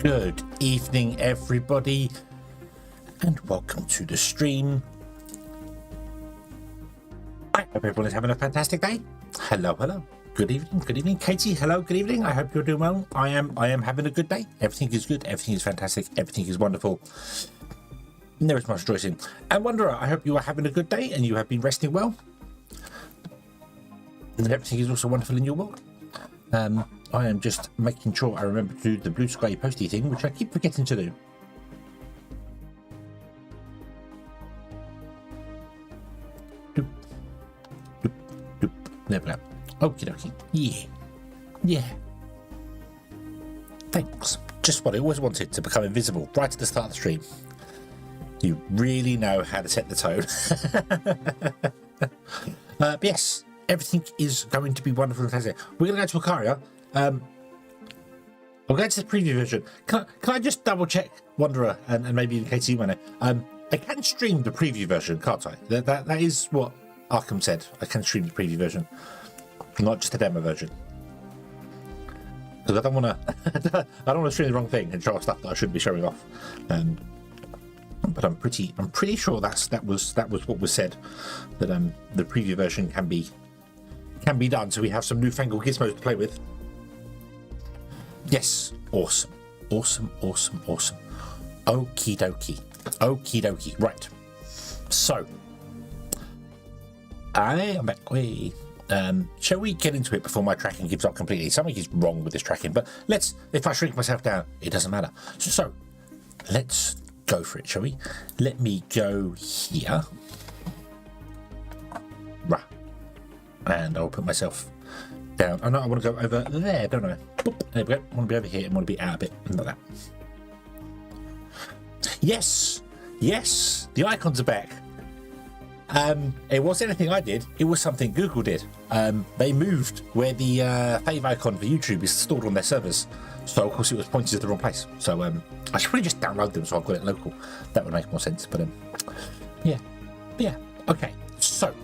Good evening, everybody, and welcome to the stream. I hope everyone is having a fantastic day. Hello. Good evening, Katie. Hello, good evening. I hope you're doing well. I am having a good day. Everything is good. Everything is fantastic. Everything is wonderful. And there is much rejoicing. And Wanderer, I hope you are having a good day and you have been resting well. And everything is also wonderful in your world. I am just making sure I remember to do the blue sky posty thing, which I keep forgetting to do. Doop, doop, doop. There we go. Okie dokie. Yeah. Thanks. Just what I always wanted, to become invisible right at the start of the stream. You really know how to set the tone. But yes, everything is going to be wonderful and fantastic. We're going to go to ICARIA. I'll go to the preview version. Can I just double check, Wanderer, and maybe in case you want to? I can stream the preview version, can't I? That is what Arkham said. I can stream the preview version, not just the demo version. Because I don't want to stream the wrong thing and show off stuff that I shouldn't be showing off. But I'm pretty sure that was what was said, that the preview version can be done, so we have some newfangled gizmos to play with. Yes, awesome. Okie dokie. Right. So I am back. Shall we get into it before my tracking gives up completely? Something is wrong with this tracking, but if I shrink myself down, it doesn't matter. So let's go for it, shall we? Let me go here. Rah. And I'll put myself down. Oh no, I want to go over there, don't I? Boop. There we go. I want to be over here. I want to be out a bit. Like that. Yes, the icons are back. It wasn't anything I did. It was something Google did. They moved where the fave icon for YouTube is stored on their servers. So of course it was pointed to the wrong place. So I should probably just download them so I've got it local. That would make more sense. But yeah. Okay. So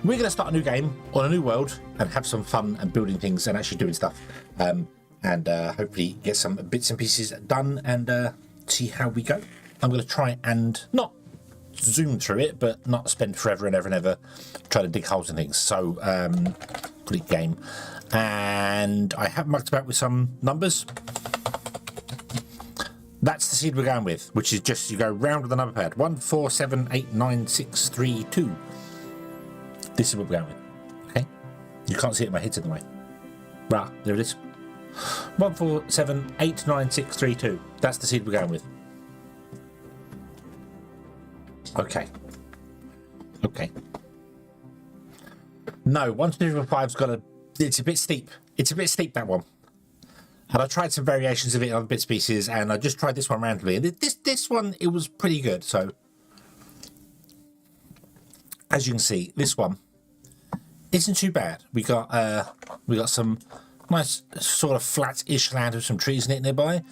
we're going to start a new game on a new world and have some fun and building things and actually doing stuff. And hopefully get some bits and pieces done and see how we go. I'm going to try and not zoom through it, but not spend forever and ever trying to dig holes in things. So put it game. And I have mucked about with some numbers. That's the seed we're going with, which is just you go round with the number pad. 1, 4, 7, 8, 9, 6, 3, 2. This is what we're going with. Okay? You can't see it, my head's in the way. Rah, there it is. 1, 4, 7, 8, 9, 6, 3, 2. That's the seed we're going with. Okay. No, 1, 2, 3, 4, 5's got it's a bit steep. It's a bit steep, that one. And I tried some variations of it in other bits and pieces, and I just tried this one randomly. And this one, it was pretty good. So, as you can see, this one isn't too bad. We got some nice sort of flat-ish land with some trees in it nearby.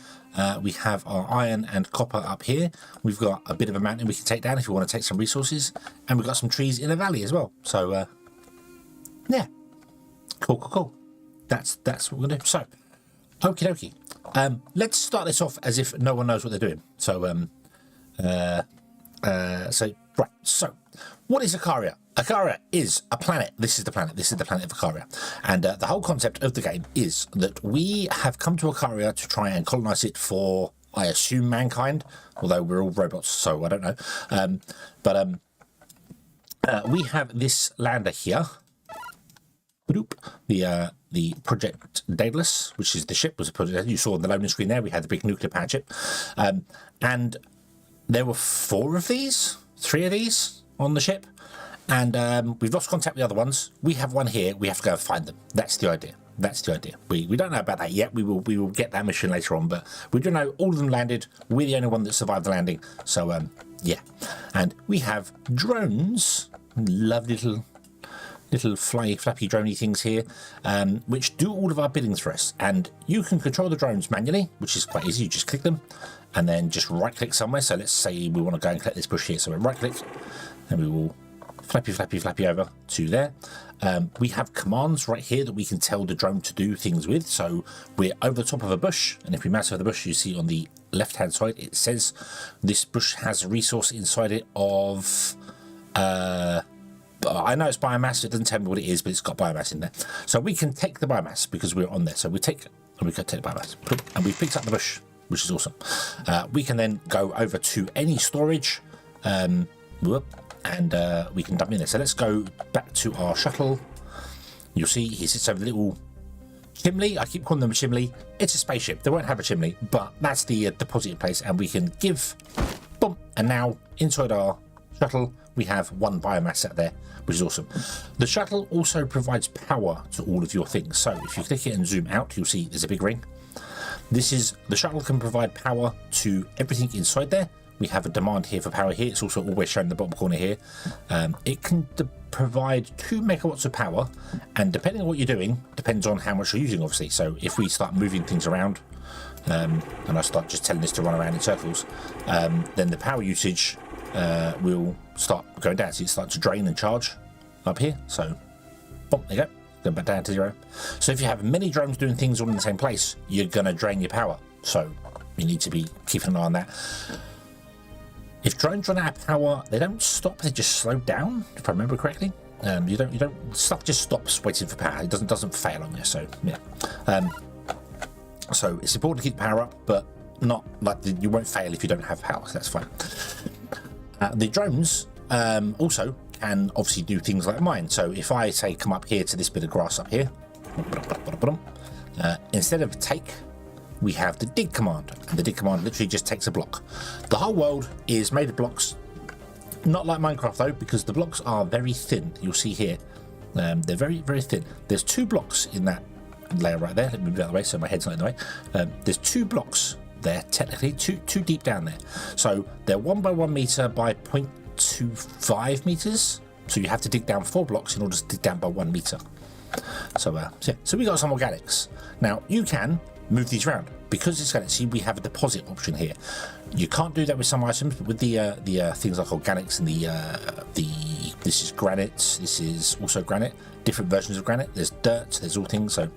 We have our iron and copper up here. We've got a bit of a mountain we can take down if we want to take some resources, and we've got some trees in a valley as well. So, yeah, cool. That's what we're gonna do. So, okie dokie. Let's start this off as if no one knows what they're doing. So, right. So, what is ICARIA? ICARIA is a planet. This is the planet. This is the planet of ICARIA. And the whole concept of the game is that we have come to ICARIA to try and colonize it for, I assume, mankind, although we're all robots, so I don't know. We have this lander here. The Project Daedalus, which is the ship, was a project you saw on the loading screen there. We had the big nuclear powered ship. And there were 3 of these on the ship. And we've lost contact with the other ones. We have one here. We have to go and find them. That's the idea. We don't know about that yet. We will get that mission later on. But we do know all of them landed. We're the only one that survived the landing. So, yeah. And we have drones. Lovely little flappy droney things here, which do all of our biddings for us. And you can control the drones manually, which is quite easy. You just click them and then just right click somewhere. So let's say we want to go and collect this bush here. So we right click and we will flappy over to there. We have commands right here that we can tell the drone to do things with. So we're over the top of a bush, and if we mouse over the bush, you see on the left hand side, it says this bush has a resource inside it of I know it's biomass. It doesn't tell me what it is, but it's got biomass in there. So we can take the biomass because we're on there. So we can take the biomass, and we've picked up the bush, which is awesome. We can then go over to any storage, and we can dump in there. So let's go back to our shuttle. You'll see he sits over the little chimney. I keep calling them a chimney. It's a spaceship. They won't have a chimney, but that's the deposit in place, and we can give, boom, and now inside our shuttle we have one biomass out there, which is awesome. The shuttle also provides power to all of your things. So if you click it and zoom out, you'll see there's a big ring. This is the shuttle can provide power to everything inside there. We have a demand here for power here. It's also always shown in the bottom corner here. It can provide 2 megawatts of power, and depending on what you're doing, depends on how much you're using, obviously. So if we start moving things around, and I start just telling this to run around in circles, then the power usage will start going down. So it starts to drain and charge up here. So, boom, there you go. Go back down to 0. So if you have many drones doing things all in the same place, you're going to drain your power. So you need to be keeping an eye on that. If drones run out of power, they don't stop; they just slow down. If I remember correctly, you don't. Stuff just stops waiting for power. It doesn't fail on you. So yeah. So it's important to keep power up, but not like you won't fail if you don't have power. So that's fine. The drones also can obviously do things like mine. So if I say come up here to this bit of grass up here, instead of take, we have the dig command, and the dig command literally just takes a block. The whole world is made of blocks, not like Minecraft though, because the blocks are very thin. You'll see here, they're very, very thin. There's 2 blocks in that layer right there. Let me move it out of the way so my head's not in the way. There's 2 blocks there, technically, too deep down there. So they're 1 by 1 meter by 0.25 meters. So you have to dig down 4 blocks in order to dig down by 1 meter. So yeah. So we got some organics. Now you can move these around because it's organic. See, we have a deposit option here. You can't do that with some items, but with the things like organics and this is granite. This is also granite. Different versions of granite. There's dirt. There's all things. So,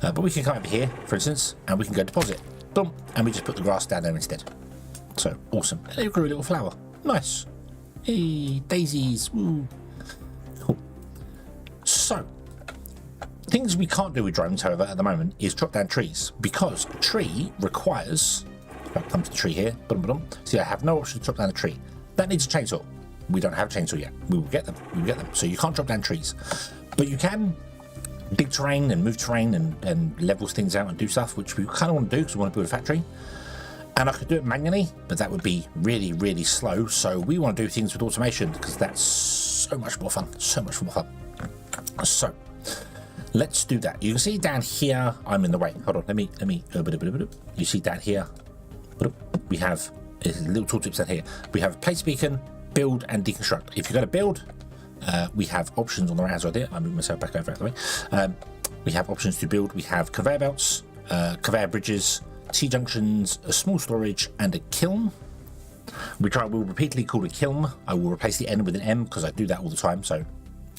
but we can come over here, for instance, and we can go deposit. Boom, and we just put the grass down there instead. So awesome. And it grew a little flower. Nice. Hey, daisies. Woo. Cool. So, things we can't do with drones, however, at the moment, is chop down trees, because a tree requires. I'll come to the tree here. See, I have no option to chop down a tree. That needs a chainsaw. We don't have a chainsaw yet. We will get them. We will get them. So you can't chop down trees, but you can dig terrain and move terrain and levels things out and do stuff, which we kind of want to do because we want to build a factory. And I could do it manually, but that would be really, really slow. So we want to do things with automation because that's so much more fun. So much more fun. So let's do that. You can see down here, I'm in the way. Hold on, let me. You see down here, we have little tooltips down here. We have place beacon, build, and deconstruct. If you go to build, we have options on the right hand side there. I move myself back over out of the way. We have options to build. We have conveyor belts, conveyor bridges, T-junctions, a small storage, and a kiln, which I will repeatedly call a kiln. I will replace the N with an M because I do that all the time, so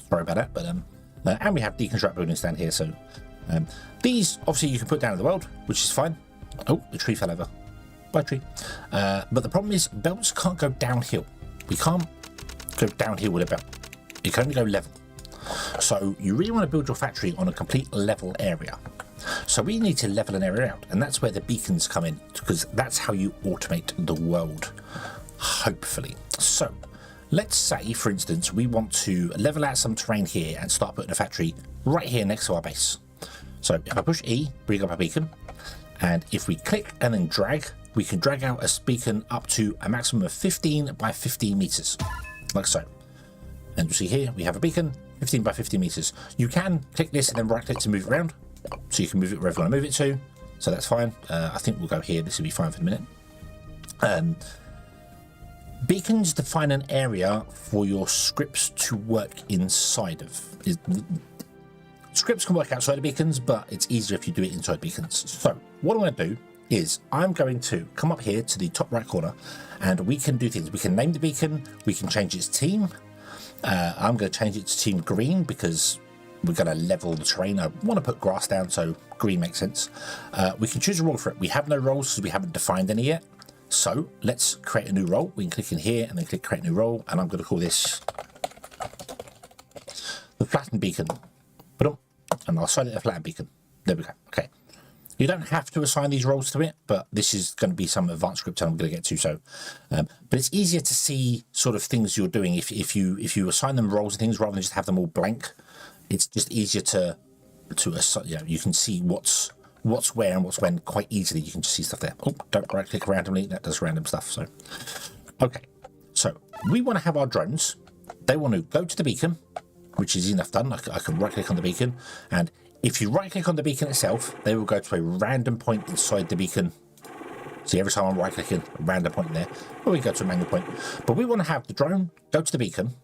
sorry about that. But and we have deconstruct buildings down here. So these obviously you can put down in the world, which is fine. Oh, the tree fell over. Bye, tree. But the problem is belts can't go downhill. We can't go downhill with a belt. It can only go level. So you really want to build your factory on a complete level area. So we need to level an area out, and that's where the beacons come in, because that's how you automate the world, hopefully. So let's say, for instance, we want to level out some terrain here and start putting a factory right here next to our base. So if I push E, bring up a beacon, and if we click and then drag, we can drag out a beacon up to a maximum of 15 by 15 meters, like so. And you see here, we have a beacon, 15 by 15 meters. You can click this and then right click to move it around. So you can move it wherever you want to move it to. So that's fine. I think we'll go here. This will be fine for the minute. Beacons define an area for your scripts to work inside of. Scripts can work outside of beacons, but it's easier if you do it inside beacons. So what I'm going to do is I'm going to come up here to the top right corner, and we can do things. We can name the beacon. We can change its team. I'm going to change it to team green because we're going to level the terrain. I want to put grass down, so green makes sense. We can choose a role for it. We have no roles because we haven't defined any yet. So let's create a new role. We can click in here and then click create new role, and I'm going to call this the flattened beacon. And I'll assign it a flattened beacon. There we go. Okay. You don't have to assign these roles to it, but this is going to be some advanced script I'm going to get to. So, but it's easier to see sort of things you're doing if you assign them roles and things rather than just have them all blank. It's just easier to assign. You know, you can see what's where and what's when quite easily. You can just see stuff there. Oh, don't right click randomly. That does random stuff. So, okay. So we want to have our drones. They want to go to the beacon, which is enough done. I can right click on the beacon, and if you right click on the beacon itself, they will go to a random point inside the beacon. See, every time I'm right clicking, a random point there, or we go to a manual point. But we want to have the drone go to the beacon.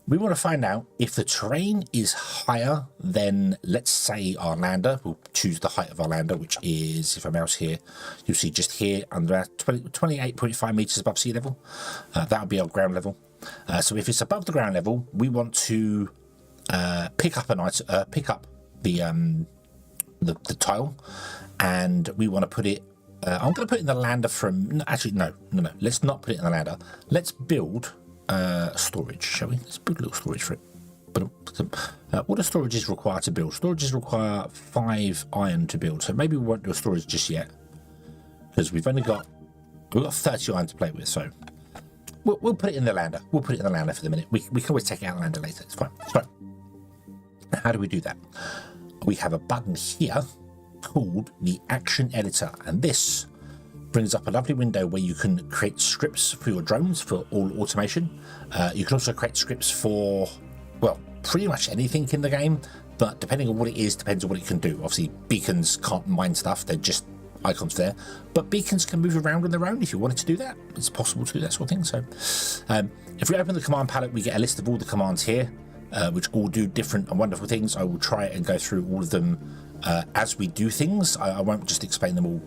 We want to find out if the terrain is higher than, let's say, our lander. We'll choose the height of our lander, which is, if I mouse here, you'll see just here under 28.5 meters above sea level. That'll be our ground level. So if it's above the ground level, we want to pick up the tile, and we want to put it. I'm going to put it in the lander from. Actually, no. Let's not put it in the lander. Let's build storage, shall we? Let's build a little storage for it. But what do storages require to build? Storages require 5 iron to build, so maybe we won't do a storage just yet because we've got 30 iron to play with. So we'll put it in the lander. We'll put it in the lander for the minute. We can always take it out of the lander later. It's fine. So how do we do that? We have a button here called the action editor, and this brings up a lovely window where you can create scripts for your drones for all automation. You can also create scripts for, well, pretty much anything in the game, but depending on what it is, depends on what it can do. Obviously, beacons can't mine stuff, they're just icons there, but beacons can move around on their own if you wanted to do that. It's possible to do that sort of thing. So if we open the command palette, we get a list of all the commands here, which all do different and wonderful things. I will try and go through all of them as we do things. I won't just explain them all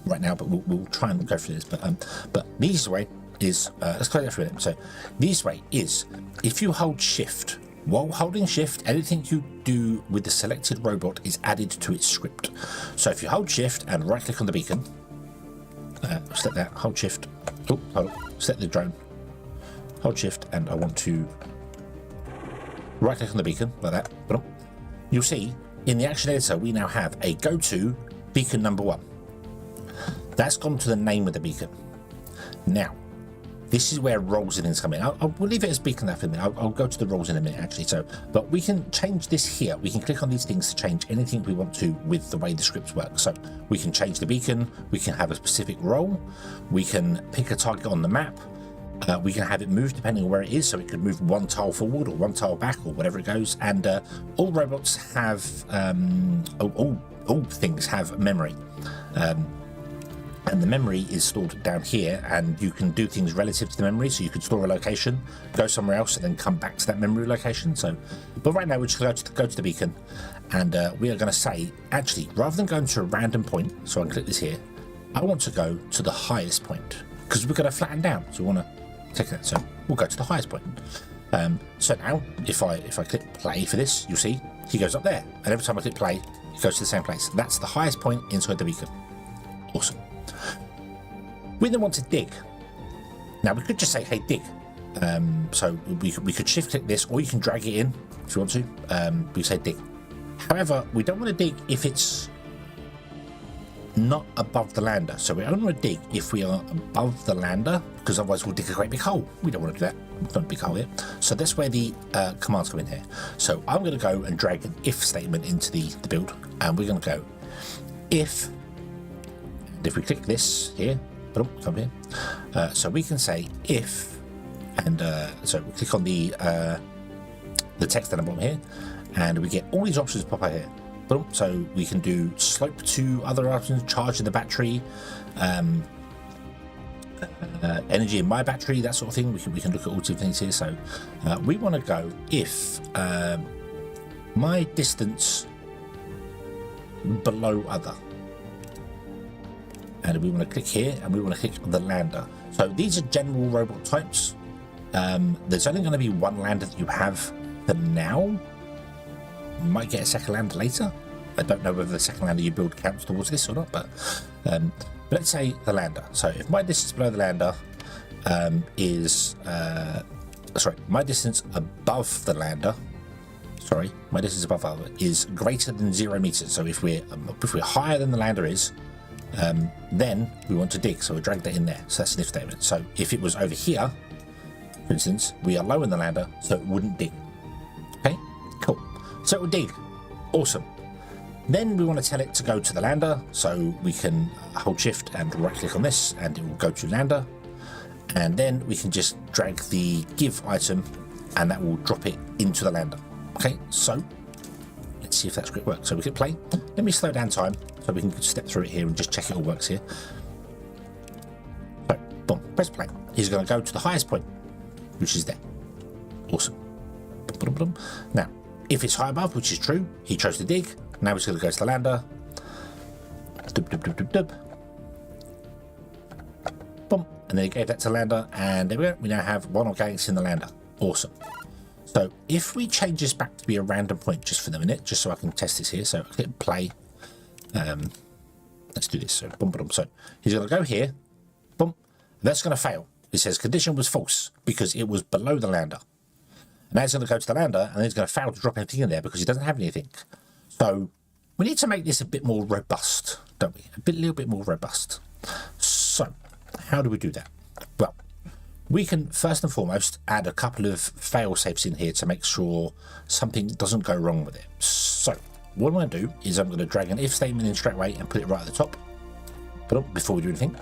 right now, but we'll try and go through this. But the easiest way is, let's go through them. So the easiest way is, if you hold shift, while holding shift, anything you do with the selected robot is added to its script. So if you hold shift and right click on the beacon, select that, hold shift, select the drone, hold shift, and I want to right click on the beacon like that. You'll see in the action editor we now have a go to beacon number 1. That's gone to the name of the beacon. Now, this is where roles and things come in. We'll leave it as beacon that for a minute. I'll go to the roles in a minute, actually. So, but we can change this here. We can click on these things to change anything we want to with the way the scripts work. So we can change the beacon. We can have a specific role. We can pick a target on the map. We can have it move depending on where it is. So it could move 1 tile forward or 1 tile back or whatever it goes. And all robots have, all things have memory. And the memory is stored down here, and you can do things relative to the memory. So you could store a location, go somewhere else, and then come back to that memory location. So, but right now we're just going to go to the beacon, and we are going to say, actually, rather than going to a random point, so I can click this here, I want to go to the highest point because we're going to flatten down. So we want to take that. So we'll go to the highest point. So now, if I click play for this, you'll see he goes up there, and every time I click play, he goes to the same place. That's the highest point inside the beacon. Awesome. We then want to dig. Now we could just say, hey, dig. So we could shift click this, or you can drag it in if you want to. We say dig. However, we don't want to dig if it's not above the lander. So we only want to dig if we are above the lander, because otherwise we'll dig a great big hole. We don't want to do that. We've got a big hole here. So that's where the commands come in here. So I'm going to go and drag an if statement into the build, and we're going to go if, and if we click this here, come here. So we can say if, and so we click on the text down the bottom here, and we get all these options pop out here. So we can do slope to other options, charge in the battery, energy in my battery, that sort of thing. We can look at all two things here. So we want to go if my distance below other. And we want to click here, and we want to click the lander. So these are general robot types. There's only going to be one lander that you have for now. You might get a second lander later. I don't know whether the second lander you build counts towards this or not, but let's say the lander. So if my distance below the lander is my distance above the lander, my distance above the lander is greater than 0 meters. So if we're higher than the lander is, then we want to dig. So we drag that in there. So that's an if statement. So if it was over here, for instance, we are lower than the lander, so it wouldn't dig. Okay, cool. So it will dig. Awesome. Then we want to tell it to go to the lander, so we can hold shift and right click on this and it will go to lander. And then we can just drag the give item and that will drop it into the lander. Okay, so let's see if that script works. So we can play. Let me slow down time so we can step through it here and just check it all works here. So, boom, press play. He's going to go to the highest point, which is there. Awesome. Now, if it's high above, which is true, he chose to dig. Now he's going to go to the lander. Boom. And then he gave that to lander. And there we go. We now have 1 organics in the lander. Awesome. So if we change this back to be a random point just for the minute, just so I can test this here. So I click play. Let's do this. So boom, boom. So he's going to go here. Boom. That's going to fail. It says condition was false because it was below the lander. And now he's going to go to the lander and he's going to fail to drop anything in there because he doesn't have anything. So we need to make this a bit more robust, don't we? A little bit more robust. So how do we do that? Well, we can first and foremost add a couple of fail safes in here to make sure something doesn't go wrong with it. So what I'm going to do is I'm going to drag an if statement in straight away and put it right at the top before we do anything.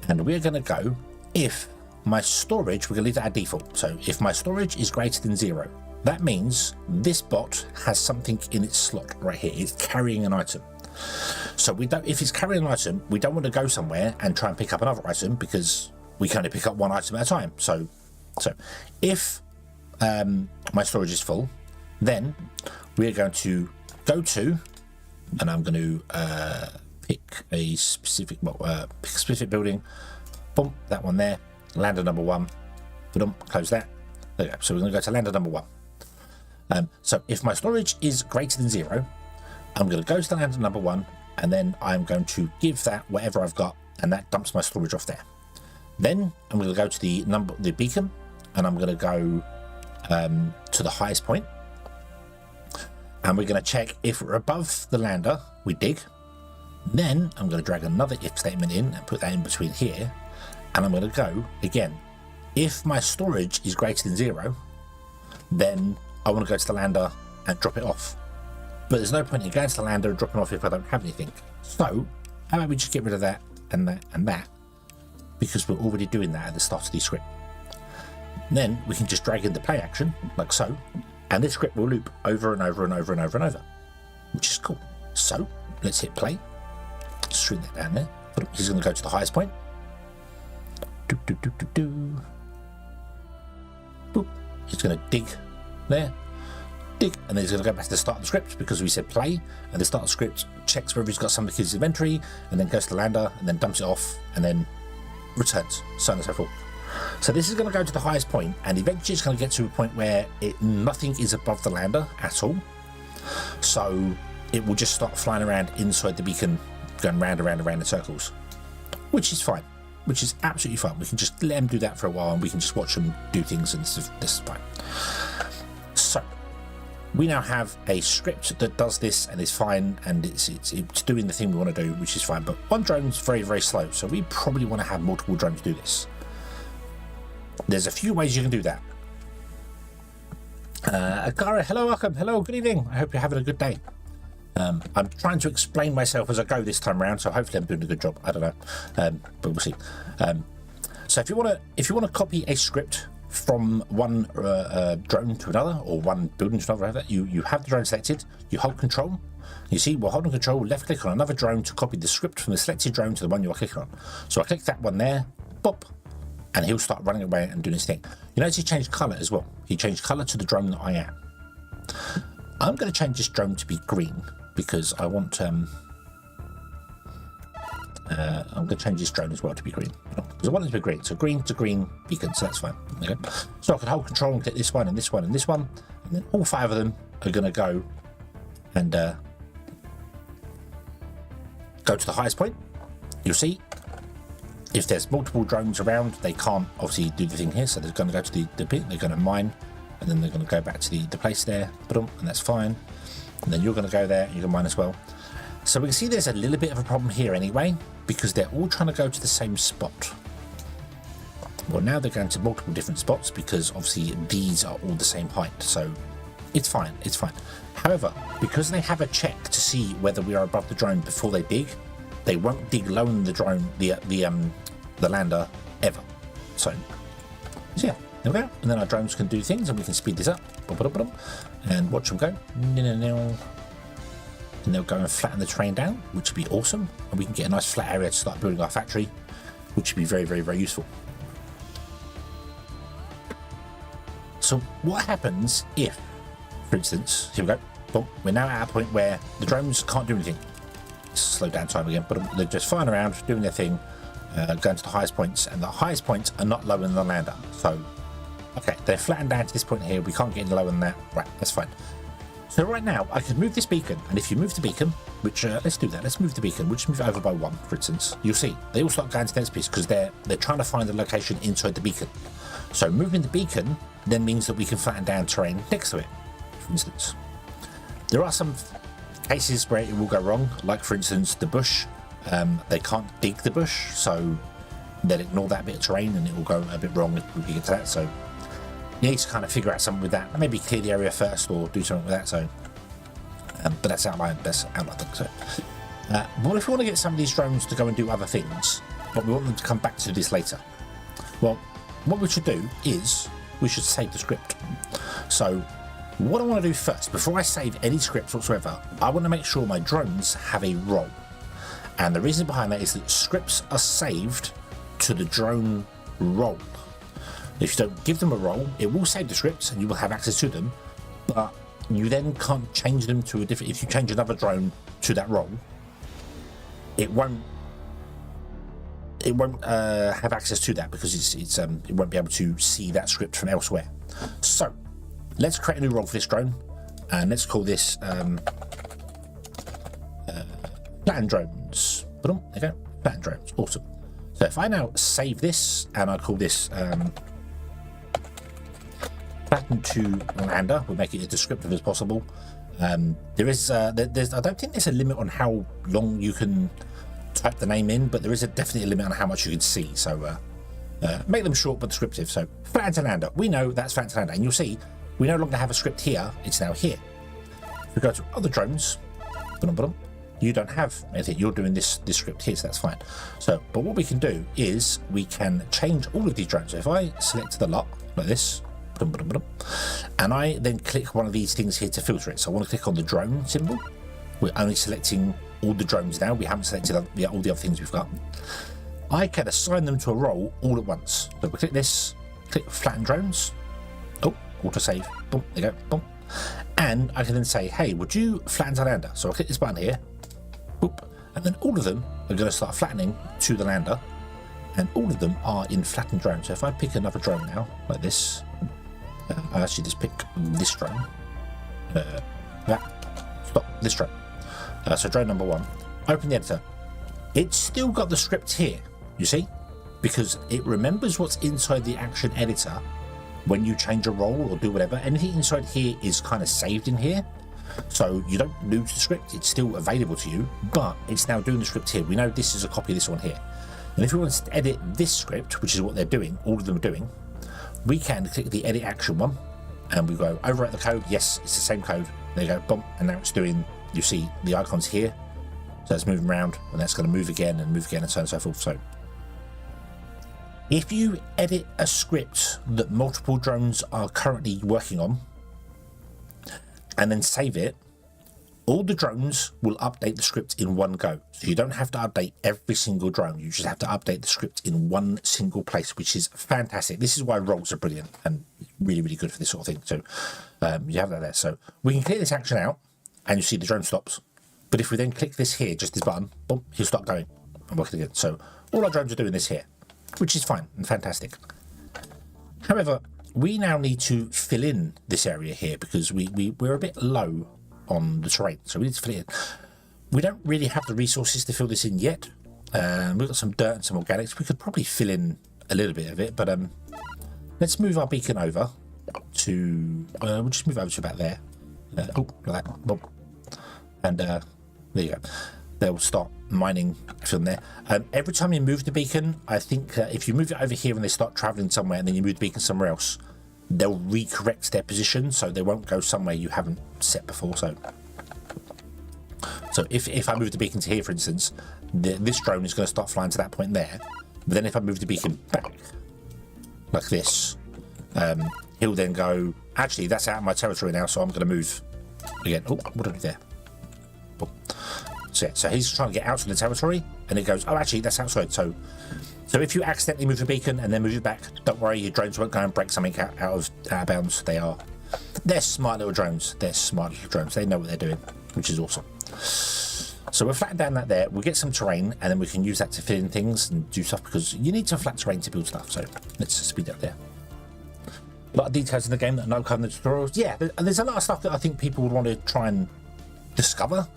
And we're going to go if my storage, we're going to leave that at default. So if my storage is greater than 0, that means this bot has something in its slot right here. It's carrying an item. So we don't, if it's carrying an item, we don't want to go somewhere and try and pick up another item because we can only pick up one item at a time. So if my storage is full, then we're going to go to, and I'm going to pick a specific building. Boom, that one there. Lander number 1. Boom, close that. There we go. So we're going to go to lander number 1. So if my storage is greater than 0, I'm going to go to the lander number 1, and then I'm going to give that whatever I've got, and that dumps my storage off there. Then I'm going to go to the beacon, and I'm going to go to the highest point, and we're going to check if we're above the lander, we dig. Then I'm going to drag another if statement in and put that in between here, and I'm going to go again. If my storage is greater than 0, then I want to go to the lander and drop it off. But there's no point in going to the lander and dropping off if I don't have anything. So how about we just get rid of that and that and that, because we're already doing that at the start of the script. Then we can just drag in the play action like so, and this script will loop over and over and over and over and over, which is cool. So let's hit play. Shrink that down there. He's going to go to the highest point. Boop. He's going to dig there. Dig, and then he's going to go back to the start of the script because we said play, and the start of the script checks whether he's got something in his inventory, and then goes to the lander, and then dumps it off, and then returns, so on and so forth. So this is going to go to the highest point, and eventually it's going to get to a point where nothing is above the lander at all. So it will just start flying around inside the beacon, going round and round and round in circles, which is fine, which is absolutely fine. We can just let them do that for a while, and we can just watch them do things, and this is fine. So we now have a script that does this and is fine, and it's doing the thing we want to do, which is fine. But one drone's very, very slow, so we probably want to have multiple drones do this. There's a few ways you can do that. ICARIA, hello, welcome, hello, good evening. I hope you're having a good day. I'm trying to explain myself as I go this time around, so hopefully I'm doing a good job. I don't know, but we'll see. So if you want to copy a script from one drone to another, or one building to another, you have the drone selected, you hold control. You see, we're holding control, left click on another drone to copy the script from the selected drone to the one you are clicking on. So I click that one there, pop, and he'll start running away and doing his thing. You notice he changed colour as well. He changed colour to the drone that I am. I'm going to change this drone to be green because I want I'm going to change this drone as well to be green because I want it to be green. So green to green beacon, so that's fine. Okay. So I can hold control and click this one and this one and this one, and then all 5 of them are going to go and go to the highest point. you'll see if there's multiple drones around, they can't obviously do the thing here, so they're going to go to the pit, they're going to mine, and then they're going to go back to the place there, and that's fine. And then you're going to go there, you can mine as well. So we can see there's a little bit of a problem here anyway, because they're all trying to go to the same spot. Well, now they're going to multiple different spots because obviously these are all the same height, so it's fine, it's fine. However, because they have a check to see whether we are above the drone before they dig, they won't dig low in the drone, the lander ever. So yeah, there we go. And then our drones can do things, and we can speed this up, and watch them go. And they'll go and flatten the terrain down, which would be awesome, and we can get a nice flat area to start building our factory, which would be very, very, very useful. So what happens if, for instance, here we go, boom, we're now at a point where the drones can't do anything. Slow down time again, but they're just flying around, doing their thing, going to the highest points, and the highest points are not lower than the lander. So, okay, they're flattened down to this point here, we can't get any lower than that, right, that's fine. So right now, I can move this beacon, and if you move the beacon, which, let's do that, let's move the beacon, we'll just move it over by 1, for instance. You'll see, they all start going to the next piece, because they're trying to find the location inside the beacon. So moving the beacon then means that we can flatten down terrain next to it, for instance. There are some cases where it will go wrong, like for instance the bush. They can't dig the bush, so they'll ignore that bit of terrain and it will go a bit wrong if we get to that. So you need to kind of figure out something with that. Maybe clear the area first or do something with that. So, but that's outline thing. So, what if we want to get some of these drones to go and do other things, but we want them to come back to this later? Well, what we should do is we should save the script. So what I want to do first, before I save any scripts whatsoever, I want to make sure my drones have a role. And the reason behind that is that scripts are saved to the drone role. If you don't give them a role, it will save the scripts and you will have access to them, but you then can't change them to a different. If you change another drone to that role, it won't have access to that because it won't be able to see that script from elsewhere. So let's create a new role for this drone, and let's call this flatten drones. There you go, flatten drones, awesome. So if I now save this and I call this flatten to lander, we'll make it as descriptive as possible. There's I don't think there's a limit on how long you can type the name in, but there is definitely a limit on how much you can see. So make them short but descriptive. So flatten to lander, we know that's flatten to lander, and you'll see we no longer have a script here, it's now here. If we go to other drones, you don't have anything, you're doing this script here, so that's fine. So, but what we can do is we can change all of these drones. So if I select the lot like this, and I then click one of these things here to filter it. So I want to click on the drone symbol. We're only selecting all the drones now, we haven't selected all the other things we've got. I can assign them to a role all at once. So we click this, click flatten drones, autosave, boom, there you go, boom. And I can then say, hey, would you flatten to lander? So I'll click this button here, boop, and then all of them are going to start flattening to the lander, and all of them are in flattened drone. So if I pick another drone now, like this, I actually just pick this drone, this drone. So drone number 1, open the editor. It's still got the script here, you see, because it remembers what's inside the action editor. When you change a role or do whatever, anything inside here is kind of saved in here, so you don't lose the script, it's still available to you, but it's now doing the script here. We know this is a copy of this one here, and if we want to edit this script, which is what they're doing, all of them are doing, we can click the edit action one, and we go overwrite the code. Yes, it's the same code, there you go, boom, and now it's doing, you see the icons here, so it's moving around, and that's going to move again and so on and so forth. So if you edit a script that multiple drones are currently working on and then save it, all the drones will update the script in one go. So you don't have to update every single drone, you just have to update the script in one single place, which is fantastic. This is why roles are brilliant and really, really good for this sort of thing. So you have that there. So we can clear this action out and you see the drone stops. But if we then click this here, just this button, boom, he'll stop going and working again. So all our drones are doing this here, which is fine and fantastic. However, we now need to fill in this area here because we're a bit low on the terrain, so we need to fill it in. We don't really have the resources to fill this in yet, We've got some dirt and some organics. We could probably fill in a little bit of it, but let's move our beacon over to, we'll just move over to about there. Oh, like that. Oh. And there you go. They'll start mining from there. Every time you move the beacon, I think if you move it over here and they start traveling somewhere and then you move the beacon somewhere else, they'll recorrect their position, so they won't go somewhere you haven't set before. So if I move the beacon to here, for instance, this drone is going to start flying to that point there. But then if I move the beacon back like this, he'll then go, actually, that's out of my territory now, so I'm going to move again. Oh, what did I do there? Oh. So yeah, so he's trying to get out of the territory, and it goes, oh, actually, that's outside. So if you accidentally move the beacon and then move it back, don't worry, your drones won't go and break something out of bounds. They're smart little drones. They're smart little drones. They know what they're doing, which is awesome. So we'll flatten down that there. We'll get some terrain, and then we can use that to fill in things and do stuff, because you need some flat terrain to build stuff. So let's speed up there. A lot of details in the game that are not covered in the tutorials. Yeah, there's a lot of stuff that I think people would want to try and discover.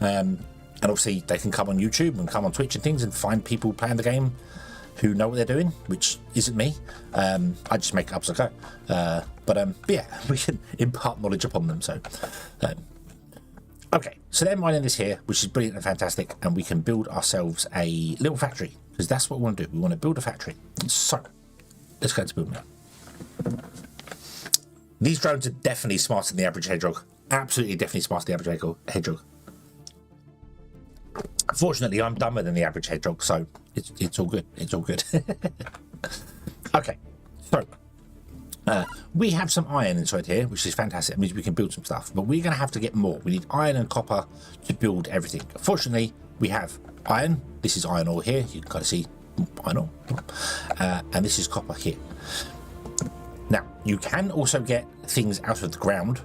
And obviously they can come on YouTube and come on Twitch and things and find people playing the game who know what they're doing, which isn't me. I just make it up as I go. But yeah, we can impart knowledge upon them. So, okay, so they're mining this here, which is brilliant and fantastic, and we can build ourselves a little factory, because that's what we want to do. We want to build a factory. So let's go to build now. These drones are definitely smarter than the average hedgehog. Absolutely, definitely smarter than the average hedgehog. Fortunately, I'm dumber than the average hedgehog, so it's all good. It's all good. Okay, so we have some iron inside here, which is fantastic. It means we can build some stuff, but we're going to have to get more. We need iron and copper to build everything. Fortunately, we have iron. This is iron ore here. You can kind of see iron ore. And this is copper here. Now, you can also get things out of the ground.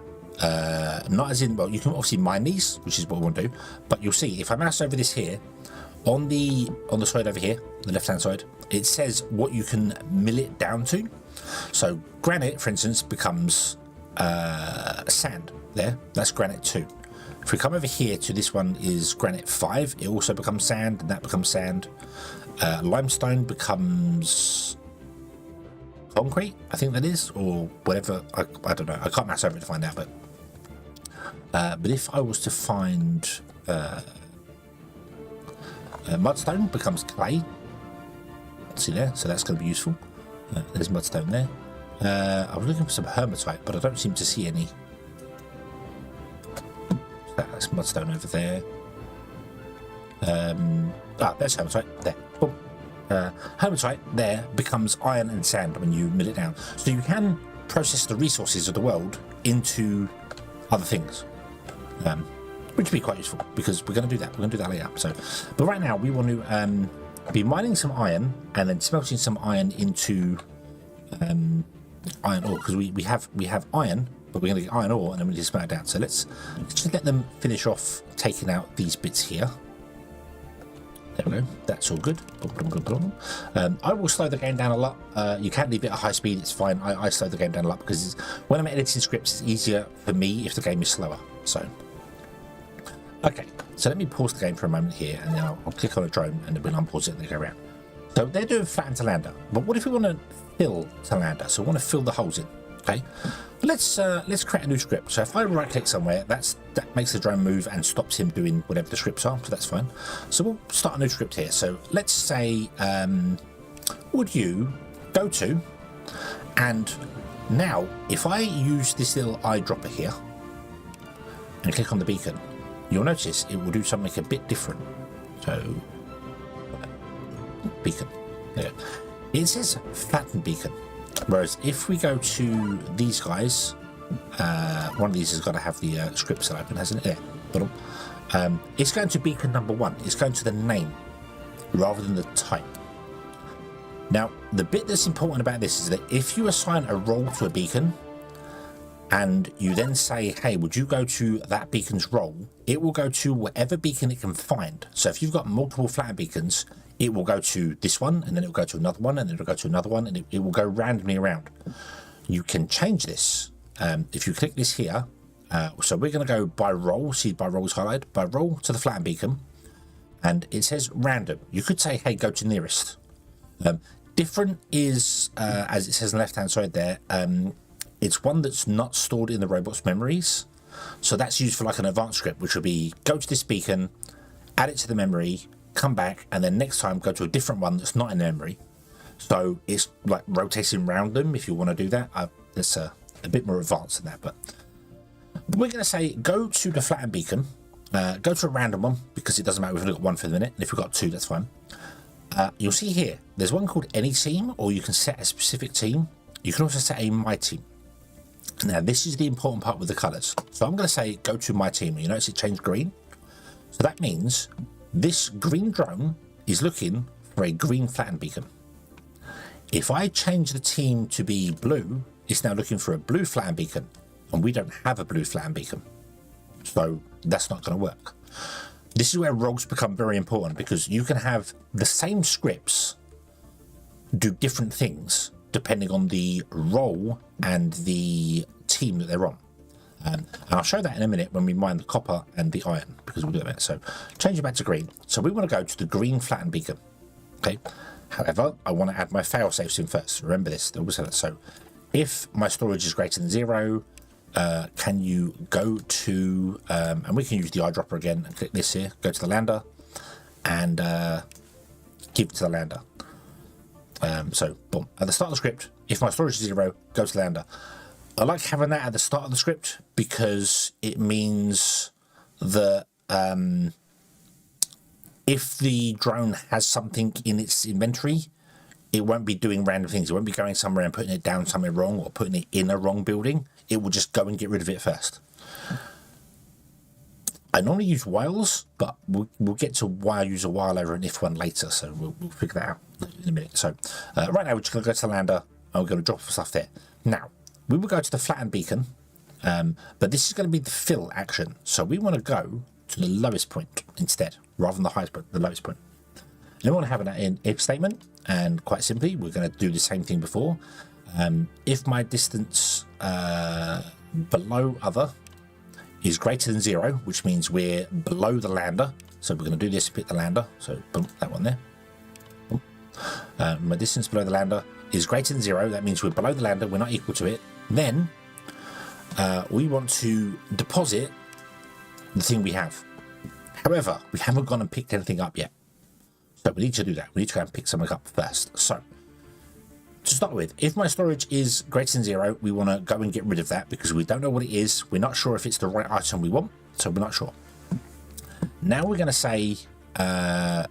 Not as in, well, you can obviously mine these, which is what we want to do, but you'll see if I mouse over this here, on the side over here, the left hand side, it says what you can mill it down to. So granite, for instance, becomes sand. There, that's granite 2. If we come over here to this one is granite 5, it also becomes sand, and that becomes sand. Limestone becomes concrete, I think that is, or whatever. I don't know. I can't mouse over it to find out, but if I was to find mudstone becomes clay. See there, so that's going to be useful. There's mudstone there. I was looking for some hermitite, but I don't seem to see any. That's mudstone over there. There's hermitite there. Boom. Hermitite there becomes iron and sand when you mill it down. So you can process the resources of the world into other things, which would be quite useful, because we're going to do that. We're going to do that later. So, but right now we want to be mining some iron and then smelting some iron into iron ore, because we have iron, but we're going to get iron ore and then we just smelt it down. So let's just let them finish off taking out these bits here. There we go, that's all good. I will slow the game down a lot. You can leave it at high speed, it's fine. I slow the game down a lot because when I'm editing scripts, it's easier for me if the game is slower. So, okay, so let me pause the game for a moment here, and then I'll click on a drone and then we'll unpause it and then go around. So they're doing flatten to lander, but what if we want to fill to lander? So we want to fill the holes in. Okay, let's create a new script. So if I right click somewhere, that makes the drone move and stops him doing whatever the scripts are, so that's fine. So we'll start a new script here. So let's say would you go to, and now if I use this little eyedropper here and click on the beacon, you'll notice it will do something a bit different. So beacon, there, it says flatten beacon. Whereas if we go to these guys, one of these has got to have the script set open, hasn't it? There, but it's going to beacon number 1. It's going to the name rather than the type. Now, the bit that's important about this is that if you assign a role to a beacon and you then say, hey, would you go to that beacon's role, it will go to whatever beacon it can find. So if you've got multiple flatten beacons, it will go to this one, and then it will go to another one, and then it will go to another one, and it will go randomly around. You can change this. If you click this here, so we're going to go by role, see by role is highlighted, by role to the flatten beacon. and it says random. You could say, hey, go to nearest. Different is, as it says on the left-hand side there, it's one that's not stored in the robot's memories. So that's used for like an advanced script, which would be go to this beacon, add it to the memory, come back, and then next time go to a different one that's not in memory. So it's like rotating around them if you want to do that. It's a bit more advanced than that, but we're going to say go to the flattened beacon, go to a random one because it doesn't matter if we've got one for the minute, and if we've got two, that's fine. You'll see here, there's one called any team, or you can set a specific team. You can also set a my team. Now, this is the important part with the colors. So I'm going to say go to my team. You notice it changed green. So that means this green drone is looking for a green flattened beacon. If I change the team to be blue, it's now looking for a blue flattened beacon, and we don't have a blue flattened beacon. So that's not going to work. This is where rogues become very important, because you can have the same scripts do different things depending on the role and the team that they're on. And I'll show that in a minute when we mine the copper and the iron, because we'll do that. So change it back to green. So we want to go to the green flattened beacon. Okay. However, I want to add my fail safes in first. Remember this. So if my storage is greater than 0, can you go to, and we can use the eyedropper again and click this here, go to the lander and give it to the lander. So boom, at the start of the script, if my storage is 0, go to the lander. I like having that at the start of the script because it means that if the drone has something in its inventory, it won't be doing random things. It won't be going somewhere and putting it down somewhere wrong or putting it in a wrong building. It will just go and get rid of it first. I normally use whiles, but we'll get to why I use a while over an if one later, so we'll figure that out in a minute. So right now we're just going to go to the lander and we're going to drop stuff there. Now, we will go to the flattened beacon, but this is going to be the fill action. So we want to go to the lowest point instead, rather than the highest point, the lowest point. And we want to have that in if statement, and quite simply, we're going to do the same thing before. If my distance below other is greater than 0, which means we're below the lander. So we're going to do this, pick the lander. So boom, that one there. Boom. My distance below the lander is greater than 0. That means we're below the lander. We're not equal to it. Then we want to deposit the thing we have. However, we haven't gone and picked anything up yet. So we need to do that. We need to go and pick something up first. So to start with, if my storage is greater than 0, we want to go and get rid of that because we don't know what it is. We're not sure if it's the right item we want, so we're not sure. Now we're going to say, I'm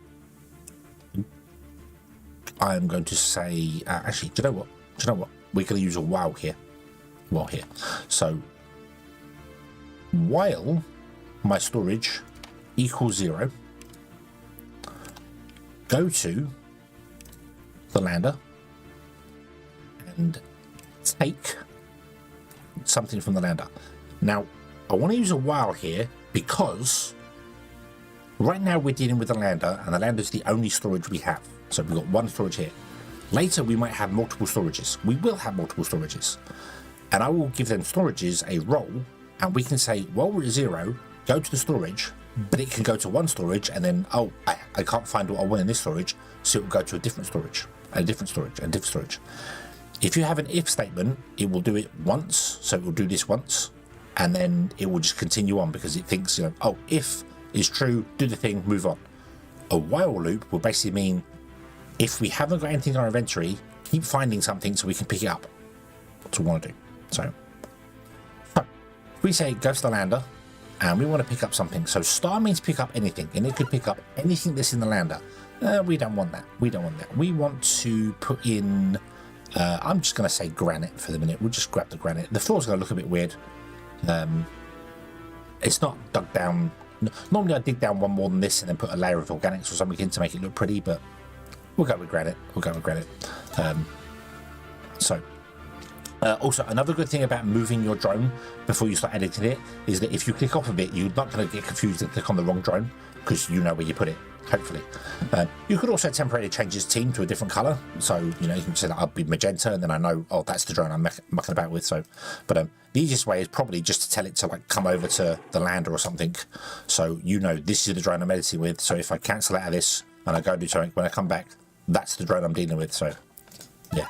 going to say, actually, do you know what? We're going to use a while here. So while my storage equals 0, go to the lander and take something from the lander. Now, I want to use a while here because right now we're dealing with the lander, and the lander is the only storage we have. So we've got one storage here. Later, we might have multiple storages. We will have multiple storages. And I will give them storages a role, and we can say, while we're at 0, go to the storage, but it can go to one storage, and then, oh, I can't find what I want in this storage, so it will go to a different storage, and a different storage, and a different storage. If you have an if statement, it will do it once, so it will do this once, and then it will just continue on because it thinks, oh, if is true, do the thing, move on. A while loop will basically mean if we haven't got anything in our inventory, keep finding something so we can pick it up. That's what we want to do. So if we say go to the lander, and we want to pick up something. So star means pick up anything, and it could pick up anything that's in the lander. We don't want that. We want to put in, I'm just going to say granite for the minute. We'll just grab the granite. The floor's going to look a bit weird. It's not dug down. Normally I dig down one more than this and then put a layer of organics or something in to make it look pretty, but we'll go with granite. Also, another good thing about moving your drone before you start editing it is that if you click off of it, you're not going to get confused and click on the wrong drone because you know where you put it. hopefully. You could also temporarily change his team to a different color, so you know, you can say that I'll be magenta, and then I know, oh, that's the drone I'm mucking about with. So, but the easiest way is probably just to tell it to like come over to the lander or something, so you know this is the drone I'm editing with. So if I cancel out of this and I go do something, when I come back, that's the drone I'm dealing with. So yeah.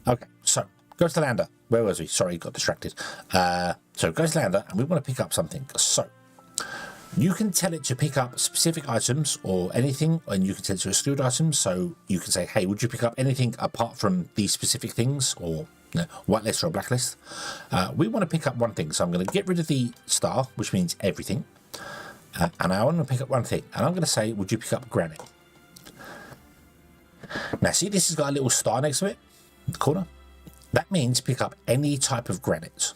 Okay, so go to the lander. Where was we? Sorry, got distracted. So go to the lander, and we want to pick up something. So you can tell it to pick up specific items or anything, and you can tell it to exclude items. So you can say, hey, would you pick up anything apart from these specific things, or you know, whitelist or blacklist? We want to pick up one thing. So I'm going to get rid of the star, which means everything. And I want to pick up one thing. And I'm going to say, would you pick up granite? Now, see, this has got a little star next to it in the corner. That means pick up any type of granite.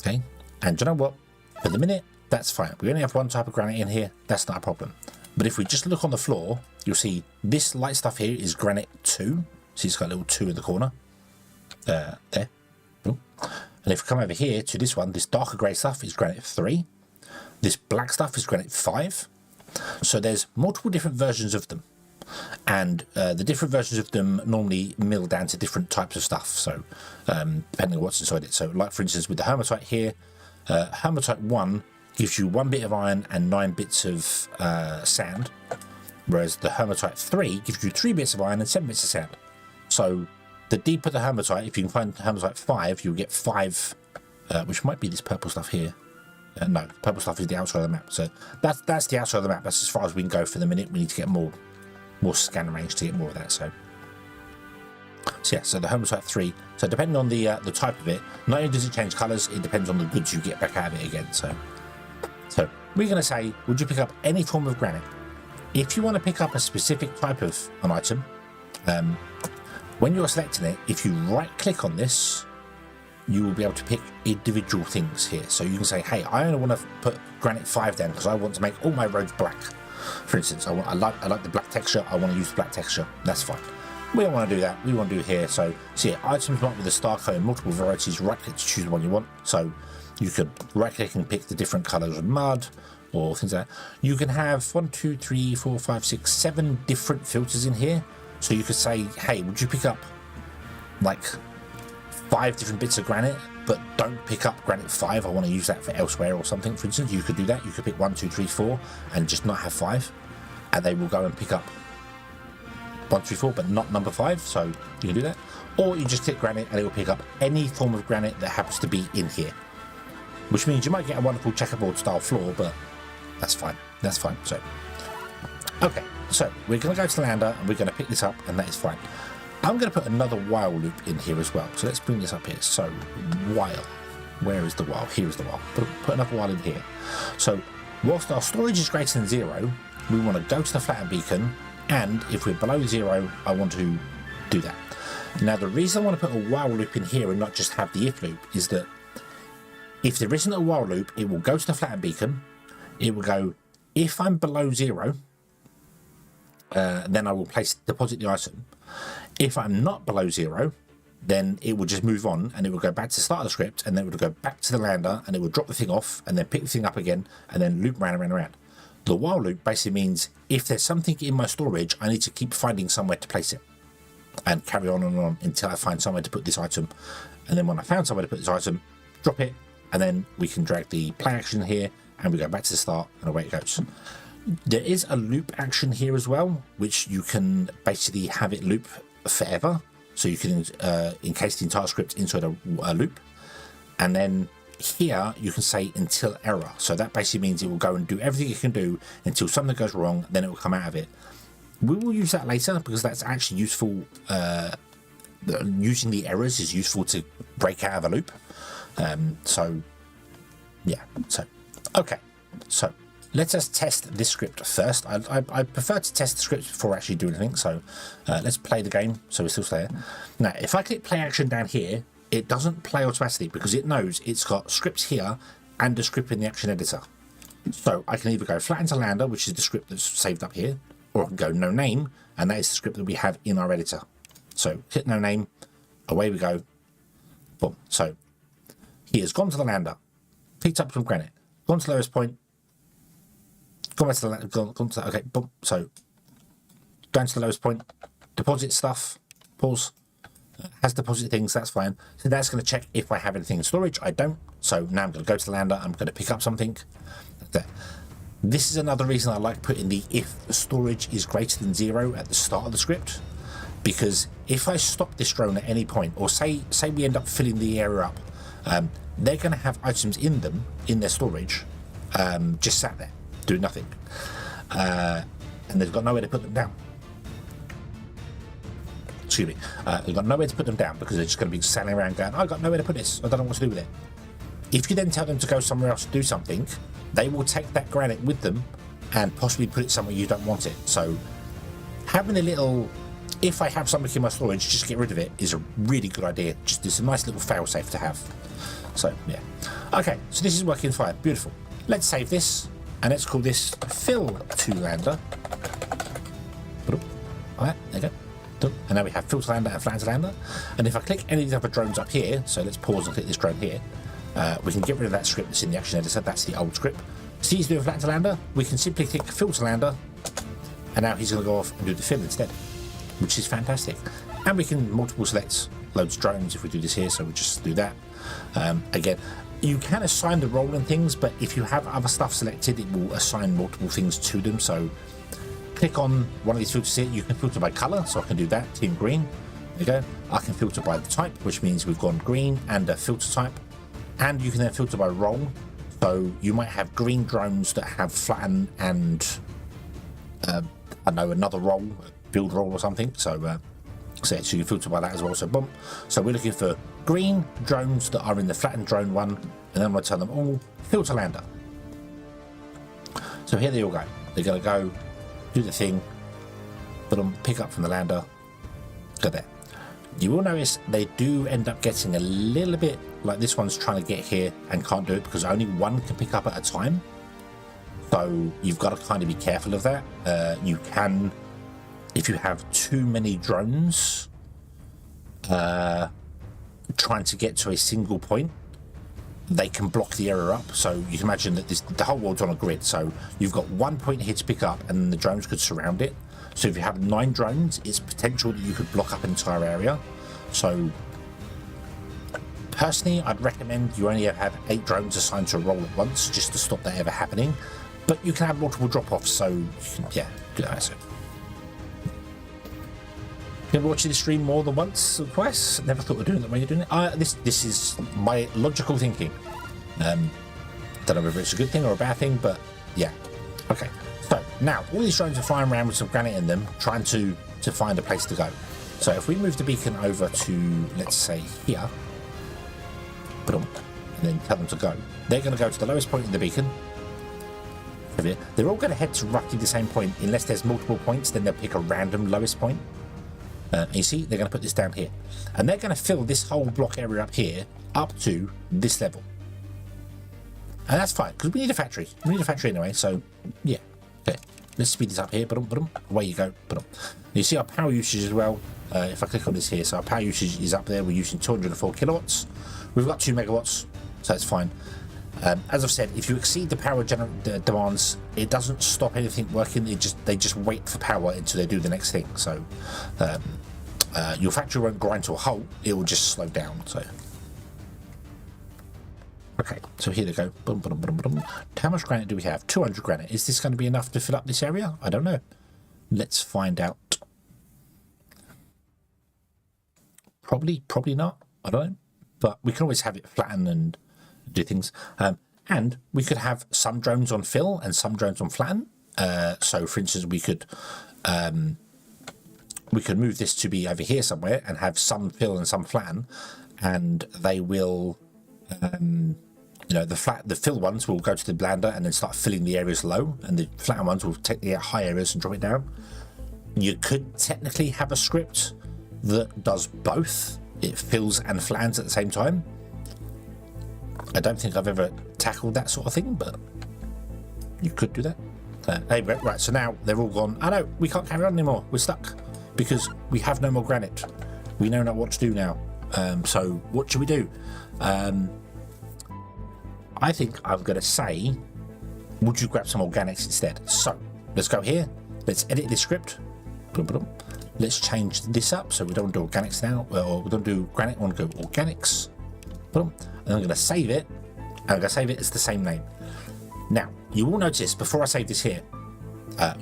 Okay. And do you know what? For the minute, that's fine. We only have one type of granite in here. That's not a problem. But if we just look on the floor, you'll see this light stuff here is granite 2. See, it's got a little 2 in the corner. There. Ooh. And if we come over here to this one, this darker grey stuff is granite 3. This black stuff is granite 5. So there's multiple different versions of them. And the different versions of them normally mill down to different types of stuff. So depending on what's inside it. So like, for instance, with the hematite here, hematite 1 gives you 1 bit of iron and 9 bits of sand, whereas the hematite 3 gives you 3 bits of iron and 7 bits of sand. So the deeper the hematite, if you can find hematite 5, you'll get 5, which might be this purple stuff here. No, purple stuff is the outside of the map. So that's the outside of the map. That's as far as we can go for the minute. We need to get more scan range to get more of that. So yeah, so the hematite 3. So depending on the type of it, not only does it change colours, it depends on the goods you get back out of it again. So we're going to say, would you pick up any form of granite? If you want to pick up a specific type of an item, when you're selecting it, if you right click on this, you will be able to pick individual things here. So you can say, hey, I only want to put granite 5 down because I want to make all my roads black. For instance, I like the black texture. I want to use the black texture. That's fine. We don't want to do that. We want to do here. So yeah, items marked with a star code in multiple varieties. Right click to choose the one you want. So you could right click and pick the different colors of mud or things like that. You can have 1, 2, 3, 4, 5, 6, 7 different filters in here. So you could say, hey, would you pick up like 5 different bits of granite, but don't pick up granite 5. I want to use that for elsewhere or something. For instance, you could do that. You could pick 1, 2, 3, 4 and just not have 5, and they will go and pick up 1, 2, 4, but not number 5. So you can do that. Or you just click granite and it will pick up any form of granite that happens to be in here, which means you might get a wonderful checkerboard style floor, but that's fine. That's fine. So okay, so we're going to go to the lander and we're going to pick this up, and that is fine. I'm going to put another while loop in here as well. So let's bring this up here. So while, where is the while? Here is the while. Put another while in here. So whilst our storage is greater than 0, we want to go to the flatten beacon, and if we're below 0, I want to do that. Now the reason I want to put a while loop in here and not just have the if loop is that if there isn't a while loop, it will go to the flatten beacon. It will go, if I'm below 0, then I will deposit the item. If I'm not below 0, then it will just move on and it will go back to the start of the script, and then it will go back to the lander and it will drop the thing off and then pick the thing up again and then loop round and round and round. The while loop basically means if there's something in my storage, I need to keep finding somewhere to place it and carry on and on until I find somewhere to put this item. And then when I found somewhere to put this item, drop it, and then we can drag the play action here and we go back to the start and away it goes. There is a loop action here as well, which you can basically have it loop forever. So you can encase the entire script inside a loop. And then here you can say until error. So that basically means it will go and do everything it can do until something goes wrong, then it will come out of it. We will use that later because that's actually useful. Using the errors is useful to break out of a loop. So yeah, so okay, so let's just test this script first. I prefer to test the script before actually doing anything. So let's play the game. So we're still there. Now, if I click play action down here, it doesn't play automatically because it knows it's got scripts here and a script in the action editor. So I can either go flatten to lander, which is the script that's saved up here, or I can go no name, and that is the script that we have in our editor. So hit no name, away we go. Boom. So he has gone to the lander, picked up some granite, gone to the lowest point, Go back to the okay, boom. So going to the lowest point, deposit stuff, pause. Has deposit things, that's fine. So that's going to check if I have anything in storage. I don't. So now I'm going to go to the lander. I'm going to pick up something. There. This is another reason I like putting the if storage is greater than 0 at the start of the script, because if I stop this drone at any point, or say we end up filling the area up, they're going to have items in them in their storage, just sat there doing nothing, and they've got nowhere to put them down. Excuse me. They've got nowhere to put them down because they're just going to be sailing around going, I've got nowhere to put this. I don't know what to do with it. If you then tell them to go somewhere else to do something, they will take that granite with them and possibly put it somewhere you don't want it. So having a little, if I have something in my storage, just get rid of it is a really good idea. Just it's a nice little fail-safe to have. So yeah. Okay, so this is working fine. Beautiful. Let's save this and let's call this fill to lander. Alright, there you go. And now we have filter lander and flatten lander. And if I click any of the other drones up here, so let's pause and click this drone here, we can get rid of that script that's in the action editor. That's the old script. See, he's doing flatten lander. We can simply click filter lander, and now he's going to go off and do the fill instead, which is fantastic. And we can multiple select loads of drones if we do this here, so we just do that. Again, you can assign the role and things, but if you have other stuff selected, it will assign multiple things to them. So click on one of these filters here. You can filter by color, so I can do that, team green. There you go. I can filter by the type, which means we've gone green and a filter type. And you can then filter by role. So you might have green drones that have flatten and I don't know, another role, build role or something. So so you can filter by that as well. So boom. So we're looking for green drones that are in the flattened drone one, and then I'm going to tell them all filter lander. So here they all go. They're going to go do the thing, put them, pick up from the lander, go there. You will notice they do end up getting a little bit like this one's trying to get here and can't do it because only one can pick up at a time. So you've got to kind of be careful of that. You can, if you have too many drones trying to get to a single point, they can block the area up. So you can imagine that the whole world's on a grid. So you've got one point here to pick up and the drones could surround it. So if you have 9 drones, it's potential that you could block up an entire area. So personally, I'd recommend you only have 8 drones assigned to a role at once just to stop that ever happening. But you can have multiple drop-offs, so you can, yeah, do that. So been watching the stream more than once or twice. Never thought of doing it the way you're doing it. This is my logical thinking. Don't know whether it's a good thing or a bad thing, but yeah. Okay. So now all these drones are flying around with some granite in them, trying to find a place to go. So if we move the beacon over to, let's say here, and then tell them to go, they're going to go to the lowest point in the beacon. They're all going to head to roughly the same point. Unless there's multiple points, then they'll pick a random lowest point. And you see, they're going to put this down here. And they're going to fill this whole block area up here up to this level. And that's fine, because we need a factory. We need a factory anyway, so yeah. Okay, let's speed this up here. Away you go. You see our power usage as well. If I click on this here, so our power usage is up there. We're using 204 kilowatts. We've got 2 megawatts, so that's fine. As I've said, if you exceed the power demands, it doesn't stop anything working. They just wait for power until they do the next thing. So your factory won't grind to a halt; it will just slow down. So okay, so here they go. How much granite do we have? 200 granite. Is this going to be enough to fill up this area? I don't know. Let's find out. Probably not. I don't know. But we can always have it flatten and do things. And we could have some drones on fill and some drones on flatten. So for instance, we could move this to be over here somewhere and have some fill and some flatten, and they will the fill ones will go to the blender and then start filling the areas low, and the flatten ones will take the high areas and drop it down. You could technically have a script that does both. It fills and flattens at the same time. I don't think I've ever tackled that sort of thing, but you could do that. Anyway, right, so now they're all gone. Oh no, we can't carry on anymore. We're stuck because we have no more granite. We know not what to do now. So what should we do? I think I'm going to say would you grab some organics instead? So let's go here. Let's edit this script. Let's change this up. So we don't do organics now, or we don't do granite. I want to go organics. And I'm going to save it. And I'm going to save it as the same name. Now, you will notice before I save this here,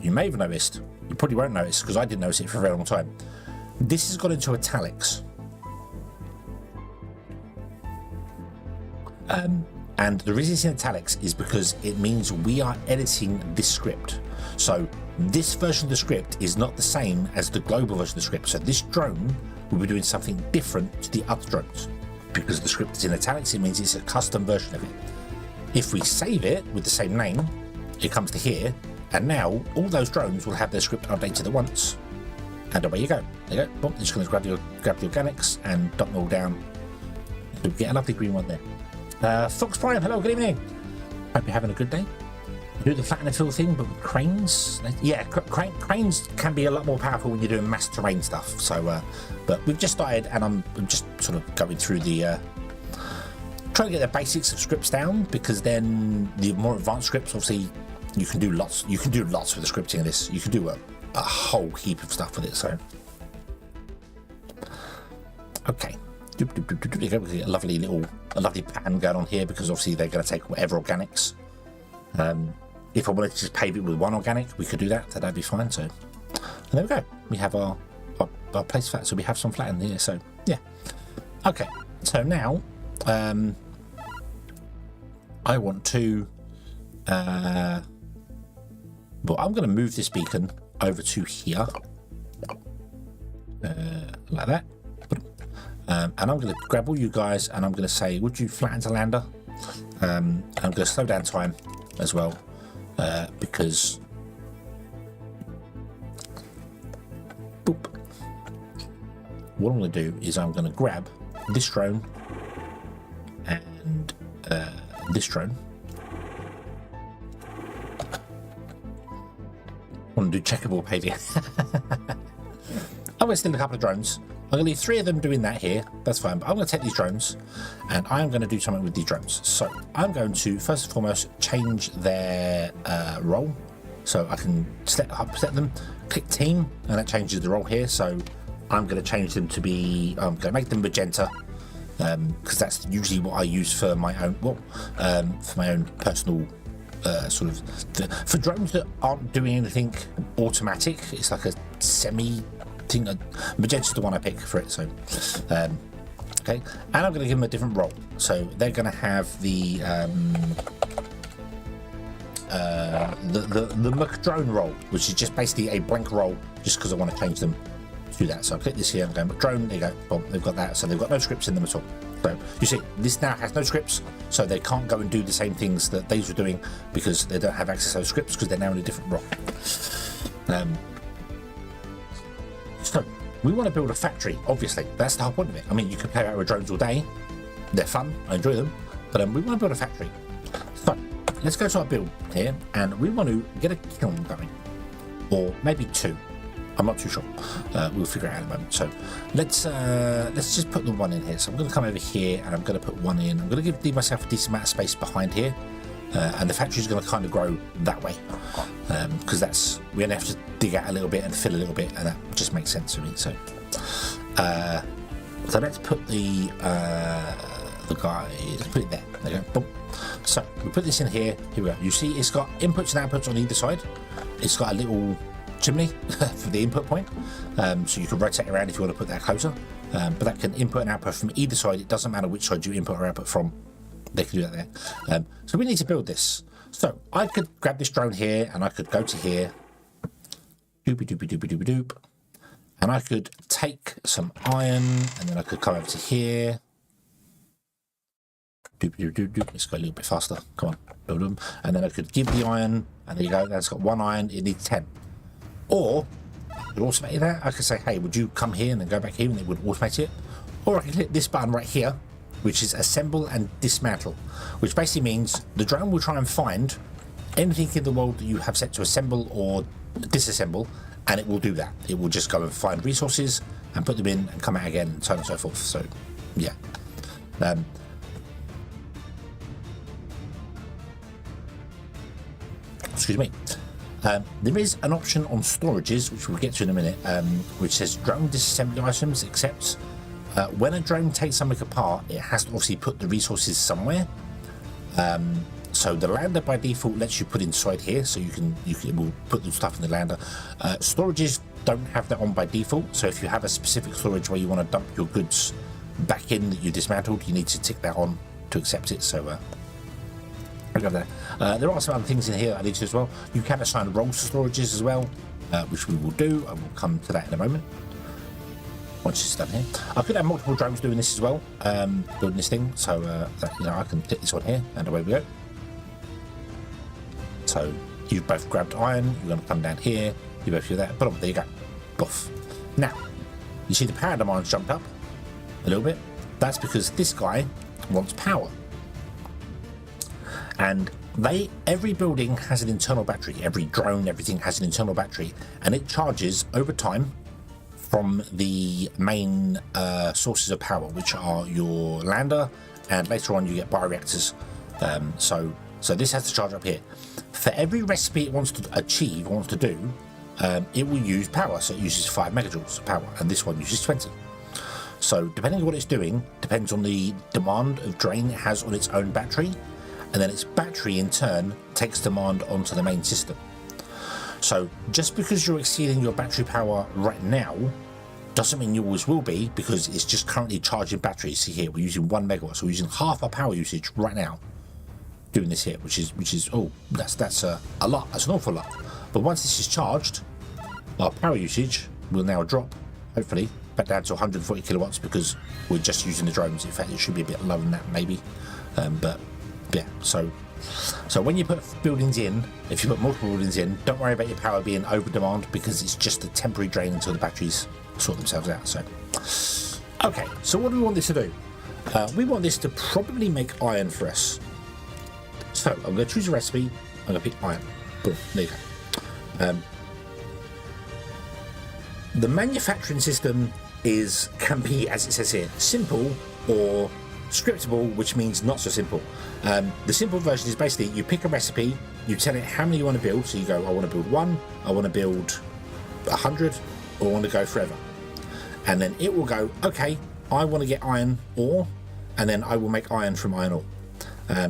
you may have noticed, you probably won't notice because I didn't notice it for a very long time. This has gone into italics. And the reason it's in italics is because it means we are editing this script. So this version of the script is not the same as the global version of the script. So this drone will be doing something different to the other drones. Because the script is in italics, it means it's a custom version of it. If we save it with the same name, it comes to here, and now all those drones will have their script updated at once. And away you go. There you go. Boom, just going to grab the organics and dump them all down. You'll get a lovely green one there. Fox Prime, hello, good evening. Hope you're having a good day. Do the flatten and fill thing, but with cranes. Yeah, cranes can be a lot more powerful when you're doing mass terrain stuff. So, but we've just started, and I'm just sort of going through the trying to get the basics of scripts down, because then the more advanced scripts, obviously, you can do lots. You can do lots with the scripting of this. You can do a whole heap of stuff with it. So, okay. We get a lovely pattern going on here, because obviously they're going to take whatever organics. If I wanted to just pave it with one organic, we could do that. That'd be fine. So, and there we go. We have our place flat. So we have some flat in here. So yeah. Okay. So now, I want to. Well, I'm going to move this beacon over to here, like that. And I'm going to grab all you guys, and I'm going to say, would you flatten to lander? I'm going to slow down time as well, because boop. What I'm going to do is I'm going to grab this drone and this drone. I want to do checkerboard paving. I'm going to steal a couple of drones. I'm going to leave 3 of them doing that here. That's fine. But I'm going to take these drones, and I'm going to do something with these drones. So I'm going to, first and foremost, change their role. So I can set them, click team, and that changes the role here. So I'm going to change them to be, I'm going to make them magenta, because that's usually what I use for my own, for my own personal sort of, for drones that aren't doing anything automatic. It's like a semi thing. Magenta's the one I pick for it. So okay, and I'm going to give them a different role. So they're going to have the McDrone role, which is just basically a blank role, just because I want to change them to that. So I click this here, I'm going McDrone, there you go, boom, they've got that. So they've got no scripts in them at all. So you see, this now has no scripts, so they can't go and do the same things that these were doing, because they don't have access to those scripts, because they're now in a different role. So we want to build a factory, obviously. That's the whole point of it. I mean, you can play around with drones all day. They're fun, I enjoy them, but we want to build a factory. So let's go to our build here, and we want to get a kiln going, or maybe 2. I'm not too sure. We'll figure it out in a moment. So let's just put the 1 in here. So I'm going to come over here, and I'm going to put 1 in. I'm going to give myself a decent amount of space behind here, and the factory is going to kind of grow that way, because that's, we're going to have to dig out a little bit and fill a little bit, and that just makes sense to me. So so let's put the guy, let's put it there. There you go. Boom. So we put this in here. Here we go. You see, it's got inputs and outputs on either side. It's got a little chimney for the input point, so you can rotate around if you want to put that closer, but that can input and output from either side. It doesn't matter which side you input or output from, they can do that there. So we need to build this. So I could grab this drone here, and I could go to here, doopy doopy doopy doopy doop, and I could take some iron, and then I could come over to here, doop doop doop doop. Let's go a little bit faster, come on, build them, and then I could give the iron, and there you go, that's got 1 iron, it needs 10. Or I could automate that. I could say, hey, would you come here and then go back here, and it would automate it. Or I can click this button right here, which is assemble and dismantle, which basically means the drone will try and find anything in the world that you have set to assemble or disassemble, and it will do that. It will just go and find resources and put them in and come out again, and so on and so forth. So yeah. excuse me. There is an option on storages, which we'll get to in a minute, which says drone disassembly items, except when a drone takes something apart, it has to obviously put the resources somewhere. So the lander by default lets you put inside here, so we'll put the stuff in the lander. Storages don't have that on by default, so if you have a specific storage where you want to dump your goods back in that you dismantled, you need to tick that on to accept it. So I got that. There are some other things in here I need to as well. You can assign roles to storages as well, which we will do, and we'll come to that in a moment once it's done here. I could have multiple drones doing this as well, building this thing, so that, I can click this on here and away we go. So you've both grabbed iron, you're going to come down here, you both do that, boom, there you go, buff. Now you see the power demand's jumped up a little bit. That's because this guy wants power. And every building has an internal battery, every drone, everything has an internal battery, and it charges over time from the main sources of power, which are your lander, and later on you get bioreactors. So this has to charge up here. For every recipe it wants to achieve, wants to do, it will use power. So it uses 5 megajoules of power, and this one uses 20. So depending on what it's doing, depends on the demand of drain it has on its own battery, and then its battery in turn takes demand onto the main system. So just because you're exceeding your battery power right now doesn't mean you always will be, because it's just currently charging batteries. See here, we're using 1 megawatt, so we're using half our power usage right now doing this here, which is oh, that's a lot, that's an awful lot. But once this is charged, our power usage will now drop, hopefully back down to 140 kilowatts, because we're just using the drones. In fact, it should be a bit lower than that maybe, but yeah. So when you put buildings in, if you put multiple buildings in, don't worry about your power being over demand, because it's just a temporary drain until the batteries sort themselves out. So okay, so what do we want this to do? We want this to probably make iron for us. So I'm going to choose a recipe, I'm going to pick iron. Boom, there you go. The manufacturing system can be, as it says here, simple or scriptable, which means not so simple. The simple version is basically you pick a recipe, you tell it how many you want to build. So you go, I want to build 1, I want to build 100, or I want to go forever. And then it will go, okay, I want to get iron ore, and then I will make iron from iron ore.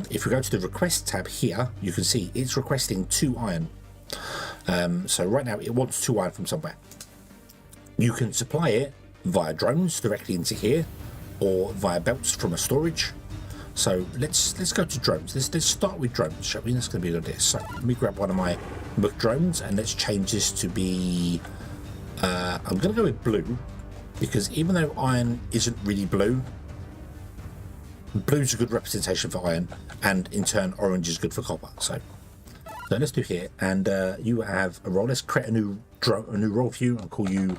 If we go to the request tab here, you can see it's requesting 2 iron. So right now it wants 2 iron from somewhere. You can supply it via drones directly into here, or via belts from a storage. So let's go to drones. Let's start with drones, shall we? That's going to be a good idea. So let me grab one of my Muk drones, and let's change this to be I'm going to go with blue, because even though iron isn't really blue, blue's a good representation for iron, and in turn orange is good for copper. So let's do here, and you have a role. Let's create a new role for you and call you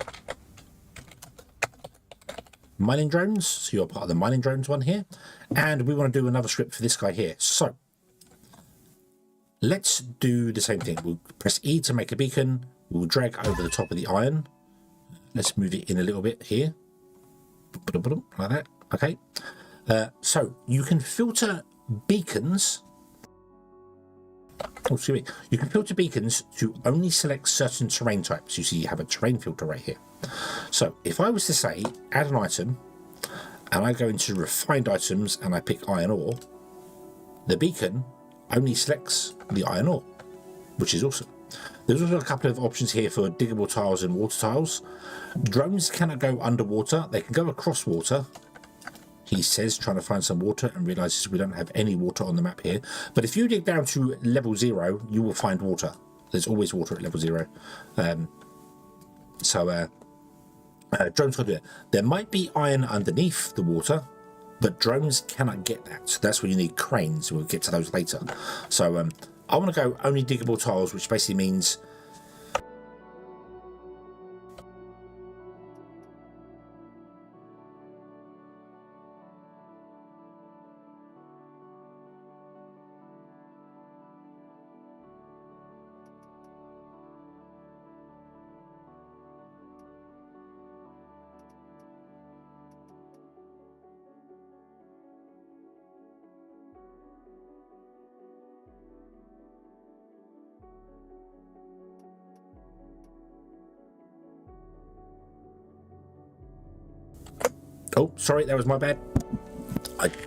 mining drones. So you're part of the mining drones one here, and we want to do another script for this guy here. So let's do the same thing. We'll press E to make a beacon. We'll drag over the top of the iron. Let's move it in a little bit here, like that. Okay. So you can filter beacons. Oh, excuse me. You can filter beacons to only select certain terrain types. You see, you have a terrain filter right here. So if I was to say add an item, and I go into refined items and I pick iron ore, the beacon only selects the iron ore, which is awesome. There's also a couple of options here for diggable tiles and water tiles. Drones cannot go underwater. They can go across water. He says, trying to find some water, and realizes we don't have any water on the map here. But if you dig down to level 0, you will find water. There's always water at level 0. Drones can do it. There might be iron underneath the water, but drones cannot get that. So that's where you need cranes. We'll get to those later. So I want to go only diggable tiles, which basically means Oh, sorry, that was my bad.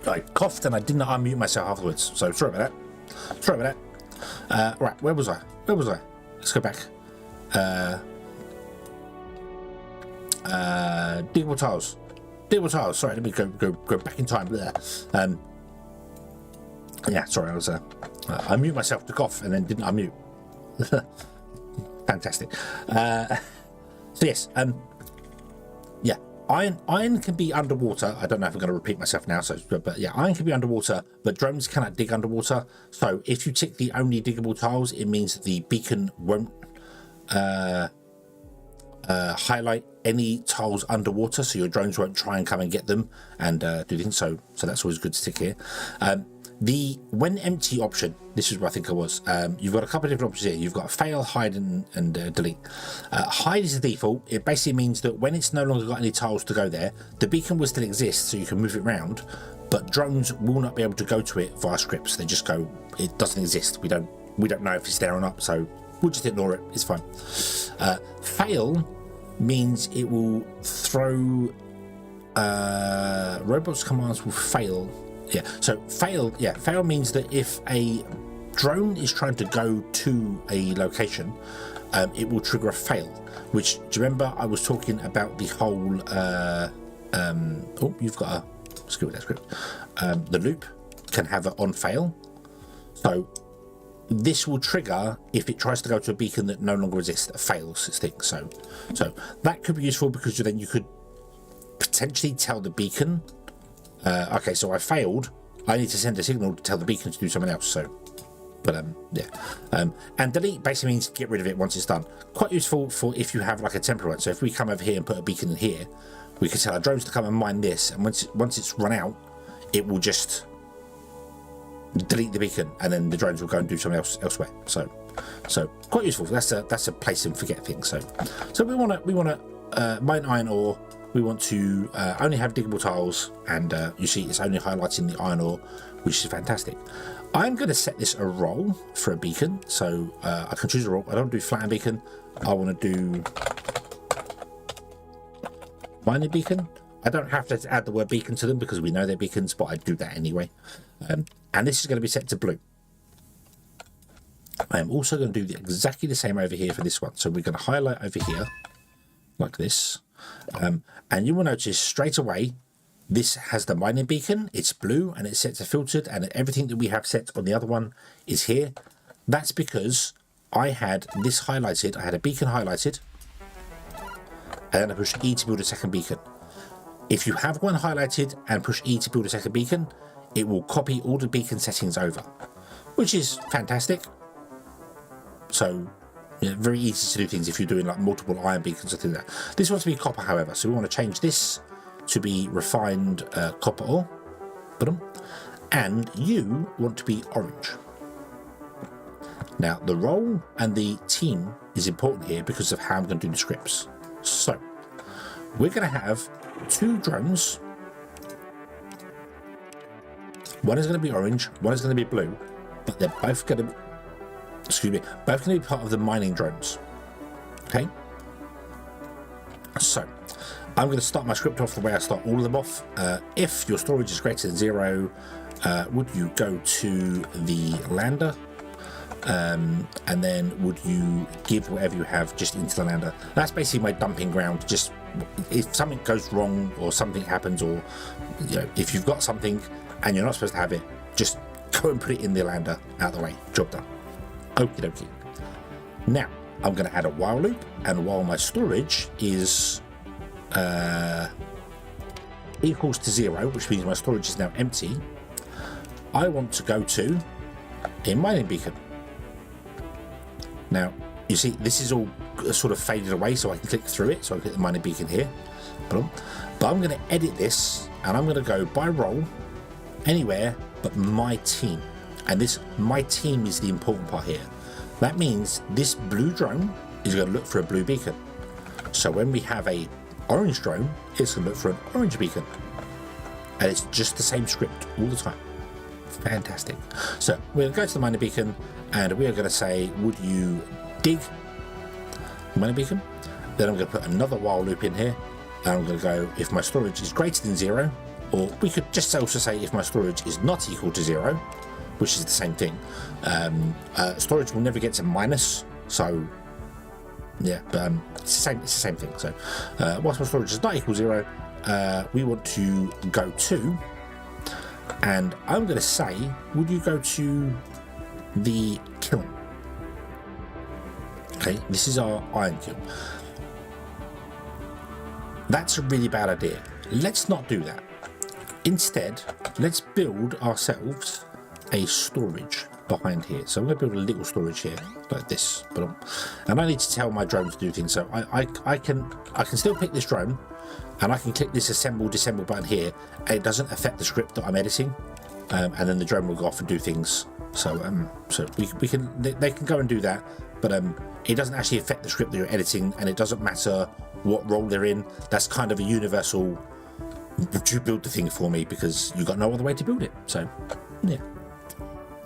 I coughed and I did not unmute myself afterwards, so sorry about that. Sorry about that. Right, where was I? Let's go back. Diggable tiles. Sorry, let me go back in time. Yeah, sorry, I mute myself to cough and then didn't unmute. Fantastic. So yes, yeah, iron can be underwater. I don't know if I'm going to repeat myself now, but yeah, iron can be underwater, but drones cannot dig underwater. So if you tick the only diggable tiles, it means that the beacon won't highlight any tiles underwater, so your drones won't try and come and get them and do things. So that's always good to tick here. The when empty option, this is where I think I was. You've got a couple of different options here. You've got fail, hide, and delete. Hide is the default. It basically means that when it's no longer got any tiles to go there, the beacon will still exist, so you can move it around, but drones will not be able to go to it via scripts. They just go, it doesn't exist. We don't know if it's there or not, so we'll just ignore it. It's fine. Fail means it will throw robots commands will fail. Yeah, so fail means that if a drone is trying to go to a location, it will trigger a fail, which, do you remember I was talking about the whole you've got a screw with that script. The loop can have an on fail, so this will trigger if it tries to go to a beacon that no longer exists, that fails its thing. So that could be useful, because then you could potentially tell the beacon, okay, so I failed, I need to send a signal to tell the beacon to do something else. So, but yeah, and delete basically means get rid of it once it's done. Quite useful for if you have like a temporary one. So if we come over here and put a beacon in here, we can tell our drones to come and mine this, and once it's run out, it will just delete the beacon, and then the drones will go and do something else elsewhere. So quite useful. That's a place and forget thing. So we want to mine iron ore. We want to only have diggable tiles, and you see it's only highlighting the iron ore, which is fantastic. I'm going to set this a role for a beacon, so I can choose a role. I don't do flatten beacon. I want to do mining beacon. I don't have to add the word beacon to them because we know they're beacons, but I do that anyway. And this is going to be set to blue. I am also going to do exactly the same over here for this one. So we're going to highlight over here like this. And you will notice straight away, this has the mining beacon. It's blue and it's set to filtered, and everything that we have set on the other one is here. That's because I had this highlighted. I had a beacon highlighted, and then I pushed E to build a second beacon. If you have one highlighted and push E to build a second beacon, it will copy all the beacon settings over, which is fantastic. So yeah, very easy to do things if you're doing like multiple iron beacons or things like that. This wants to be copper, however, so we want to change this to be refined copper ore, and you want to be orange. Now the role and the team is important here because of how I'm going to do the scripts. So we're going to have two drones. One is going to be orange, one is going to be blue, but they're both going to, both going to be part of the mining drones. Okay. So I'm going to start my script off the way I start all of them off. If your storage is greater than 0, would you go to the lander? And then would you give whatever you have just into the lander? That's basically my dumping ground. Just if something goes wrong or something happens, or if you've got something and you're not supposed to have it, just go and put it in the lander, out of the way, job done. Okie dokie. Now I'm going to add a while loop, and while my storage is equals to 0, which means my storage is now empty, I want to go to a mining beacon. Now you see this is all sort of faded away, so I can click through it. So I click the mining beacon here, but I'm going to edit this, and I'm going to go by role anywhere but my team. And this my team is the important part here. That means this blue drone is going to look for a blue beacon. So when we have a orange drone, it's going to look for an orange beacon, and it's just the same script all the time. Fantastic. So we're going to go to the mining beacon, and we are going to say, would you dig mining beacon? Then I'm going to put another while loop in here. And I'm going to go if my storage is greater than 0, or we could just also say if my storage is not equal to 0, which is the same thing. Storage will never get to minus, so yeah, but it's the same thing. So whilst my storage is not equal to 0, we want to go to, and I'm going to say, would you go to the kiln? Okay, this is our iron kiln. That's a really bad idea. Let's not do that. Instead, let's build ourselves a storage behind here. So I'm going to build a little storage here like this. And I need to tell my drone to do things. So I can still pick this drone, and I can click this assemble disassemble button here, and it doesn't affect the script that I'm editing. And then the drone will go off and do things. So they can go and do that, but it doesn't actually affect the script that you're editing, and it doesn't matter what role they're in. That's kind of a universal, would you build the thing for me, because you got no other way to build it. So yeah.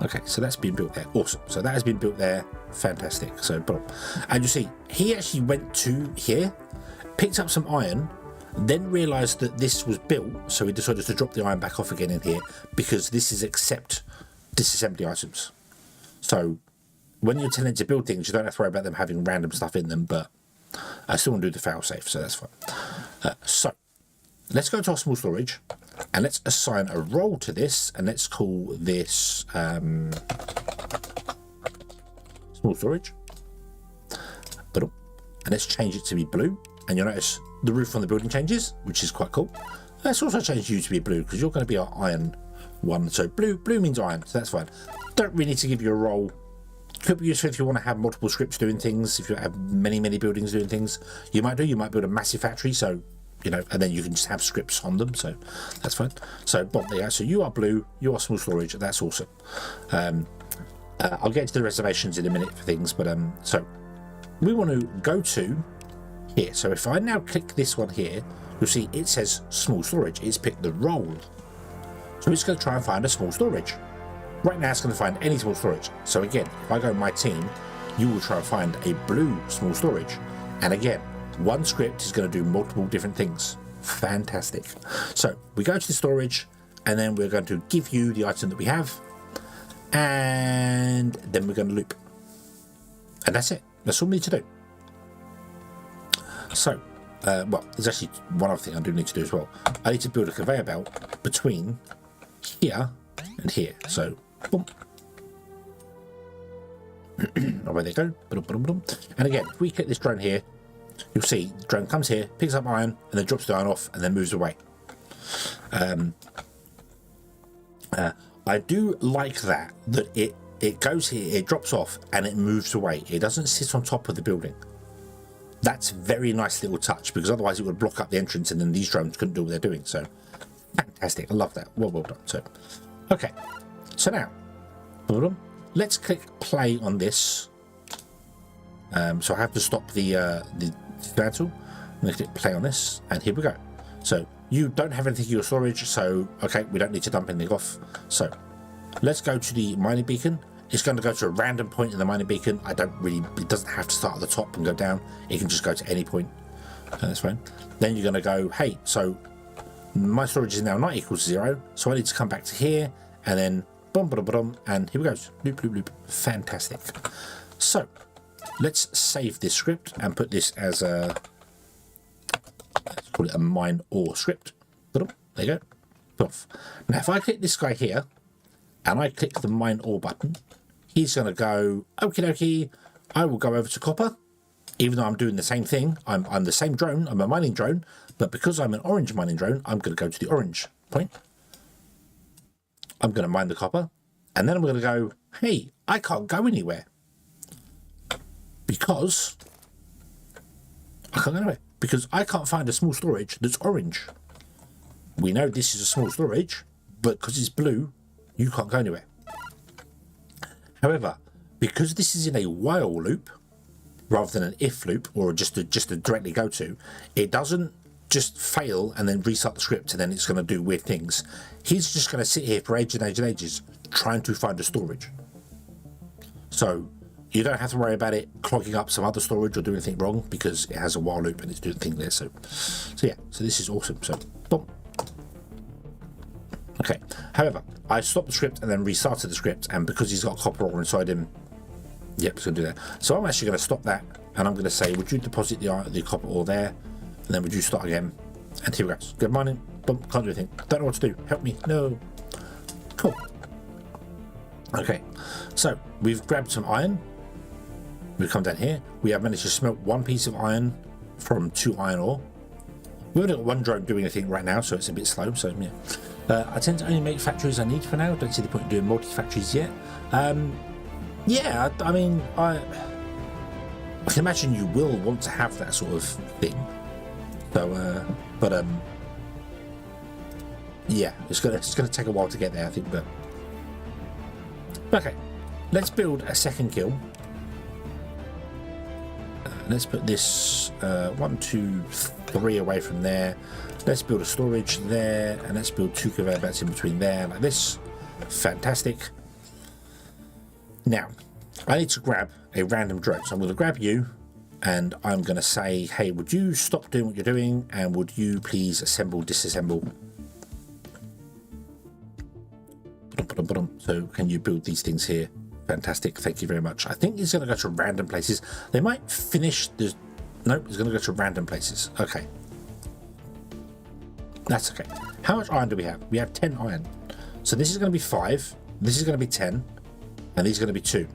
Okay, so that's been built there. Awesome. So that has been built there. Fantastic. So and you see he actually went to here, picked up some iron, then realized that this was built, so he decided to drop the iron back off again in here, because this is accept disassembly items. So when you're telling it to build things, you don't have to worry about them having random stuff in them, but I still want to do the fail safe, so that's fine. So let's go to our small storage, and let's assign a role to this, and let's call this small storage. And let's change it to be blue, and you'll notice the roof on the building changes, which is quite cool. Let's also change you to be blue, because you're going to be our iron one. So blue means iron, so that's fine. Don't really need to give you a role. Could be useful if you want to have multiple scripts doing things. If you have many buildings doing things, you might build a massive factory, so you know, and then you can just have scripts on them, so that's fine. So there, so you are blue, you are small storage. That's awesome. I'll get to the reservations in a minute for things, but so we want to go to here. So if I now click this one here, you'll see it says small storage. It's picked the role, so it's going to try and find a small storage. Right now it's going to find any small storage. So again, if I go my team, you will try and find a blue small storage, and again, one script is going to do multiple different things. Fantastic. So we go to the storage, and then we're going to give you the item that we have, and then we're going to loop, and that's it. That's all we need to do. So well, there's actually one other thing I do need to do as well. I need to build a conveyor belt between here and here. So boom. Away they go. And again, if we click this drone here, you'll see the drone comes here, picks up iron, and then drops the iron off, and then moves away. I do like that it goes here, it drops off, and it moves away. It doesn't sit on top of the building. That's a very nice little touch, because otherwise it would block up the entrance, and then these drones couldn't do what they're doing. So fantastic. I love that. Well done. So okay, so now let's click play on this. So I have to stop the battle. I'm going to click play on this, and here we go. So you don't have anything in your storage, so okay, we don't need to dump anything off. So let's go to the mining beacon. It's going to go to a random point in the mining beacon. It doesn't have to start at the top and go down. It can just go to any point. That's fine. Then you're going to go, hey, so my storage is now not equal to 0, so I need to come back to here, and then and here we go. Loop, loop, loop. Fantastic. So let's save this script and put this as a, let's call it a mine ore script. There you go. Poof. Now if I click this guy here and I click the mine ore button, he's going to go, okie dokie, I will go over to copper. Even though I'm doing the same thing, I'm the same drone, I'm a mining drone, but because I'm an orange mining drone, I'm going to go to the orange point. I'm going to mine the copper, and then I'm going to go, hey, I can't go anywhere. Because I can't go anywhere. Because I can't find a small storage that's orange. We know this is a small storage, but because it's blue, you can't go anywhere. However, because this is in a while loop, rather than an if loop, or just a directly go to, it doesn't just fail and then restart the script and then it's going to do weird things. He's just going to sit here for ages and ages and ages trying to find a storage. So you don't have to worry about it clogging up some other storage or doing anything wrong, because it has a while loop and it's doing things there. So yeah, so this is awesome. So boom. Okay, however, I stopped the script and then restarted the script, and because he's got copper ore inside him, yep, it's going to do that. So I'm actually going to stop that, and I'm going to say, would you deposit the copper ore there, and then would you start again? And here we go. Good morning. Boom, can't do anything. Don't know what to do. Help me. No. Cool. Okay, so we've grabbed some iron. We've come down here. We have managed to smelt one piece of iron from 2 iron ore. We've only got 1 drone doing anything right now, so it's a bit slow. So yeah, I tend to only make factories I need for now. Don't see the point in doing multi-factories yet. Yeah, I mean, I can imagine you will want to have that sort of thing. So, but yeah, it's gonna take a while to get there, I think. But okay, let's build a second kiln. Let's put this 1, 2, 3 away from there. Let's build a storage there, and let's build 2 conveyor belts in between there, like this. Fantastic. Now, I need to grab a random drone. So I'm going to grab you, and I'm going to say, hey, would you stop doing what you're doing, and would you please assemble, disassemble? So can you build these things here? Fantastic, thank you very much. I think he's going to go to random places. They might finish the... Nope, he's going to go to random places. Okay. That's okay. How much iron do we have? We have 10 iron. So this is going to be 5. This is going to be 10. And these are going to be 2.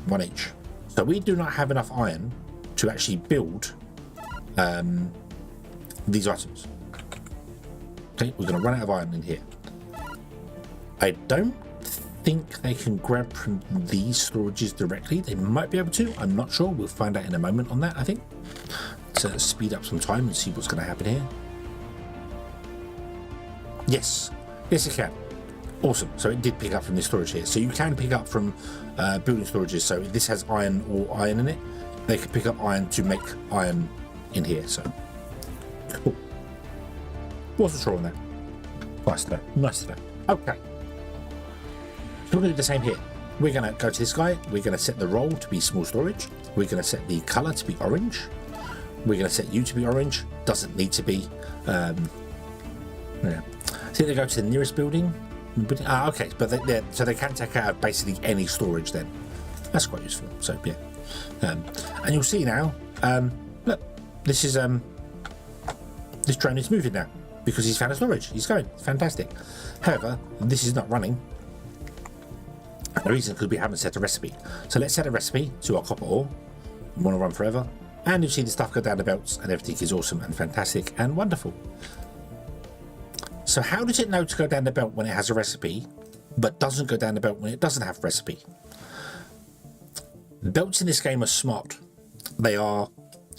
1 each. So we do not have enough iron to actually build these items. Okay, we're going to run out of iron in here. I don't think they can grab from these storages directly. They might be able to. I'm not sure. We'll find out in a moment on that, I think. To speed up some time and see what's going to happen here. Yes. Yes, it can. Awesome. So it did pick up from this storage here. So you can pick up from building storages. So if this has iron or iron in it, they can pick up iron to make iron in here. So cool. Wasn't sure on that. Nice to know. Nice to know. Okay. So we're going to do the same here. We're going to go to this guy. We're going to set the role to be small storage. We're going to set the color to be orange. We're going to set you to be orange. Doesn't need to be. Yeah. So they go to the nearest building. Okay, but so they can take out basically any storage then. That's quite useful. So yeah, and you'll see now. Look, this is this drone is moving now because he's found a storage. He's going. Fantastic. However, this is not running. The reason because we haven't set a recipe. So let's set a recipe to our copper ore. We want to run forever, and you'll see the stuff go down the belts, and everything is awesome and fantastic and wonderful. So how does it know to go down the belt when it has a recipe, but doesn't go down the belt when it doesn't have a recipe? Belts in this game are smart. They are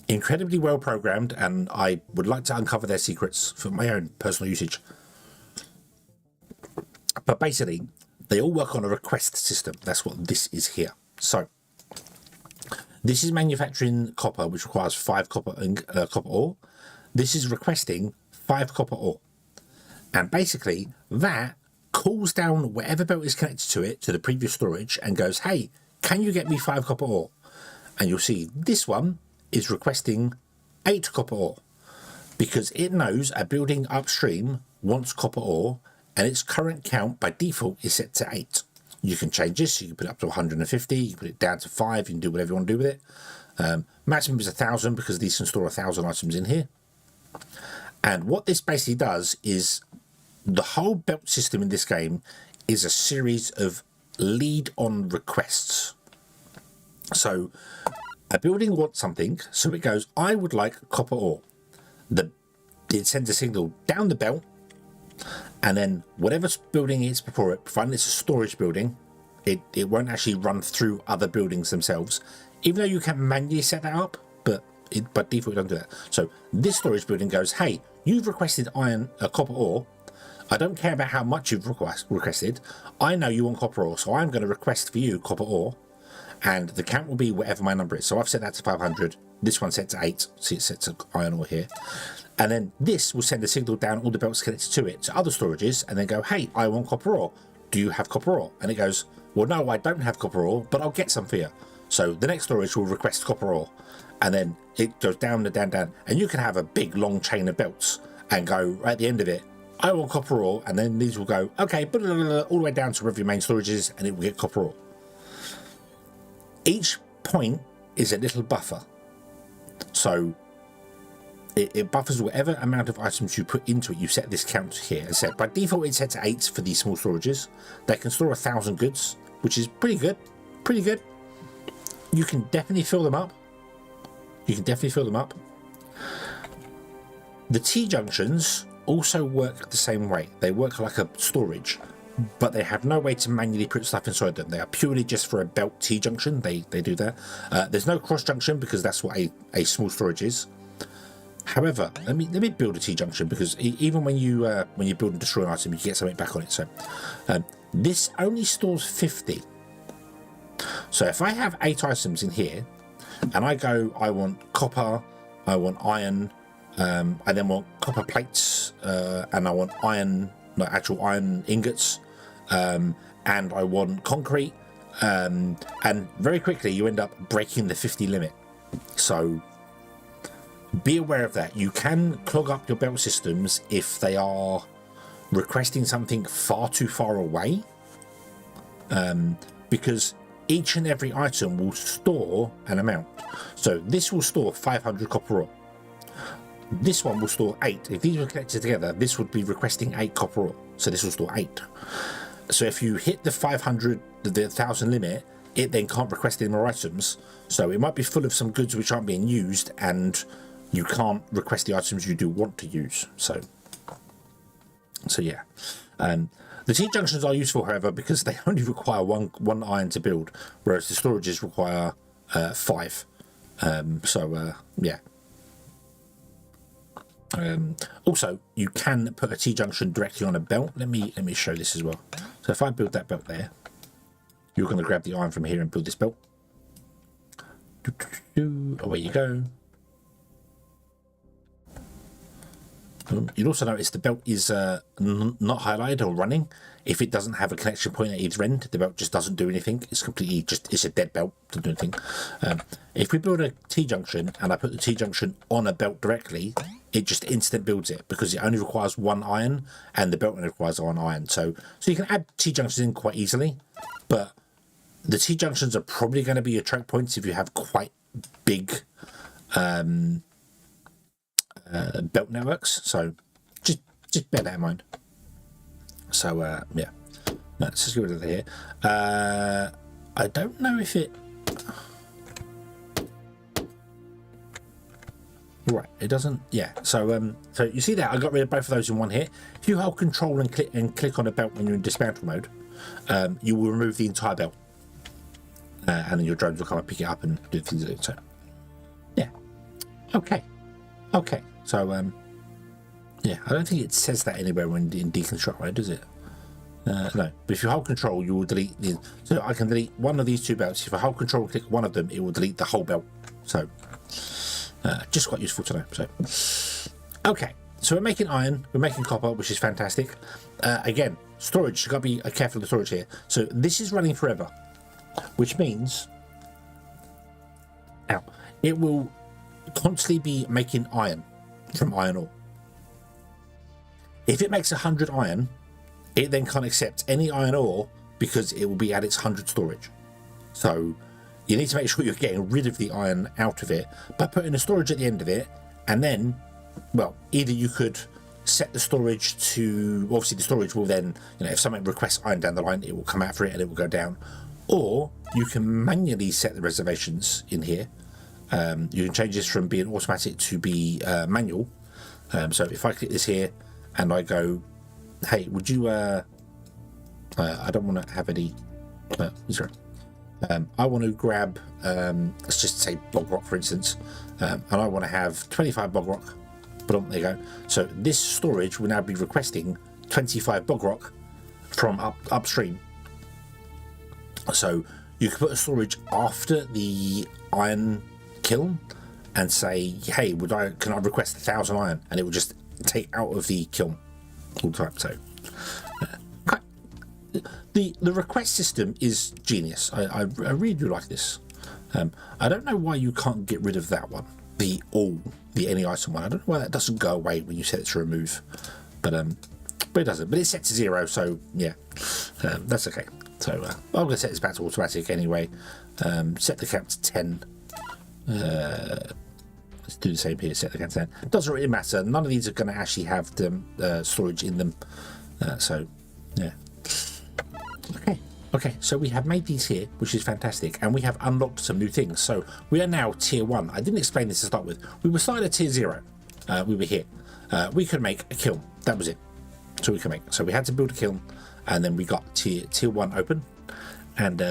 incredibly well programmed, and I would like to uncover their secrets for my own personal usage. But basically, they all work on a request system. That's what this is here. So this is manufacturing copper, which requires 5 copper ore. This is requesting 5 copper ore. And basically, that calls down whatever belt is connected to it to the previous storage and goes, hey, can you get me 5 copper ore? And you'll see this one is requesting 8 copper ore because it knows a building upstream wants copper ore and its current count by default is set to 8. You can change this. You can put it up to 150. You can put it down to 5. You can do whatever you want to do with it. Maximum is 1,000 because these can store 1,000 items in here. And what this basically does is the whole belt system in this game is a series of lead-on requests. So a building wants something, so it goes, I would like copper ore. It sends a signal down the belt, and then whatever building is before it, provided it's a storage building, it won't actually run through other buildings themselves, even though you can manually set that up, but by default it doesn't do that. So this storage building goes, hey, you've requested copper ore. I don't care about how much you've requested. I know you want copper ore, so I'm going to request for you copper ore, and the count will be whatever my number is. So I've set that to 500. This one set to 8. See, it's set to iron ore here. And then this will send a signal down all the belts connected to it to other storages, and then go, hey, I want copper ore. Do you have copper ore? And it goes, well, no, I don't have copper ore, but I'll get some for you. So the next storage will request copper ore, and then it goes down and down, down, and you can have a big long chain of belts and go at the end of it, I want copper ore, and then these will go, okay, blah, blah, blah, all the way down to wherever your main storage is, and it will get copper ore. Each point is a little buffer. So it buffers whatever amount of items you put into it. You set this count here. As I said, by default, it's set to 8 for these small storages. They can store 1,000 goods, which is pretty good. Pretty good. You can definitely fill them up. You can definitely fill them up. The T-junctions also work the same way. They work like a storage, but they have no way to manually put stuff inside them. They are purely just for a belt T-junction. They do that. There's no cross-junction because that's what a small storage is. However, let me build a T-junction, because even when you build and destroy an item, you get something back on it. So this only stores 50. So if I have 8 items in here, and I go, I want copper, I want iron, I then want copper plates, and I want iron, like actual iron ingots, and I want concrete, and very quickly you end up breaking the 50 limit. So be aware of that. You can clog up your belt systems if they are requesting something far too far away, because each and every item will store an amount. So this will store 500 copper ore. This one will store 8. If these were connected together, this would be requesting 8 copper ore. So this will store 8. So if you hit the 500, the 1,000 limit, it then can't request any more items. So it might be full of some goods which aren't being used, and you can't request the items you do want to use. So yeah. The T-junctions are useful, however, because they only require one iron to build, whereas the storages require 5. Yeah. Also, you can put a T-junction directly on a belt. Let me show this as well. So if I build that belt there, you're going to grab the iron from here and build this belt. Away you go. You'll also notice the belt is not highlighted or running. If it doesn't have a connection point at either end, the belt just doesn't do anything. It's completely it's a dead belt, doesn't do anything. If we build a T-junction and I put the T-junction on a belt directly, it just instant builds it, because it only requires 1 iron and the belt only requires 1 iron. So you can add T-junctions in quite easily, but the T-junctions are probably going to be your choke points if you have quite big belt networks. So just bear that in mind. So yeah, let's just get rid of it here. I don't know if it right, it doesn't. Yeah, so you see that I got rid of both of those in one hit. If you hold control and click on a belt when you're in dismantle mode, you will remove the entire belt, and then your drones will come and pick it up and do things like that. So yeah, okay. So yeah, I don't think it says that anywhere when in deconstruct mode, does it? No, but if you hold control, you will delete the. So I can delete one of these 2 belts. If I hold control and click one of them, it will delete the whole belt. So just quite useful to know. So okay, so we're making iron, we're making copper, which is fantastic. Again, storage. You've got to be careful of the storage here. So this is running forever, which means it will constantly be making iron from iron ore. If it makes 100 iron, it then can't accept any iron ore because it will be at its 100 storage. So you need to make sure you're getting rid of the iron out of it by putting a storage at the end of it, and then, well, either you could set the storage to, obviously the storage will then, if someone requests iron down the line, it will come out for it and it will go down. Or you can manually set the reservations in here. You can change this from being automatic to be manual. So if I click this here and I go, hey, would you I don't want to have any sorry, I want to grab let's just say bog rock, for instance, and I want to have 25 bog rock. But there you go. So this storage will now be requesting 25 bog rock from upstream. So you can put a storage after the iron kiln and say, hey, can I request 1,000 iron, and it will just take out of the kiln all the time. So the request system is genius. I really do like this. I don't know why you can't get rid of that one, the any item one. I don't know why that doesn't go away when you set it to remove, but it doesn't. But it's set to 0, so yeah, that's okay. So I'm going to set this back to automatic anyway. Set the count to 10. Let's do the same here. Set the count to 10. Doesn't really matter. None of these are going to actually have the storage in them. So yeah. Okay, so we have made these here, which is fantastic, and we have unlocked some new things. So we are now tier 1. I didn't explain this to start with. We were started at tier 0. We were here. We could make a kiln. That was it. So we can make. So we had to build a kiln, and then we got tier 1 open, and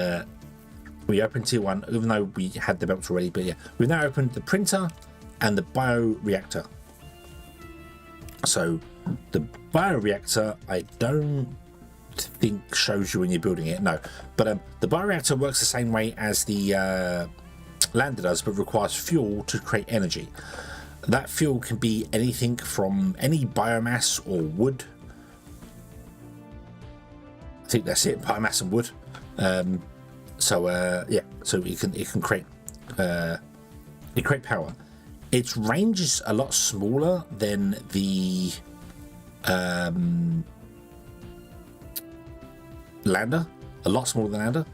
we opened tier 1, even though we had the belts already. But yeah, we've now opened the printer and the bioreactor. So the bioreactor, I don't think shows you when you're building it, no, but the bioreactor works the same way as the lander does, but requires fuel to create energy. That fuel can be anything from any biomass or wood. I think that's it, biomass and wood. Yeah, so it can create power. Its range is a lot smaller than the lander, a lot smaller than lander.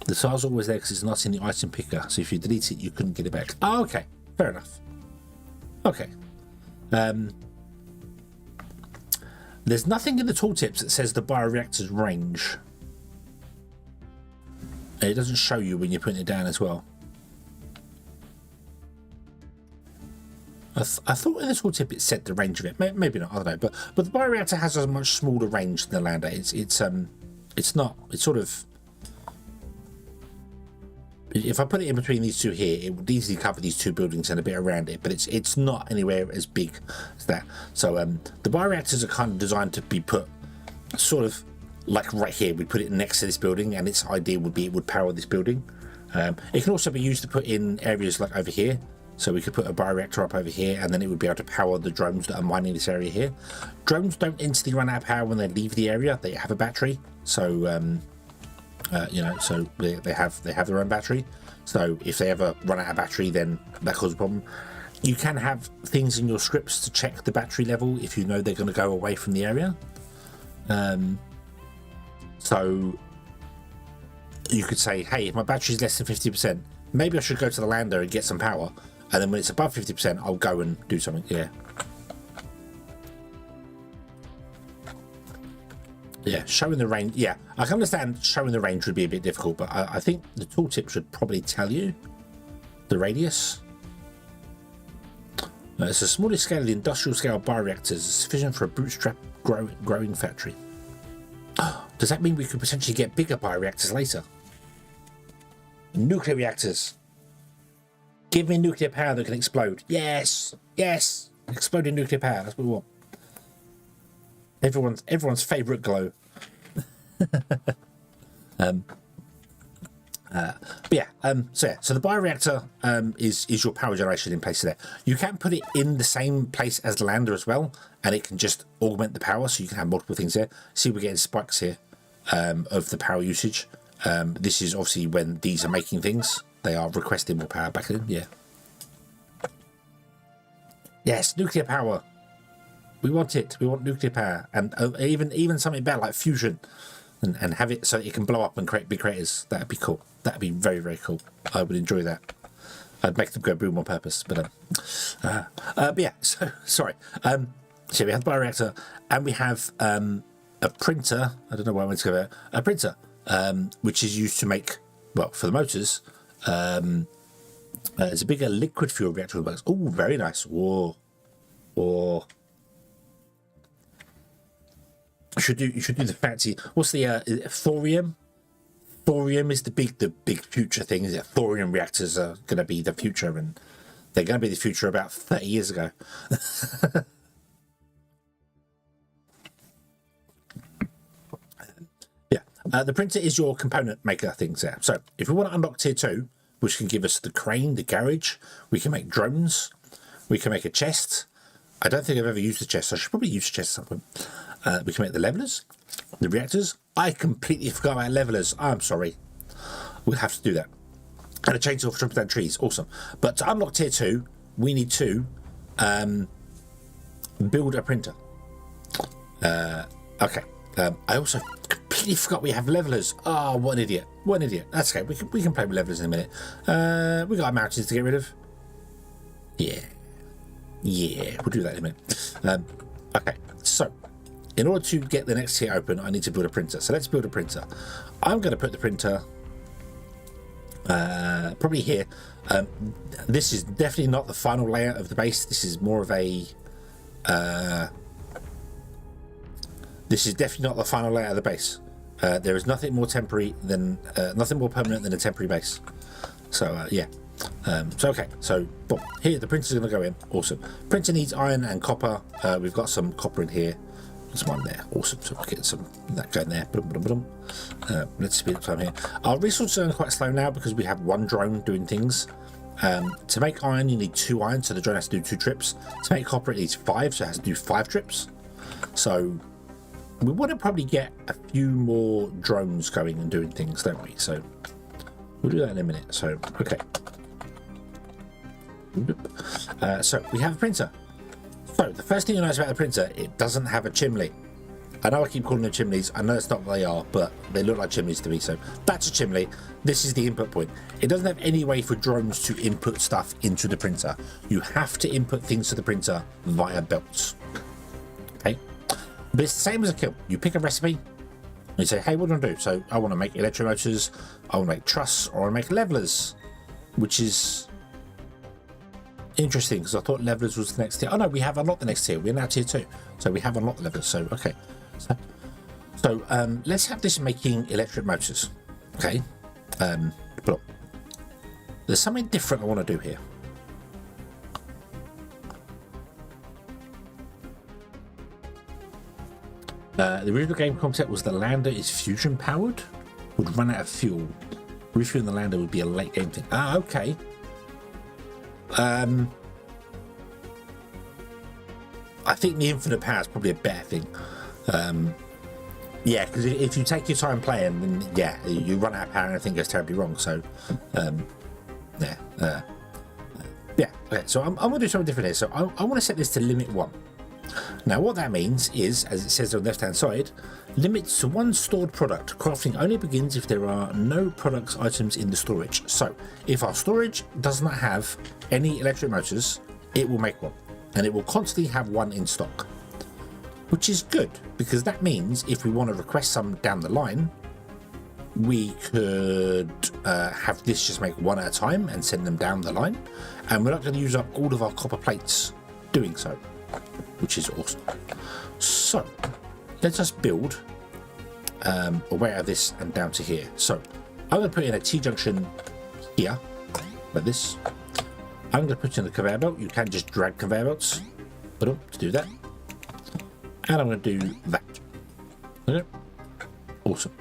The tile's always there because it's not in the item picker, so if you delete it you couldn't get it back. Oh, okay, fair enough. Okay, there's nothing in the tooltips that says the bioreactor's range. It doesn't show you when you're putting it down as well. I thought in the tooltip it said the range of it. Maybe not. I don't know. But the bioreactor has a much smaller range than the lander. It's not. It's sort of. If I put it in between these two here, it would easily cover these two buildings and a bit around it. But it's not anywhere as big as that. So the bioreactors are kind of designed to be put sort of like right here. We put it next to this building, and its idea would be it would power this building. It can also be used to put in areas like over here. So we could put a bioreactor up over here, and then it would be able to power the drones that are mining this area here. Drones don't instantly run out of power when they leave the area. They have a battery, so you know, so they have their own battery. So if they ever run out of battery, then that causes a problem. You can have things in your scripts to check the battery level if you know they're going to go away from the area. So you could say, hey, if my battery is less than 50%, maybe I should go to the lander and get some power. And then when it's above 50%, I'll go and do something. Yeah. Yeah, showing the range. Yeah, I can understand showing the range would be a bit difficult, but I think the tooltip should probably tell you the radius. It's a smaller scale of the industrial scale bioreactors, sufficient for a bootstrap growing factory. Does that mean we could potentially get bigger bioreactors later? Nuclear reactors. Give me nuclear power that can explode. Yes, yes, exploding nuclear power. That's what we want. Everyone's favourite glow. So the bioreactor is your power generation in place there. You can put it in the same place as the lander as well, and it can just augment the power, so you can have multiple things there. See, we're getting spikes here of the power usage. This is obviously when these are making things. They are requesting more power back in. Yeah. Yes, nuclear power. We want it. We want nuclear power, and even something better like fusion, and have it so it can blow up and create big craters. That'd be cool. That'd be very, very cool. I would enjoy that. I'd make them go boom on purpose. But yeah. So sorry. So we have the bioreactor, and we have a printer. I don't know why I went to go there. A printer, which is used to make, well, for the motors. It's a bigger liquid fuel reactor. Oh, very nice. Whoa. Whoa. You should do the fancy. What's the thorium? Thorium is the big future thing. Is it? Thorium reactors are going to be the future, and they're going to be the future about 30 years ago. Yeah, the printer is your component maker things there. So if we want to unlock tier 2, which can give us the crane, the garage, we can make drones, we can make a chest. I don't think I've ever used the chest, so I should probably use the chest at some point. We can make the levelers, the reactors. I completely forgot about levelers. I'm sorry. We'll have to do that. And a chainsaw for chopping down trees. Awesome. But to unlock tier 2, we need to build a printer. Okay. I also completely forgot we have levelers. Oh, what an idiot. What an idiot. That's okay. We can play with levelers in a minute. We got our mountains to get rid of. Yeah. Yeah, we'll do that in a minute. Okay, so in order to get the next tier open, I need to build a printer. So let's build a printer. I'm going to put the printer probably here. This is definitely not the final layout of the base. This is more of a this is definitely not the final layout of the base. There is nothing more temporary than nothing more permanent than a temporary base. So yeah. So okay, so boom, here the printer's going to go in. Awesome. Printer needs iron and copper. We've got some copper in here. There's one there. Awesome. So we'll get some that going there. Let's speed up time here. Our resources are quite slow now because we have one drone doing things. To make iron, you need 2 iron, so the drone has to do 2 trips. To make copper, it needs 5, so it has to do 5 trips. So we want to probably get a few more drones going and doing things, don't we? So we'll do that in a minute. So okay. So we have a printer. So the first thing you notice about the printer, it doesn't have a chimney. I know I keep calling them chimneys. I know that's not what they are, but they look like chimneys to me. So that's a chimney. This is the input point. It doesn't have any way for drones to input stuff into the printer. You have to input things to the printer via belts. Okay, but it's the same as a kiln. You pick a recipe and you say, hey, what do I do? So I want to make electromotors, I want to make truss, or I want to make levelers, which is interesting because I thought levelers was the next tier. Oh no, we have unlocked the next tier. We're now tier 2, so we have unlocked the levelers. So okay, so let's have this making electric motors. Okay, but there's something different I want to do here. The original game concept was the lander is fusion powered, would run out of fuel. Refueling the lander would be a late game thing. Ah, okay. I think the infinite power is probably a better thing. Yeah, because if you take your time playing, then yeah, you run out of power and everything goes terribly wrong. So, yeah, yeah. Okay, so I'm going to do something different here. So I want to set this to limit 1. Now, what that means is, as it says on the left-hand side, limits to 1 stored product. Crafting only begins if there are no products items in the storage. So, if our storage does not have any electric motors, it will make 1, and it will constantly have 1 in stock, which is good because that means if we want to request some down the line, we could have this just make 1 at a time and send them down the line, and we're not going to use up all of our copper plates doing so, which is awesome. So let's just build a way out of this and down to here. So I'm going to put in a T-junction here, like this. I'm going to put in the conveyor belt. You can just drag conveyor belts to do that. And I'm going to do that. Okay. Awesome.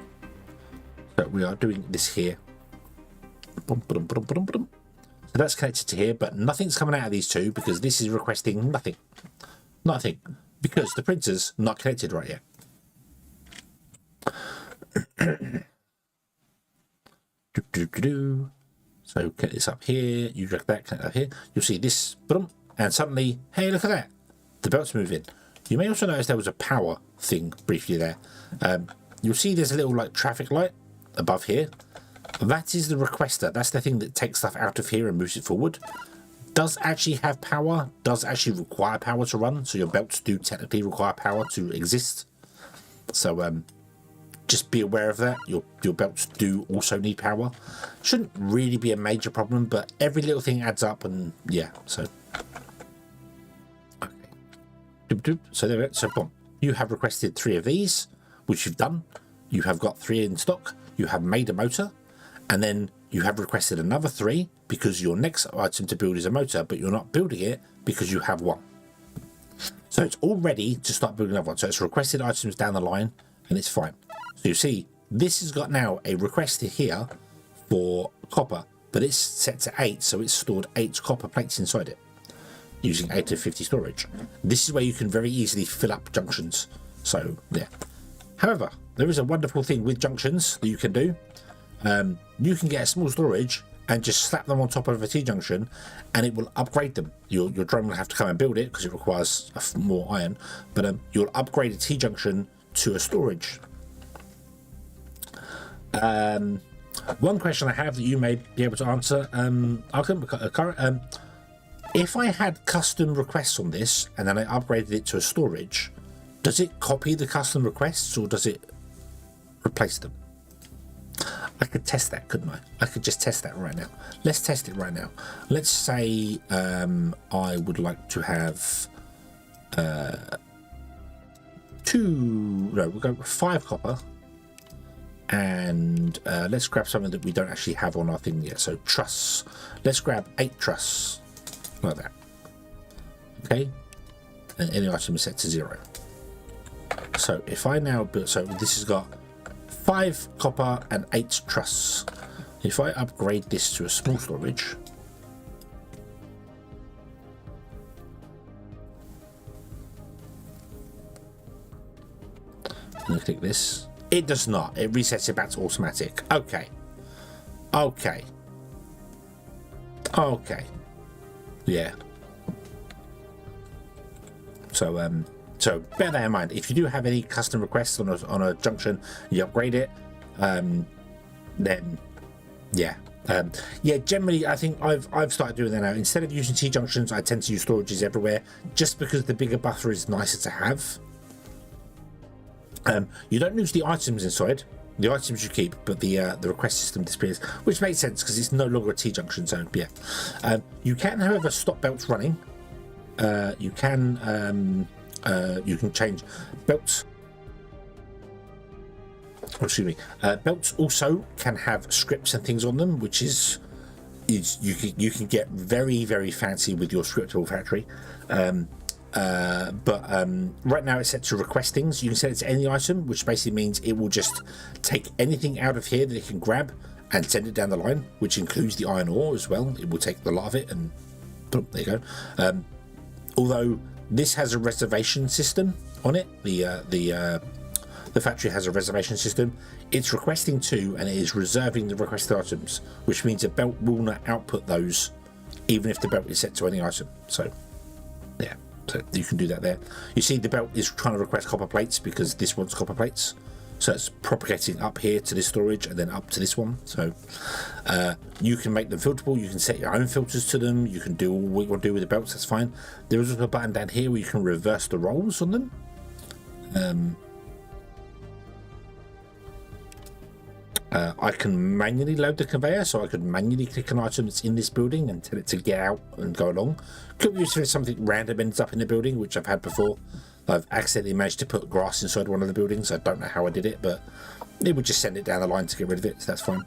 So we are doing this here. So that's connected to here, but nothing's coming out of these 2 because this is requesting nothing. Nothing, because the printer's not connected right yet. So get this up here, you drag that, connect up here. You'll see this, and suddenly, hey, look at that. The belt's moving. You may also notice there was a power thing briefly there. You'll see there's a little like traffic light above here. That is the requester. That's the thing that takes stuff out of here and moves it forward. Does actually have power, does actually require power to run, so your belts do technically require power to exist. So just be aware of that. Your belts do also need power. Shouldn't really be a major problem, but every little thing adds up, and yeah, so okay. So there we go. So boom, you have requested 3 of these, which you've done. You have got 3 in stock. You have made a motor, and then you have requested another 3 because your next item to build is a motor, but you're not building it because you have 1. So it's all ready to start building another one. So it's requested items down the line, and it's fine. So you see, this has got now a request here for copper, but it's set to 8, so it's stored 8 copper plates inside it using 8 of 50 storage. This is where you can very easily fill up junctions. So yeah. However, there is a wonderful thing with junctions that you can do. You can get a small storage and just slap them on top of a T-junction, and it will upgrade them. Your drone will have to come and build it because it requires more iron, but you'll upgrade a T-junction to a storage. One question I have that you may be able to answer, if I had custom requests on this and then I upgraded it to a storage, does it copy the custom requests or does it replace them? I could test that, couldn't I? I could just test that right now. Let's test it right now. Let's say I would like to have we'll go 5 copper, and let's grab something that we don't actually have on our thing yet. So truss. Let's grab 8 truss, like that. Okay, and any item is set to 0. So if I now build, so this has got 5 copper and 8 truss. If I upgrade this to a small storage, and I click this, it does not. It resets it back to automatic. Okay. Okay. Okay. Yeah. So bear that in mind. If you do have any custom requests on a junction, you upgrade it, then yeah. Generally I think I've started doing that now. Instead of using T-junctions, I tend to use storages everywhere, just because the bigger buffer is nicer to have. You don't lose the items inside. The items you keep, but the request system disappears, which makes sense because it's no longer a T-junction zone. Yeah. You can, however, stop belts running. You can change belts. Oh, excuse me. Belts also can have scripts and things on them, which is you can get very, very fancy with your scriptable factory. But right now it's set to request things. You can set it to any item, which basically means it will just take anything out of here that it can grab and send it down the line, which includes the iron ore as well. It will take a lot of it, and boom, there you go. Although this has a reservation system on it, the factory has a reservation system. It's requesting 2, and it is reserving the requested items, which means a belt will not output those, even if the belt is set to any item. So, yeah. So you can do that there. You see the belt is trying to request copper plates because this wants copper plates. So it's propagating up here to this storage and then up to this one. So you can make them filterable. You can set your own filters to them. You can do what you want to do with the belts. That's fine. There is also a button down here where you can reverse the roles on them. I can manually load the conveyor, so I could manually click an item that's in this building and tell it to get out and go along. Could be used if something random ends up in the building, which I've had before. I've accidentally managed to put grass inside one of the buildings. I don't know how I did it, but it would just send it down the line to get rid of it, so that's fine.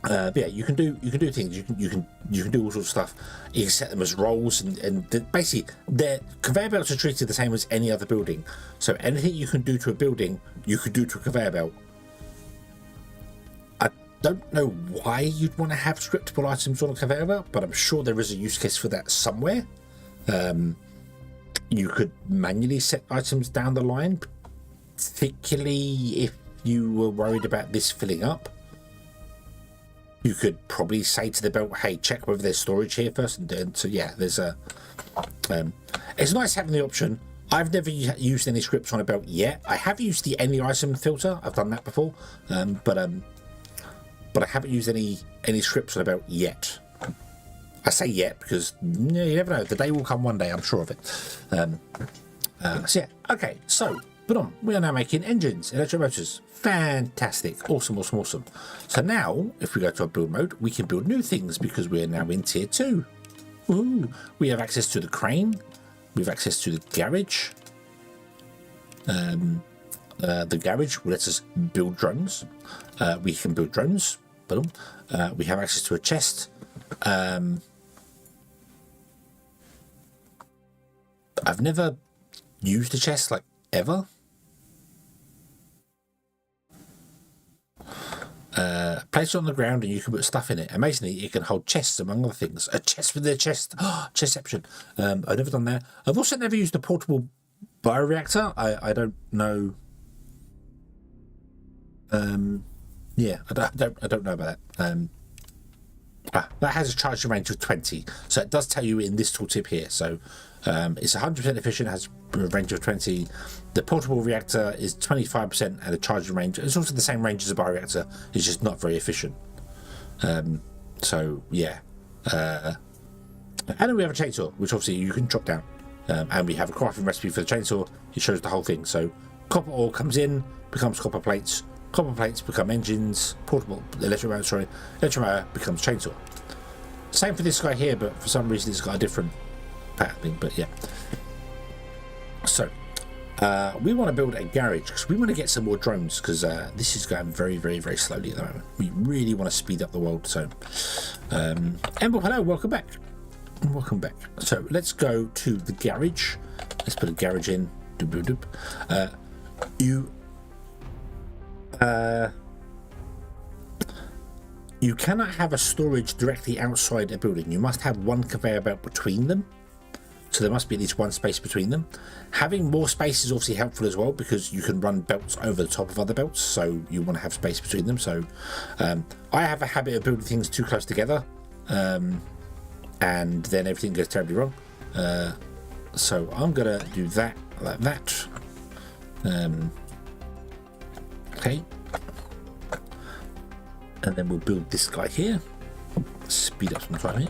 But yeah, you can do things. You can do all sorts of stuff. You can set them as roles, and basically, their conveyor belts are treated the same as any other building. So anything you can do to a building, you could do to a conveyor belt. Don't know why you'd want to have scriptable items on a conveyor belt, but I'm sure there is a use case for that somewhere. You could manually set items down the line, particularly if you were worried about this filling up. You could probably say to the belt, hey, check whether there's storage here first, and so yeah, there's a it's nice having the option. I've never used any scripts on a belt yet. I have used the any item filter. I've done that before, but I haven't used any scripts on a belt yet. I say yet because you never know. The day will come one day, I'm sure of it. So yeah, okay. So, we are now making engines, electromotors. Fantastic, awesome. So now, if we go to our build mode, we can build new things because we are now in tier 2. Ooh, we have access to the crane. We have access to the garage. The garage lets us build drones. We can build drones. We have access to a chest. I've never used a chest, like, ever. Place it on the ground and you can put stuff in it. Amazingly, it can hold chests, among other things. A chest within a chest. Chestception. I've never done that. I've also never used a portable bioreactor, I don't know. Yeah, I don't know about that. That has a charging range of 20, so it does tell you in this tooltip here. So it's 100% efficient, has a range of 20. The portable reactor is 25% at a charging range. It's also the same range as a bioreactor. It's just not very efficient. So yeah, and then we have a chainsaw, which obviously you can chop down, and we have a crafting recipe for the chainsaw. It shows the whole thing. So copper ore comes in, becomes copper plates. Copper plates become engines, portable electric motor becomes chainsaw. Same for this guy here, but for some reason it's got a different pattern thing, but yeah. So, we want to build a garage because we want to get some more drones because this is going very, very, very slowly at the moment. We really want to speed up the world, so... Ember, hello, welcome back. Welcome back. So, let's go to the garage. Let's put a garage in. You cannot have a storage directly outside a building. You must have one conveyor belt between them. So there must be at least one space between them. Having more space is obviously helpful as well because you can run belts over the top of other belts. So you want to have space between them. So I have a habit of building things too close together. And then everything goes terribly wrong. So I'm going to do that like that. Okay. And then we'll build this guy here. Speed up some time here.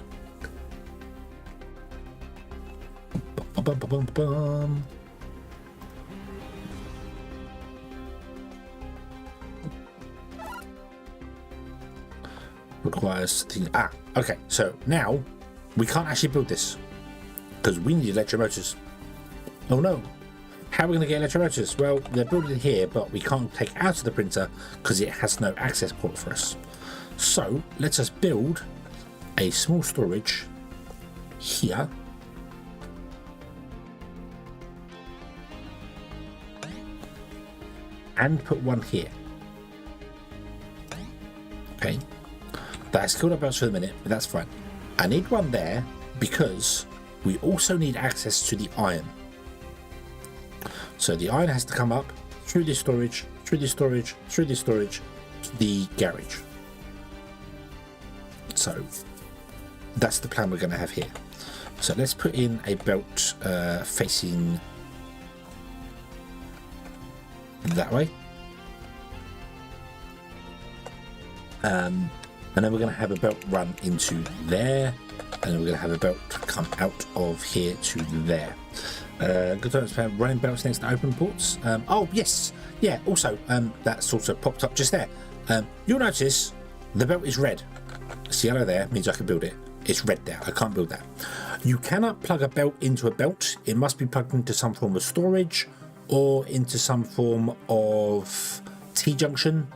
Bum, bum, bum, bum. Requires things. Okay. So now we can't actually build this because we need electric motors. Oh no. How are we going to get electric motors? Well, they're building here, but we can't take out of the printer because it has no access port for us. So let us build a small storage here. And put one here. Okay. That's killed our belts for the minute, but that's fine. I need one there because we also need access to the iron. So the iron has to come up through this storage, through this storage, through this storage, to the garage. So that's the plan we're going to have here. So let's put in a belt facing that way. And then we're going to have a belt run into there. And then we're going to have a belt come out of here to there. Good times for running belts next to open ports. Oh yes, yeah. Also, that's also popped up just there. You'll notice the belt is red. It's yellow there, means I can build it. It's red there. I can't build that. You cannot plug a belt into a belt. It must be plugged into some form of storage or into some form of T-junction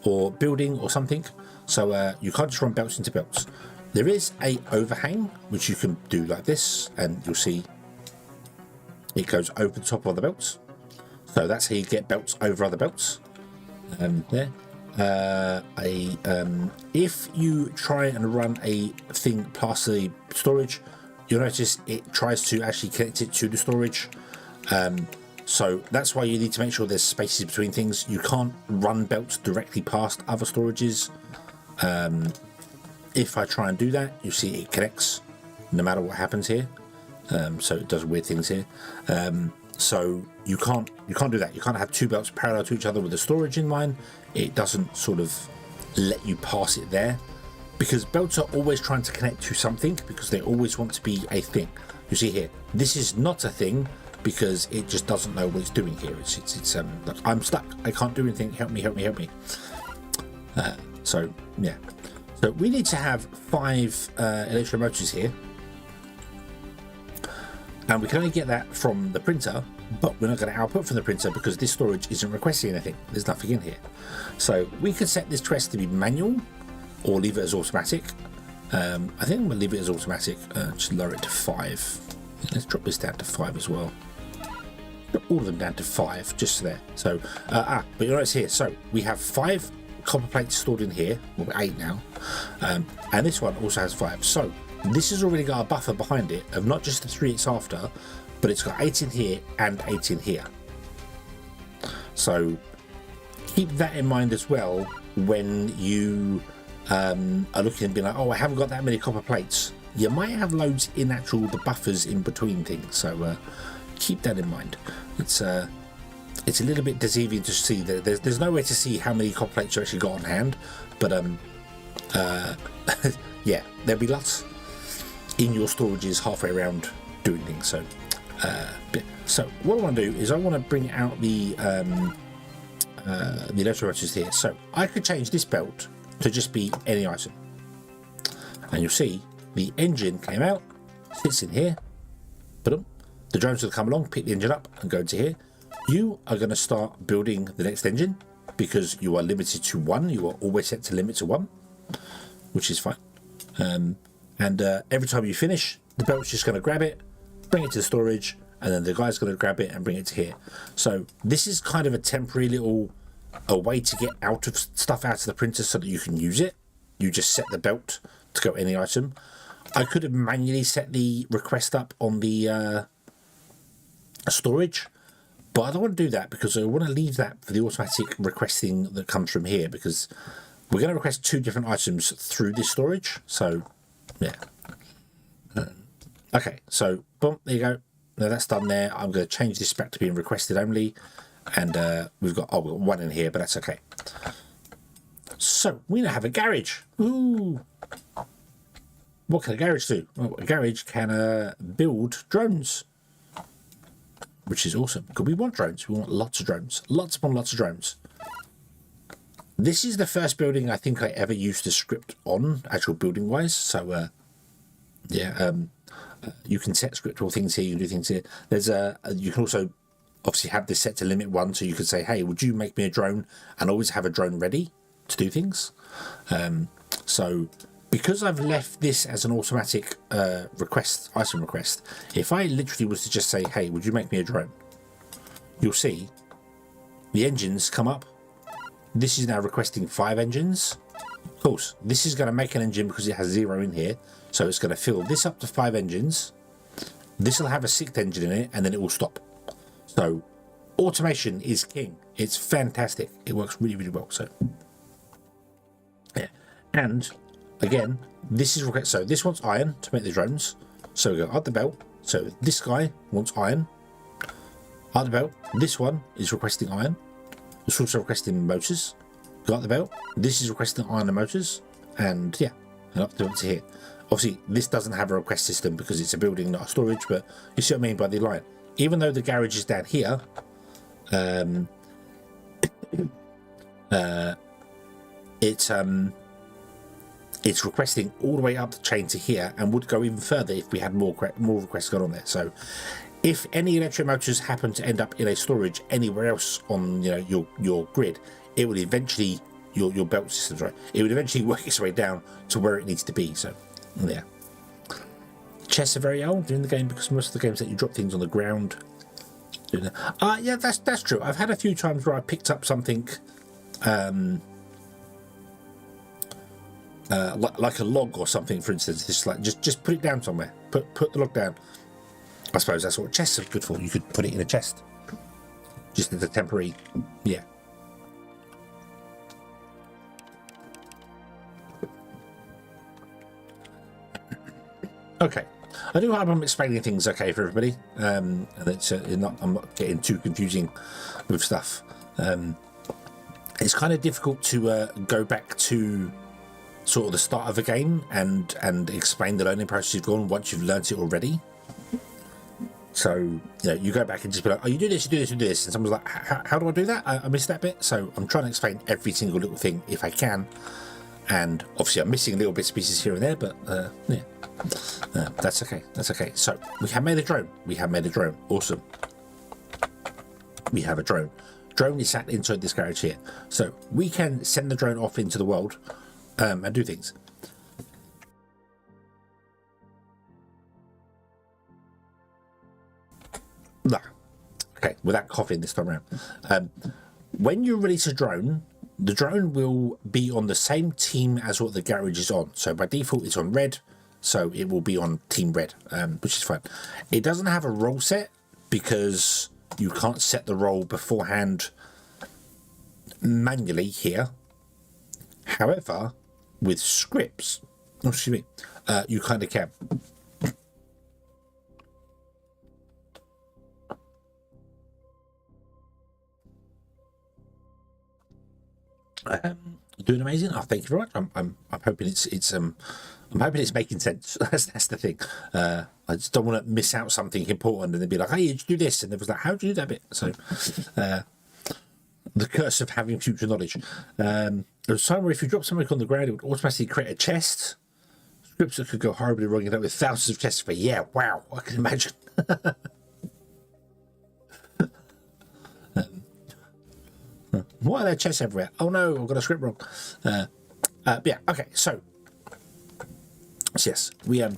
or building or something. So you can't just run belts into belts. There is a overhang which you can do like this, and you'll see. It goes over the top of the belts. So that's how you get belts over other belts. There. If you try and run a thing past the storage, you'll notice it tries to actually connect it to the storage. So that's why you need to make sure there's spaces between things. You can't run belts directly past other storages. If I try and do that, you see it connects no matter what happens here. So it does weird things here. So you can't do that. You can't have two belts parallel to each other with the storage in mind. It doesn't sort of let you pass it there, because belts are always trying to connect to something because they always want to be a thing. You see here, this is not a thing because it just doesn't know what it's doing here. It's I'm stuck. I can't do anything. Help me, help me, help me. So yeah. So we need to have 5 electric motors here. And we can only get that from the printer, but we're not going to output from the printer because this storage isn't requesting anything. There's nothing in here. So we could set this quest to be manual or leave it as automatic. I think I'm going to leave it as automatic. Just lower it to 5. Let's drop this down to 5 as well. Drop all of them down to 5, just there. So, but you'll notice here, so we have 5 copper plates stored in here. Well, 8 now. And this one also has 5. So this has already got a buffer behind it of not just the 3 it's after, but it's got 8 in here and 8 in here. So keep that in mind as well when you are looking and being like, oh, I haven't got that many copper plates. You might have loads in the buffers in between things, so keep that in mind. It's a little bit deceiving to see that there's no way to see how many copper plates you actually got on hand, but yeah, there'll be lots in your storages halfway around doing things. So what I want to do is I want to bring out the electromotors here. So I could change this belt to just be any item, and you'll see the engine came out, sits in here. But the drones will come along, pick the engine up, and go into here. You are going to start building the next engine because you are limited to 1. You are always set to limit to 1, which is fine. And every time you finish, the belt's just going to grab it, bring it to the storage, and then the guy's going to grab it and bring it to here. So this is kind of a temporary little way to get out of stuff out of the printer so that you can use it. You just set the belt to go any item. I could have manually set the request up on the storage, but I don't want to do that because I want to leave that for the automatic requesting that comes from here, because we're going to request 2 different items through this storage. So yeah. Okay, so boom, there you go. Now that's done there. I'm going to change this back to being requested only, and we've got 1 in here, but that's okay. So we now have a garage. Ooh. What can a garage do? Well, a garage can build drones, which is awesome, because we want drones. We want lots of drones. Lots upon lots of drones. This is the first building I think I ever used the script on, actual building-wise. So, yeah, you can set scriptable things here. You can do things here. There's you can also obviously have this set to limit 1, so you could say, hey, would you make me a drone? And always have a drone ready to do things. So because I've left this as an automatic item request, if I literally was to just say, hey, would you make me a drone? You'll see the engines come up. This is now requesting 5 engines. Of course, this is going to make an engine because it has 0 in here. So it's going to fill this up to 5 engines. This will have a 6th engine in it, and then it will stop. So automation is king. It's fantastic. It works really, really well. So yeah, and again, this is request. So this wants iron to make the drones. So we go up the belt. So this guy wants iron. Up the belt. This one is requesting iron. It's also requesting motors. Go up the belt. This is requesting iron and motors. And yeah, and up to here. Obviously, this doesn't have a request system because it's a building, not a storage. But you see what I mean by the line. Even though the garage is down here, it's requesting all the way up the chain to here, and would go even further if we had more requests going on there. So if any electric motors happen to end up in a storage anywhere else on your grid, it would eventually your belt systems, right? It would eventually work its way down to where it needs to be. So yeah, chests are very old in the game because most of the games that you drop things on the ground. Yeah, that's true. I've had a few times where I picked up something like a log or something, for instance. It's like just put it down somewhere. Put the log down. I suppose that's what chests are good for. You could put it in a chest, just as a temporary. Yeah. Okay. I do hope I'm explaining things okay for everybody, and I'm not getting too confusing with stuff. It's kind of difficult to go back to sort of the start of a game and explain the learning process you've gone once you've learnt it already. So you go back and just be like, oh, you do this, you do this, you do this, and someone's like, how do I do that? I missed that bit. So I'm trying to explain every single little thing if I can, and obviously I'm missing little bits and pieces here and there, but yeah. That's okay. That's okay. So we have made a drone. We have made a drone. Awesome. We have a drone. Drone is sat inside this garage here. So we can send the drone off into the world and do things. Nah. Okay, without coughing this time around. When you release a drone, the drone will be on the same team as what the garage is on. So by default, it's on red. so it will be on team red, which is fine. It doesn't have a role set because you can't set the role beforehand manually here. However, with scripts, you kind of can. Doing amazing. Oh, thank you very much. I'm hoping I'm hoping it's making sense. That's the thing. I just don't want to miss out something important and then be like, hey, you do this, and it was like, how do you do that bit? So the curse of having future knowledge. There was a time where if you drop something on the ground, it would automatically create a chest. Scripts that could go horribly wrong, and with thousands of chests. But yeah, wow, I can imagine. Why are there chests everywhere? Oh no, I've got a script wrong. Yeah, okay, so yes, we so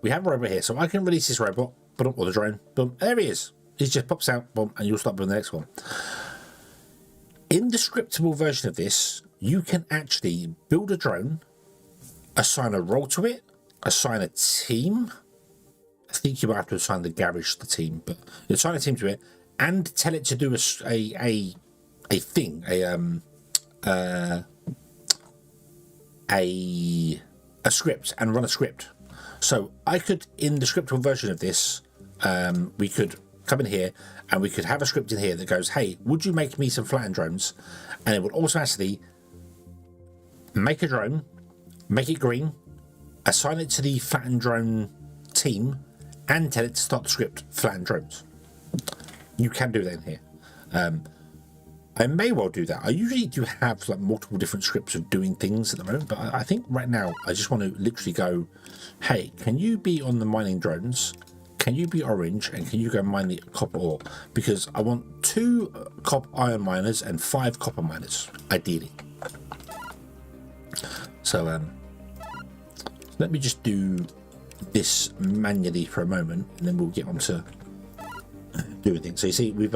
we have a robot here, so I can release this robot, boom, or the drone, boom, there he is. He just pops out, boom, and you'll start building the next one. In the scriptable version of this, you can actually build a drone, assign a role to it, assign a team. I think you might have to assign the garage to the team, but you assign a team to it and tell it to do a thing, a script, and run a script. So I could, in the scriptable version of this, we could come in here and we could have a script in here that goes, hey, would you make me some flattened drones? And it would automatically make a drone, make it green, assign it to the flattened drone team, and tell it to start the script flattened drones. You can do that in here. I may well do that. I usually do have like multiple different scripts of doing things at the moment, but I think right now I just want to literally go, hey, can you be on the mining drones? Can you be orange? And can you go mine the copper ore? Because I want 2 iron miners and 5 copper miners, ideally. So let me just do this manually for a moment, and then we'll get on to doing things. So you see, we've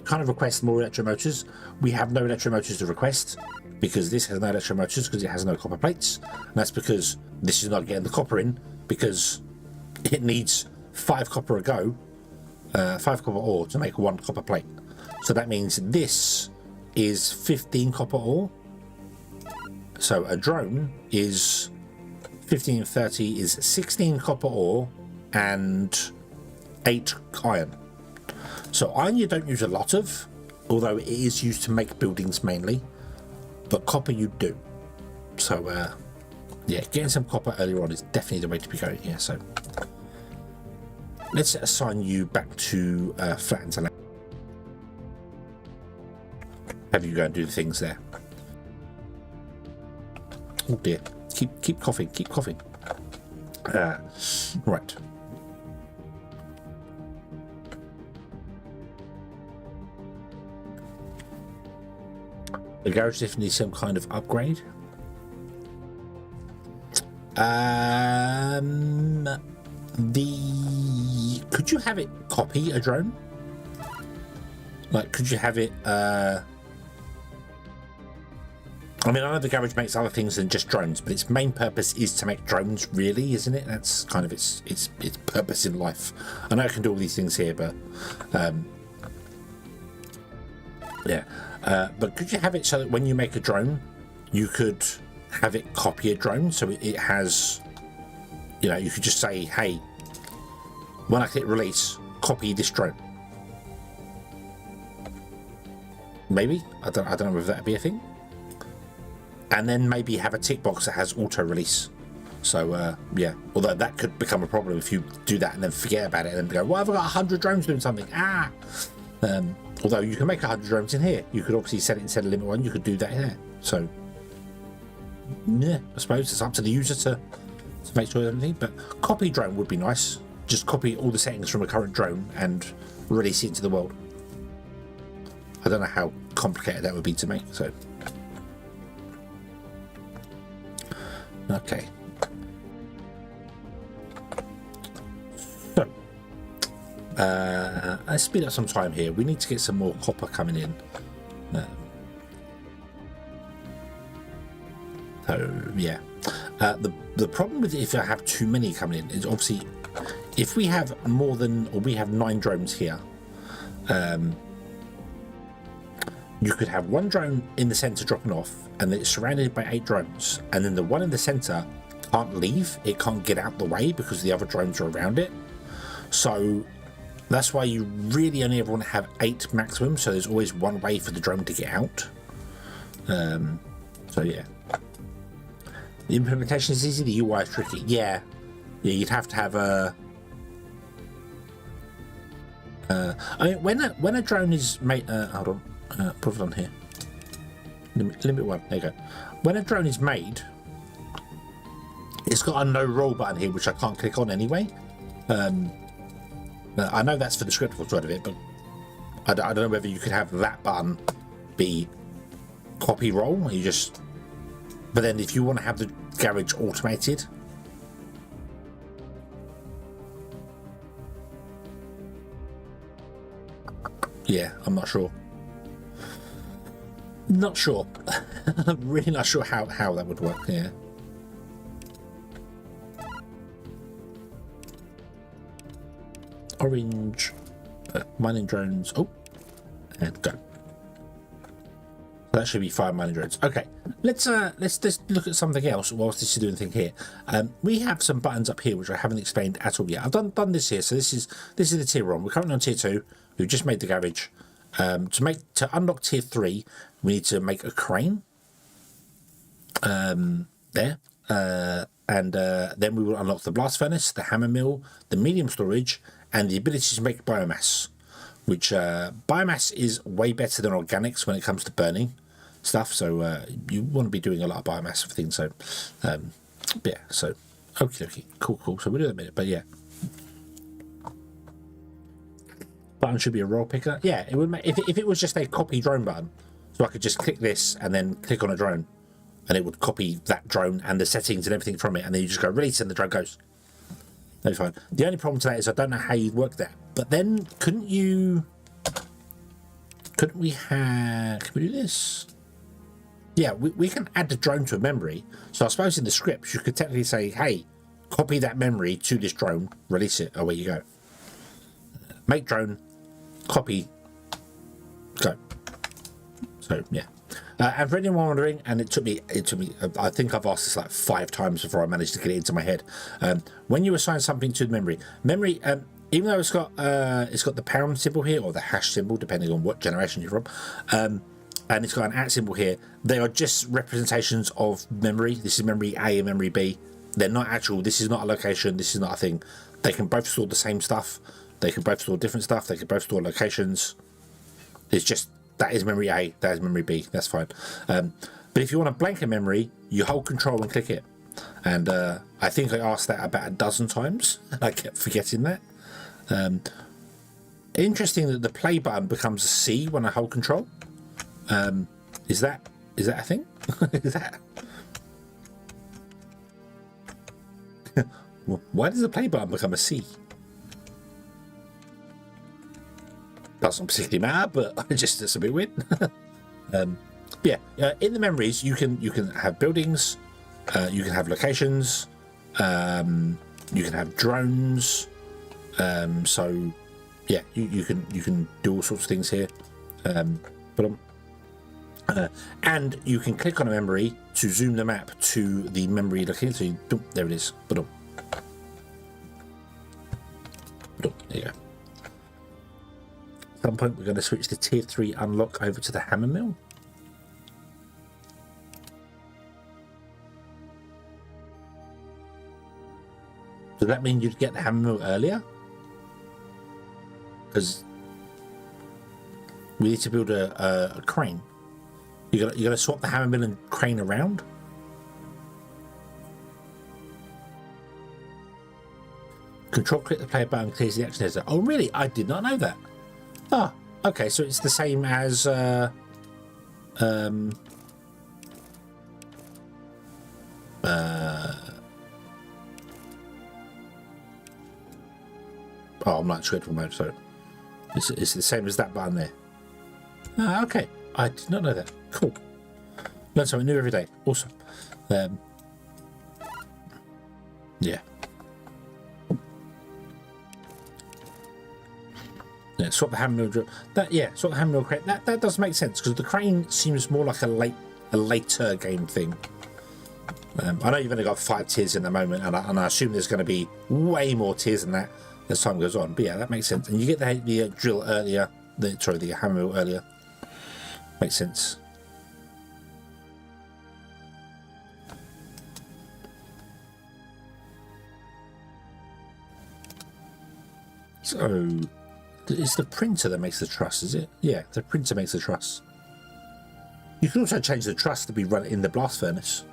kind of requested more electromotors. We have no electromotors to request because this has no electromotors because it has no copper plates. And that's because this is not getting the copper in because it needs 5 copper a go, 5 copper ore to make 1 copper plate. So that means this is 15 copper ore. So a drone is 15 and 30 is 16 copper ore and 8 iron. So iron you don't use a lot of, although it is used to make buildings mainly, but copper you do. So yeah, getting some copper earlier on is definitely the way to be going here. So let's assign you back to flattened to land. Have you go and do the things there. Oh dear, keep coughing, keep coughing. Right. The garage definitely needs some kind of upgrade. Could you have it copy a drone? Like, could you have it? I mean, I know the garage makes other things than just drones, but its main purpose is to make drones, really, isn't it? That's kind of its purpose in life. I know it can do all these things here, but yeah. But could you have it so that when you make a drone, you could have it copy a drone? So it has, you know, you could just say, hey, when I click release, copy this drone. Maybe I don't know if that'd be a thing. And then maybe have a tick box that has auto release. So yeah, although that could become a problem if you do that and then forget about it and then go, well, I've got 100 drones doing something. Although you can make 100 drones in here. You could obviously set it instead of limit 1, you could do that here. So yeah, I suppose it's up to the user to make sure everything. But copy drone would be nice. Just copy all the settings from a current drone and release it into the world. I don't know how complicated that would be to make. So okay. So let's speed up some time here. We need to get some more copper coming in. So yeah. The problem with it, if I have too many coming in, is obviously if we have more than, or we have 9 drones here, you could have one drone in the center dropping off, and it's surrounded by 8 drones, and then the one in the center can't leave, it can't get out the way because the other drones are around it. So that's why you really only ever want to have 8 maximum, so there's always one way for the drone to get out. So yeah, the implementation is easy, the UI is tricky. Yeah, you'd have to have a I mean, when a drone is made, hold on, put it on here, limit 1, there you go. When a drone is made, it's got a no roll button here, which I can't click on anyway. I know that's for the scriptable side of it, but I don't know whether you could have that button be copy roll. You just, but then if you want to have the garage automated, yeah, I'm not sure. Not sure. I'm really not sure how that would work. Yeah. Orange, mining drones. Oh, and go. That should be 5 mining drones. Okay, let's just look at something else whilst this is doing the thing here. We have some buttons up here which I haven't explained at all yet. I've done this here, so this is the tier 1. We're currently on tier 2. We've just made the garage. To unlock tier 3, we need to make a crane. There. And then we will unlock the blast furnace, the hammer mill, the medium storage, and the ability to make biomass, which biomass is way better than organics when it comes to burning stuff. So you want to be doing a lot of biomass for things. So yeah, so okie dokie, cool. So we'll do that in a minute, but yeah. Button should be a roll picker. Yeah, it would make, if it was just a copy drone button, so I could just click this and then click on a drone, and it would copy that drone and the settings and everything from it, and then you just go release and the drone goes. That'd be fine. The only problem to that is I don't know how you'd work that. But then couldn't we can we do this? Yeah, we can add the drone to a memory. So I suppose in the scripts you could technically say, hey, copy that memory to this drone, release it, away you go. Make drone, copy, go. So yeah. And for anyone wondering, and it took me, I think I've asked this like 5 times before I managed to get it into my head. When you assign something to the memory, even though it's got the pound symbol here, or the hash symbol, depending on what generation you're from, and it's got an @ symbol here, they are just representations of memory. This is memory A and memory B. They're not actual, this is not a location, this is not a thing. They can both store the same stuff. They can both store different stuff. They can both store locations. It's just, that is memory A, that is memory B, that's fine. But if you want a blanket memory, you hold control and click it. And I think I asked that about a dozen times, and I kept forgetting that. Interesting that the play button becomes a C when I hold control. Is that a thing? Is that? Why does the play button become a C? Doesn't particularly matter, but it's a bit weird. Yeah, in the memories you can have buildings, you can have locations, you can have drones. So yeah, you can do all sorts of things here. And you can click on a memory to zoom the map to the memory location. So boom, there it is. Boom. There you go. At some point we're going to switch the tier 3 unlock over to the hammer mill. Does that mean you'd get the hammer mill earlier? Because we need to build a crane. You're gonna swap the hammer mill and crane around? Control click the play button clears the action editor. Oh really? I did not know that. Ah, okay, so it's the same as oh, I'm not sure mode, so it's the same as that button there. Ah, okay. I did not know that. Cool. Learn something new every day. Awesome. Yeah. Yeah, swap the hammer mill. Swap the hammer mill crane. That does make sense because the crane seems more like a later game thing. I know you've only got 5 tiers in the moment, and I assume there's going to be way more tiers than that as time goes on. But yeah, that makes sense. And you get the drill earlier, the hammer mill earlier. Makes sense. So it's the printer that makes the truss, is it? Yeah, the printer makes the truss. You can also change the truss to be run in the blast furnace.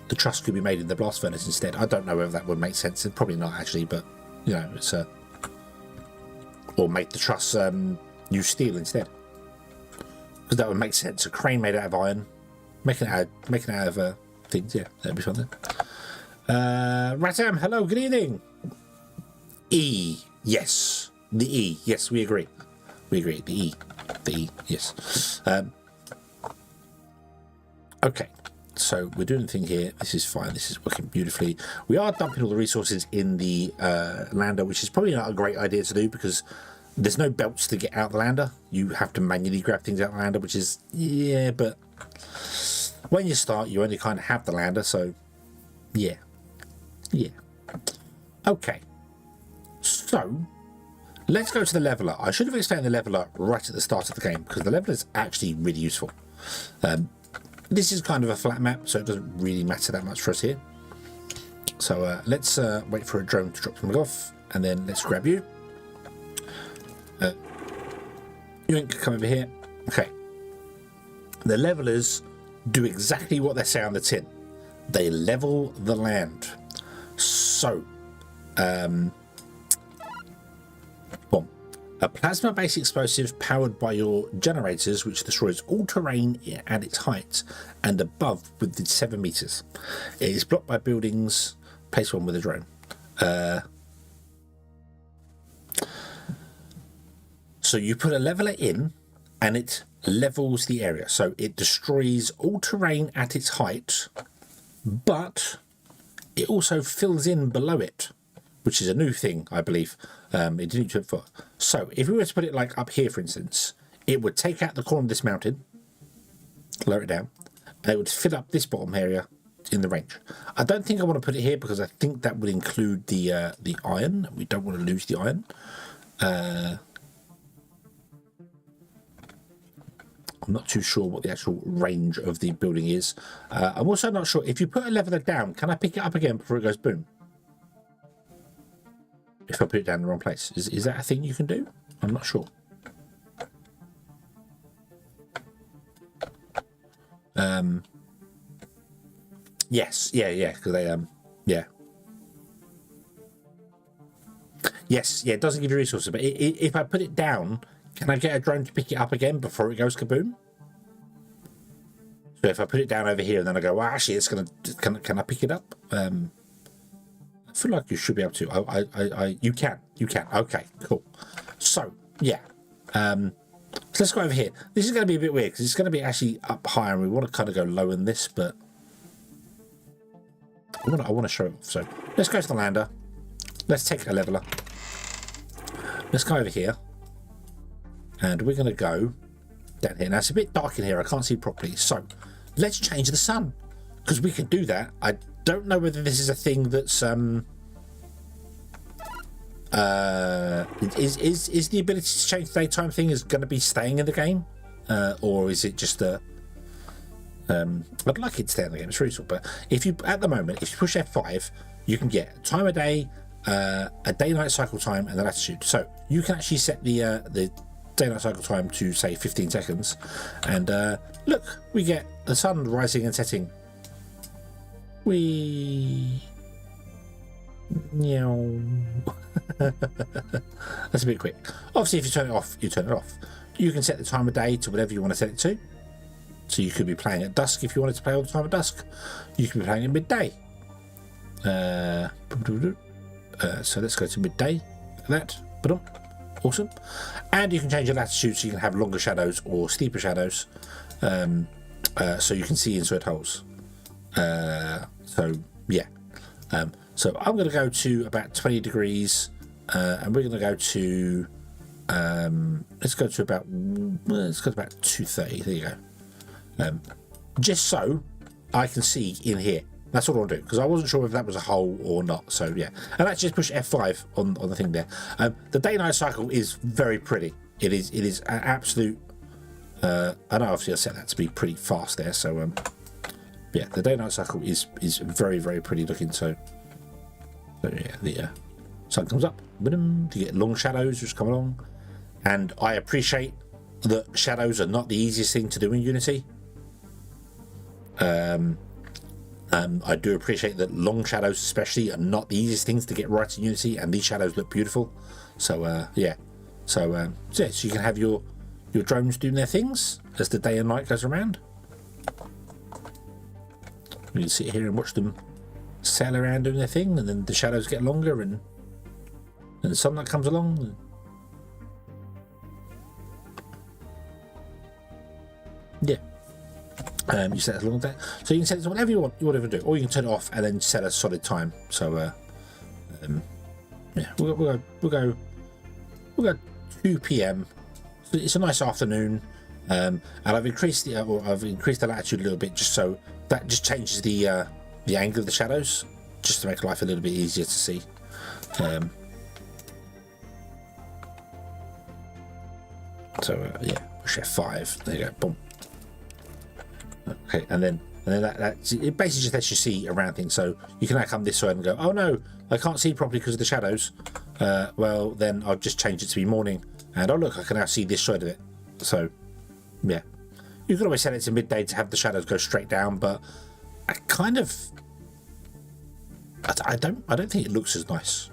The truss could be made in the blast furnace instead. I don't know whether that would make sense. Probably not actually, but you know, it's or make the truss use steel instead, because that would make sense. A crane made out of iron, making it out of things. Yeah, that'd be something. SatAM, hello, good evening. E, yes, the E, yes, we agree. We agree. The E, yes. Okay. So we're doing the thing here. This is fine. This is working beautifully. We are dumping all the resources in the lander, which is probably not a great idea to do because there's no belts to get out the lander. You have to manually grab things out the lander, which is, yeah, but when you start, you only kind of have the lander. So, yeah. Yeah. Okay. So, let's go to the leveler. I should have explained the leveler right at the start of the game because the leveler is actually really useful. This is kind of a flat map, so it doesn't really matter that much for us here. So let's wait for a drone to drop something off, and then let's grab you. You can come over here. Okay. The levelers do exactly what they say on the tin. They level the land. So, a plasma-based explosive powered by your generators, which destroys all terrain at its height and above within 7 meters. It is blocked by buildings. Place one with a drone. So you put a leveler in, and it levels the area. So it destroys all terrain at its height, but it also fills in below it, which is a new thing, I believe. It didn't do it for. So if we were to put it like up here, for instance, it would take out the corner of this mountain, lower it down, and it would fill up this bottom area in the range. I don't think I want to put it here because I think that would include the iron. We don't want to lose the iron. I'm not too sure what the actual range of the building is. I'm also not sure if you put a leveler down, can I pick it up again before it goes boom? If I put it down in the wrong place. Is that a thing you can do? I'm not sure. Yes, yeah, because they, yeah. Yes, yeah, it doesn't give you resources, but if I put it down, can I get a drone to pick it up again before it goes kaboom? So if I put it down over here and then I go, well, actually, it's going to, can I pick it up? I feel like you should be able to. You can. Okay, cool. So, yeah. So let's go over here. This is going to be a bit weird because it's going to be actually up higher and we want to kind of go low in this, but I want to show it off. So let's go to the lander. Let's take a leveler. Let's go over here. And we're going to go down here. Now, it's a bit dark in here. I can't see properly. So let's change the sun because we can do that. I don't know whether this is a thing that's is the ability to change the daytime thing is going to be staying in the game, or is it just a I'd like it to stay in the game. It's really useful, but if you at the moment if you push F5, you can get time of day, a day-night cycle time, and the latitude. So you can actually set the day-night cycle time to say 15 seconds, and look, we get the sun rising and setting. That's a bit quick. Obviously, if you turn it off, you turn it off. You can set the time of day to whatever you want to set it to. So you could be playing at dusk if you wanted to play all the time at dusk. You could be playing at midday. So let's go to midday. That. Awesome. And you can change your latitude so you can have longer shadows or steeper shadows. So you can see inside holes. So yeah, So I'm going to go to about 20 degrees, and we're going to go to let's go to about 230. There you go. Just so I can see in here. That's what I want to do, because I wasn't sure if that was a hole or not. So yeah, and let's just push F5 on the thing there. The day-night cycle is very pretty. It is an absolute. I know obviously I set that to be pretty fast there. So yeah, the day-night cycle is very, very pretty looking. So yeah, the sun comes up. You get long shadows which come along, and I appreciate that shadows are not the easiest thing to do in Unity. I do appreciate that long shadows especially are not the easiest things to get right in Unity, and these shadows look beautiful. So yeah, so you can have your drones doing their things as the day and night goes around. You can sit here and watch them sail around doing their thing, and then the shadows get longer, and the sunlight comes along. Yeah. You set it along that, so you can set it to whatever you want. You whatever do, or you can turn it off and then set a solid time. So yeah, we'll go 2 p.m. So it's a nice afternoon, and I've increased the latitude a little bit, just so that just changes the angle of the shadows, just to make life a little bit easier to see. Yeah, push F5. There you go. Boom. Okay, and then that it basically just lets you see around things. So you can now come this way and go, oh no, I can't see properly because of the shadows. Well, then I'll just change it to be morning, and oh look, I can now see this side of it. So yeah, you can always set it to midday to have the shadows go straight down, but I don't think it looks as nice.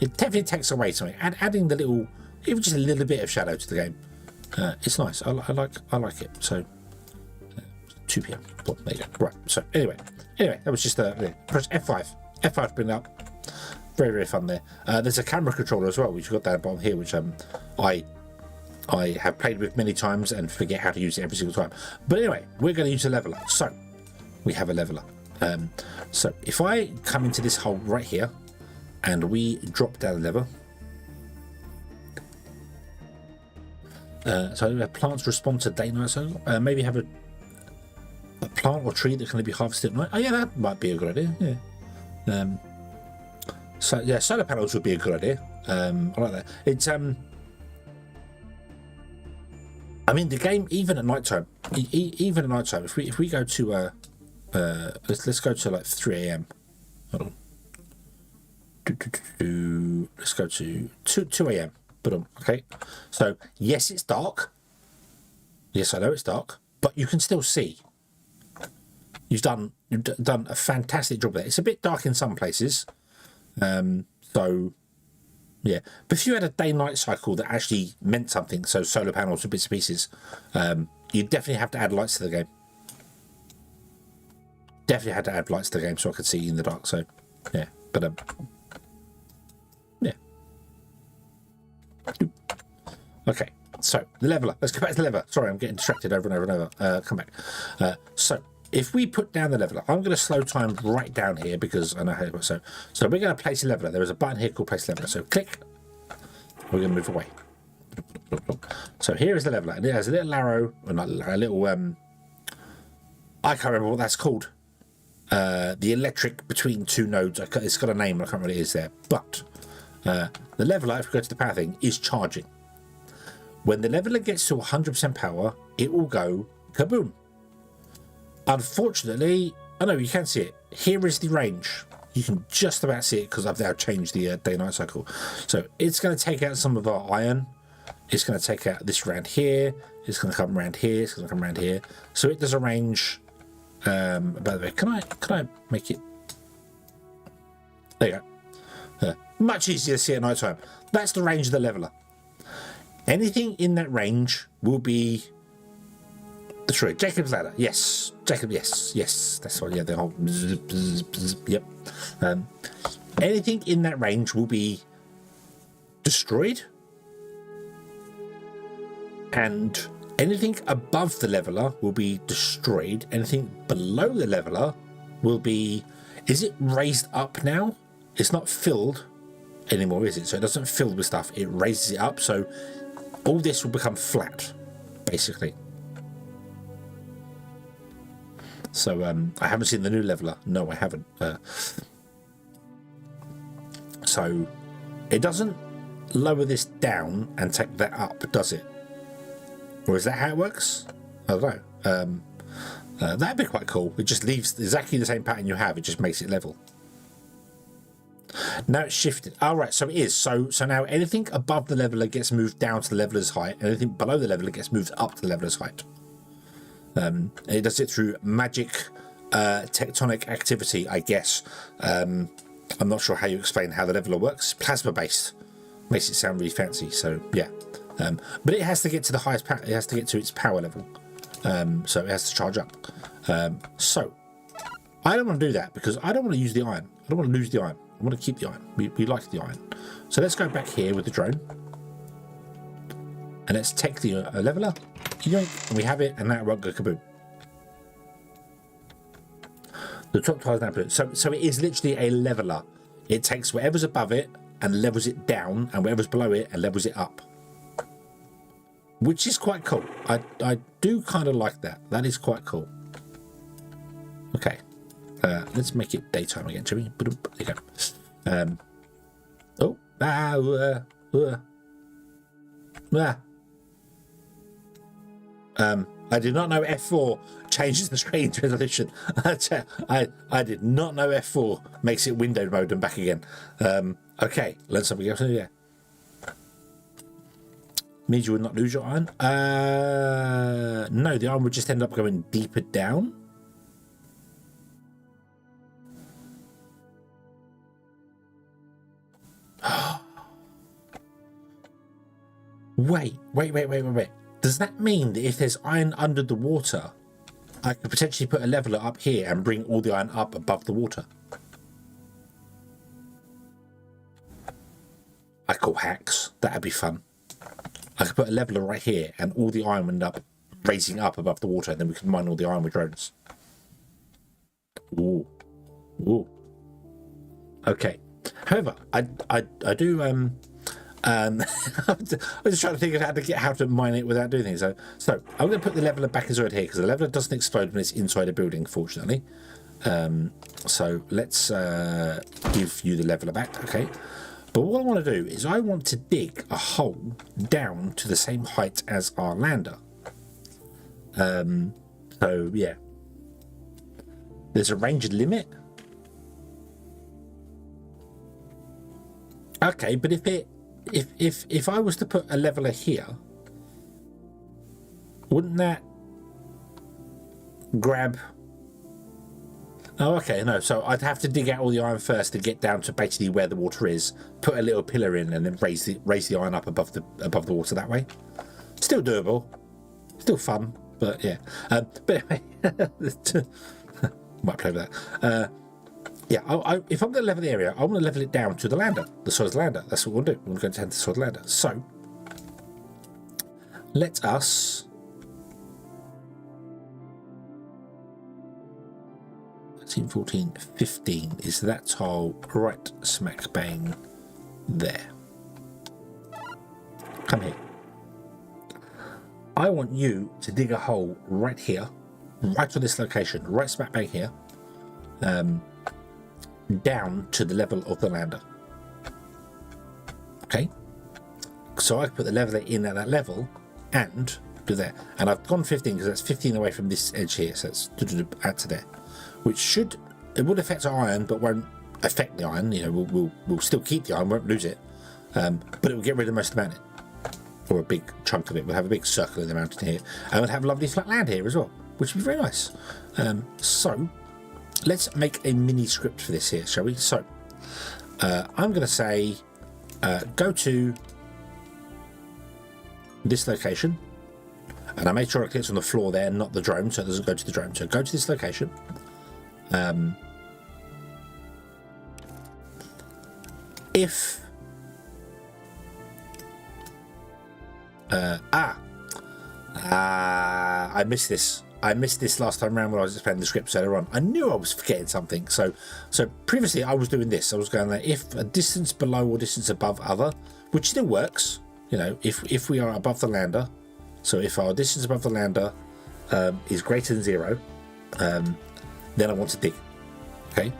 It definitely takes away something. And adding the little, even just a little bit of shadow to the game, it's nice. I like it. So 2 p.m. Well, there you go. Right. So anyway, that was just press F5. F5 to bring it up. Very, very fun there. There's a camera controller as well, which you've got down the bottom here, which I have played with many times and forget how to use it every single time. But anyway, we're going to use a leveler. So we have a leveler. So if I come into this hole right here and we drop down the lever. So plants respond to day-night cycle. Maybe have a plant or tree that can be harvested at night. Oh yeah, that might be a good idea. Yeah. So yeah, solar panels would be a good idea. I like that. It's I mean, the game even at nighttime, if we go to let's go to like 3 a.m. Hold on. Let's go to 2 a.m. Okay. So yes, it's dark. Yes, I know it's dark, but you can still see. You've done a fantastic job there. It's a bit dark in some places, so yeah. But if you had a day-night cycle that actually meant something, so solar panels or bits and pieces, you definitely have to add lights to the game. Definitely had to add lights to the game so I could see in the dark. So yeah, but yeah. Okay, so the leveler. Let's go back to the leveler. Sorry, I'm getting distracted over and over and over. Come back. So if we put down the leveler, I'm going to slow time right down here because I know how it works. So we're going to place a leveler. There is a button here called place leveler. So click. We're going to move away. So here is the leveler, and it has a little arrow, or not a little. I can't remember what that's called. The electric between two nodes. It's got a name. I can't remember what it is there. But the leveler, if we go to the power thing, is charging. When the leveler gets to 100% power, it will go kaboom. Unfortunately, I know you can see it. Here is the range. You can just about see it because I've now changed the day-night cycle. So it's going to take out some of our iron. It's going to take out this around here. It's going to come around here. It's going to come around here. So it does a range. By the way, can I make it? There you go. Much easier to see at night time. That's the range of the leveler. Anything in that range will be. Sorry, Jacob's ladder. Yes, Jacob. Yes. That's what. Yeah, the whole. Yep. Anything in that range will be destroyed, and anything above the leveler will be destroyed. Anything below the leveler will be. Is it raised up now? It's not filled anymore, is it? So it doesn't fill with stuff. It raises it up, so all this will become flat, basically. So I haven't seen the new leveler. No, I haven't. So it doesn't lower this down and take that up, does it? Or is that how it works? I don't know. That'd be quite cool. It just leaves exactly the same pattern you have. It just makes it level. Now it's shifted. All right, so it is. So now anything above the leveler gets moved down to the leveler's height. Anything below the leveler gets moved up to the leveler's height. It does it through magic tectonic activity, I guess. I'm not sure how you explain how the leveler works. Plasma based makes it sound really fancy. So yeah, but it has to get to the highest power. It has to get to its power level. So it has to charge up. So I don't want to do that because I don't want to use the iron. I don't want to lose the iron. I want to keep the iron. We like the iron. So let's go back here with the drone. And let's take the leveler. Yoink, and we have it, and now it won't go kaboom. The top tile is now put. So it is literally a leveler. It takes whatever's above it and levels it down, and whatever's below it and levels it up. Which is quite cool. I do kind of like that. That is quite cool. Okay. Let's make it daytime again, shall we? There you go. I did not know F4 changes the screen resolution. I did not know F4 makes it window mode and back again. Okay, learn something else. Yeah. Means you would not lose your iron? No, the iron would just end up going deeper down. Wait. Does that mean that if there's iron under the water, I could potentially put a leveler up here and bring all the iron up above the water? I call hacks. That'd be fun. I could put a leveler right here and all the iron would end up raising up above the water, and then we could mine all the iron with drones. Ooh. Okay. However, I do I was just trying to think of how to mine it without doing things. So I'm going to put the leveler back inside here because the leveler doesn't explode when it's inside a building, fortunately. So let's give you the leveler back, okay? But what I want to do is I want to dig a hole down to the same height as our lander. So yeah, there's a range limit. Okay, but if I was to put a leveler here, wouldn't that grab? Oh, okay, no. So I'd have to dig out all the iron first to get down to basically where the water is, put a little pillar in, and then raise the iron up above the water that way. Still doable, still fun, but yeah. But anyway, might play with that. Yeah, if I'm going to level the area, I want to level it down to the lander, the size lander. That's what we'll do. We're going to go to the size lander. So let us 13, 14, 15 is that tile right smack bang there. Come here. I want you to dig a hole right here, right on this location, right smack bang here. Down to the level of the lander. Okay, so I put the leveler in at that level and do that, and I've gone 15 because that's 15 away from this edge here, so it's add to there, which it would affect our iron but won't affect the iron. You know, we'll still keep the iron, won't lose it, but it will get rid of most of the mountain, or a big chunk of it. We'll have a big circle in the mountain here, and we'll have a lovely flat land here as well, which would be very nice. So let's make a mini script for this here, shall we? So I'm going to say go to this location, and I made sure it clicks on the floor there, not the drone, so it doesn't go to the drone. So go to this location. If I missed this. I missed this last time around when I was explaining the script earlier on. I knew I was forgetting something. So previously I was doing this. I was going there, if a distance below or distance above other, which still works, you know, if we are above the lander, so if our distance above the lander is greater than 0, then I want to dig. Okay,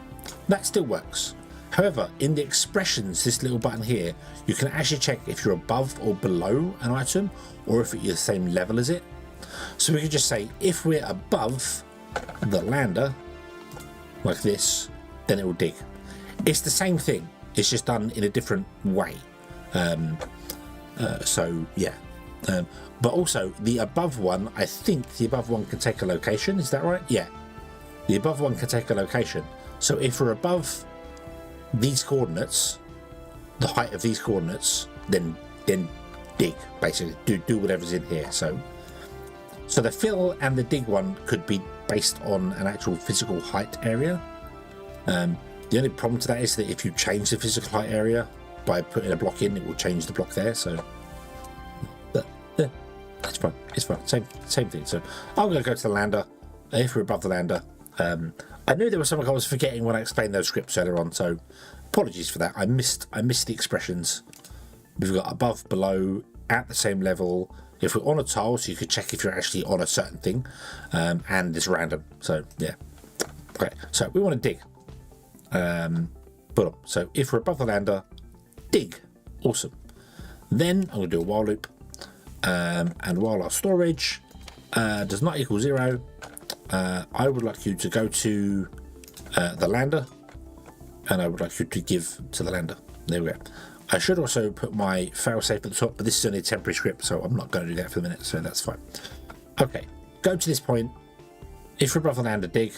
that still works. However, in the expressions, this little button here, you can actually check if you're above or below an item, or if you're the same level as it. So we could just say, if we're above the lander, like this, then it will dig. It's the same thing, it's just done in a different way. So yeah. But also, the above one, I think the above one can take a location, is that right? Yeah. The above one can take a location. So if we're above these coordinates, the height of these coordinates, then dig, basically. Do whatever's in here. So the fill and the dig one could be based on an actual physical height area. The only problem to that is that if you change the physical height area by putting a block in, it will change the block there. So, but yeah, it's fine. It's fine. Same thing. So I'm going to go to the lander. If we're above the lander, I knew there was something I was forgetting when I explained those scripts earlier on. So apologies for that. I missed the expressions. We've got above, below, at the same level. If we're on a tile, so you could check if you're actually on a certain thing, and it's random. So yeah. Okay. So we want to dig. So if we're above the lander, dig. Awesome. Then I'm going to do a while loop, and while our storage does not equal 0, I would like you to go to the lander, and I would like you to give to the lander. There we go. I should also put my failsafe at the top, but this is only a temporary script, so I'm not going to do that for the minute, so that's fine. Okay, go to this point. If we're above the lander, dig.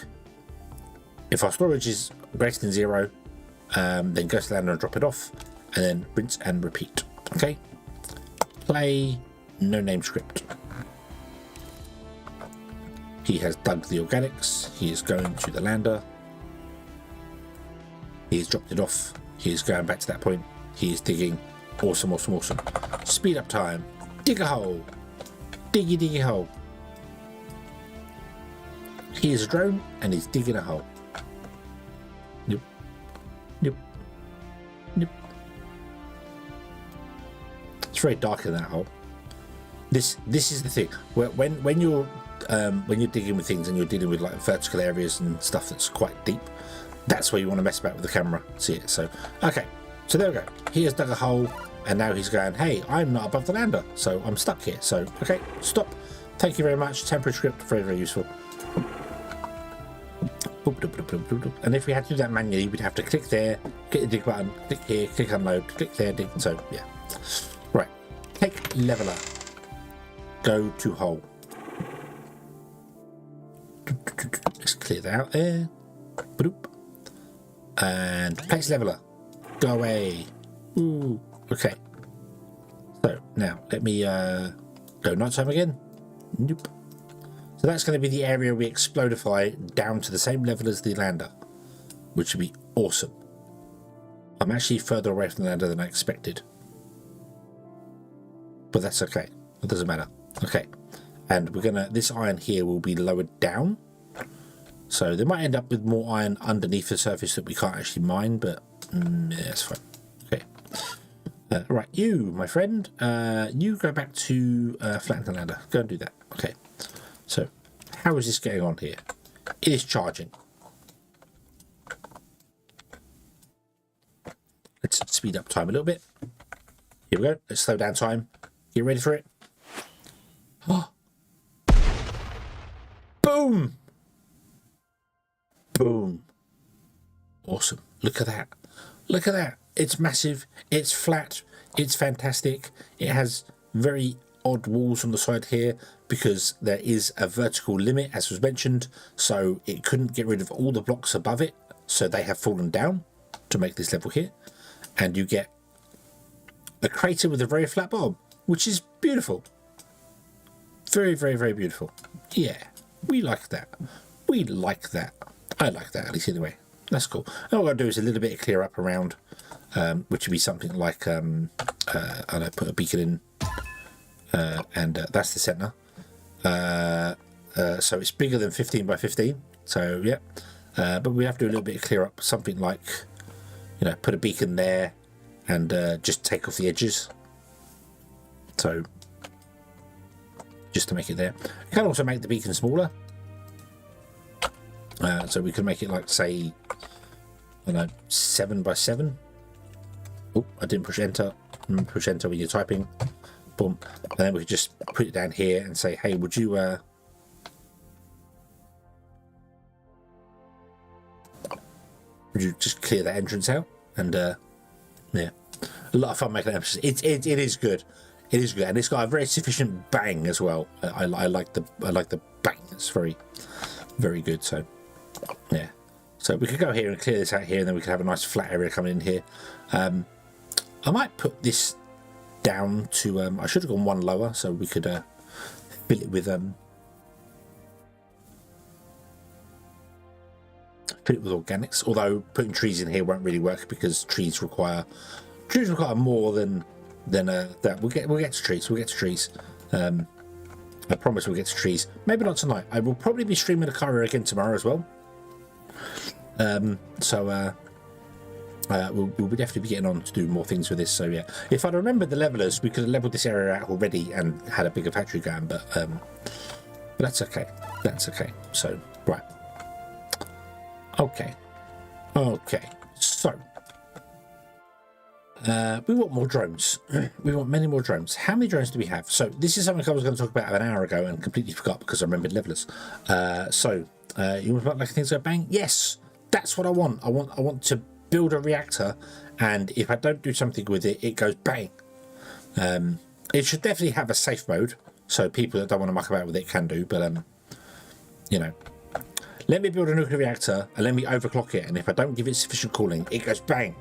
If our storage is greater than 0, then go to the lander and drop it off, and then rinse and repeat. Okay, play no name script. He has dug the organics. He is going to the lander. He has dropped it off. He is going back to that point. He is digging. Awesome, awesome, awesome. Speed up time. Dig a hole. Diggy, diggy hole. He is a drone and he's digging a hole. Nope. Nope. Nope. It's very dark in that hole. This is the thing. When you're digging with things and you're dealing with like vertical areas and stuff that's quite deep, that's where you want to mess about with the camera. See it. So okay. So there we go. He has dug a hole, and now he's going, hey, I'm not above the lander, so I'm stuck here. So, okay, stop. Thank you very much. Temporary script, very, very useful. And if we had to do that manually, we'd have to click there, click the dig button, click here, click unload, click there, dig. So, yeah. Right. Take leveler. Go to hole. Let's clear that out there. And place leveler. Go away. Ooh. Okay. So now let me go nighttime again. Nope. So that's going to be the area we explodify down to the same level as the lander, which would be awesome. I'm actually further away from the lander than I expected, but that's okay. It doesn't matter. Okay. And we're gonna. This iron here will be lowered down, so they might end up with more iron underneath the surface that we can't actually mine, but. Yeah, that's fine. Okay. Right, you, my friend, you go back to flatten the lander. Go and do that. Okay. So, how is this getting on here? It is charging. Let's speed up time a little bit. Here we go. Let's slow down time. Get ready for it. Oh. Boom! Boom. Awesome. Look at that. Look at that. It's massive. It's flat. It's fantastic. It has very odd walls on the side here because there is a vertical limit, as was mentioned. So it couldn't get rid of all the blocks above it. So they have fallen down to make this level here. And you get a crater with a very flat bottom, which is beautiful. Very, very, very beautiful. Yeah, we like that. We like that. I like that, at least anyway. That's cool. And all I've got to do is a little bit of clear up around, which would be something like, I put a beacon in, and that's the centre. So it's bigger than 15 by 15. So yeah, but we have to do a little bit of clear up, something like, you know, put a beacon there and just take off the edges. So just to make it there. You can also make the beacon smaller. So we can make it like, say, I don't know, 7 by 7. Oh, I didn't push enter. Push enter when you're typing. Boom. And then we could just put it down here and say, hey, would you just clear that entrance out? And yeah, a lot of fun making that. It is good. It is good, and it's got a very sufficient bang as well. I like the bang. It's very, very good. So yeah, so we could go here and clear this out here, and then we could have a nice flat area coming in here. I might put this down to I should have gone one lower, so we could fill it with organics. Although putting trees in here won't really work, because trees require more than that. We'll get to trees. We'll get to trees. I promise we'll get to trees. Maybe not tonight. I will probably be streaming ICARIA again tomorrow as well. We'll definitely be getting on to do more things with this. So yeah, if I'd remembered the levelers, we could have leveled this area out already and had a bigger factory going. But that's okay. That's okay. So right. Okay. So we want more drones. We want many more drones. How many drones do we have? So this is something I was going to talk about an hour ago and completely forgot because I remembered levelers. You want like things go bang? Yes, that's what I want. I want to build a reactor, and if I don't do something with it, it goes bang. It should definitely have a safe mode, so people that don't want to muck about with it can do. But you know, let me build a nuclear reactor and let me overclock it, and if I don't give it sufficient cooling, it goes bang.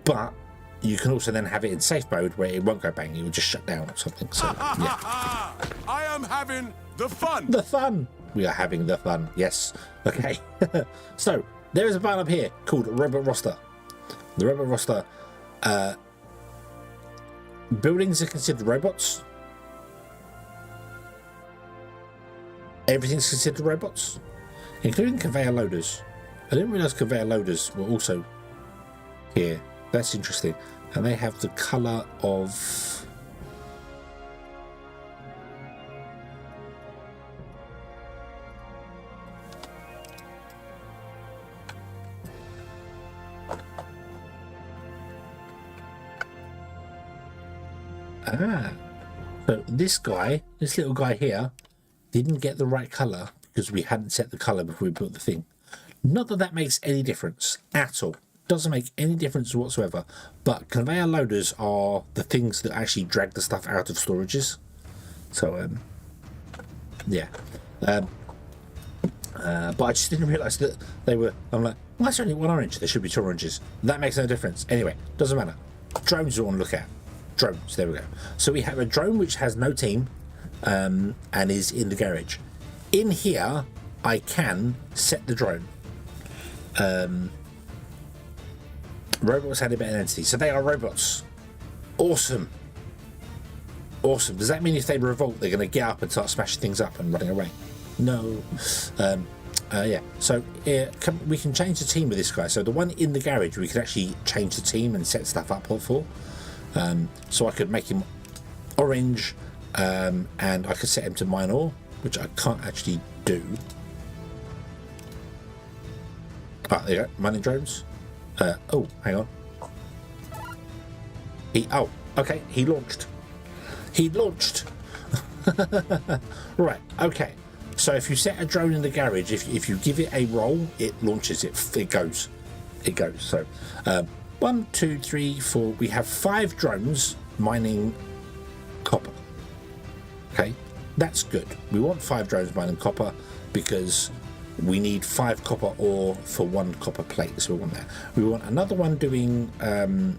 But you can also then have it in safe mode where it won't go bang, it will just shut down or something. So yeah. I am having the fun. The fun. We are having the fun. Yes. Okay. So there is a button up here called Robot Roster. The Robot Roster. Buildings are considered robots. Everything's considered robots, including conveyor loaders. I didn't realise conveyor loaders were also here. That's interesting. And they have the colour of... So this little guy here didn't get the right colour because we hadn't set the colour before we built the thing. Not that that makes any difference at all. Doesn't make any difference whatsoever. But conveyor loaders are the things that actually drag the stuff out of storages. So yeah. But I just didn't realise that they were... I'm like, well, that's only one orange. There should be 2 oranges. That makes no difference. Anyway, doesn't matter. Drones are on look at. Drones, there we go. So we have a drone which has no team and is in the garage. In here, I can set the drone. Robots had a better entity. So they are robots. Awesome. Awesome. Does that mean if they revolt, they're going to get up and start smashing things up and running away? No. Yeah. So we can change the team with this guy. So the one in the garage, we could actually change the team and set stuff up for. So I could make him orange, and I could set him to mine ore, which I can't actually do. Ah, there you go. Mining drones. Oh, hang on. Okay. He launched. Right. Okay. So if you set a drone in the garage, if you give it a roll, it launches. It goes. So 1, 2, 3, 4. We have 5 drones mining copper. Okay, that's good. We want 5 drones mining copper because we need 5 copper ore for 1 copper plate. So we want that. We want another one doing iron.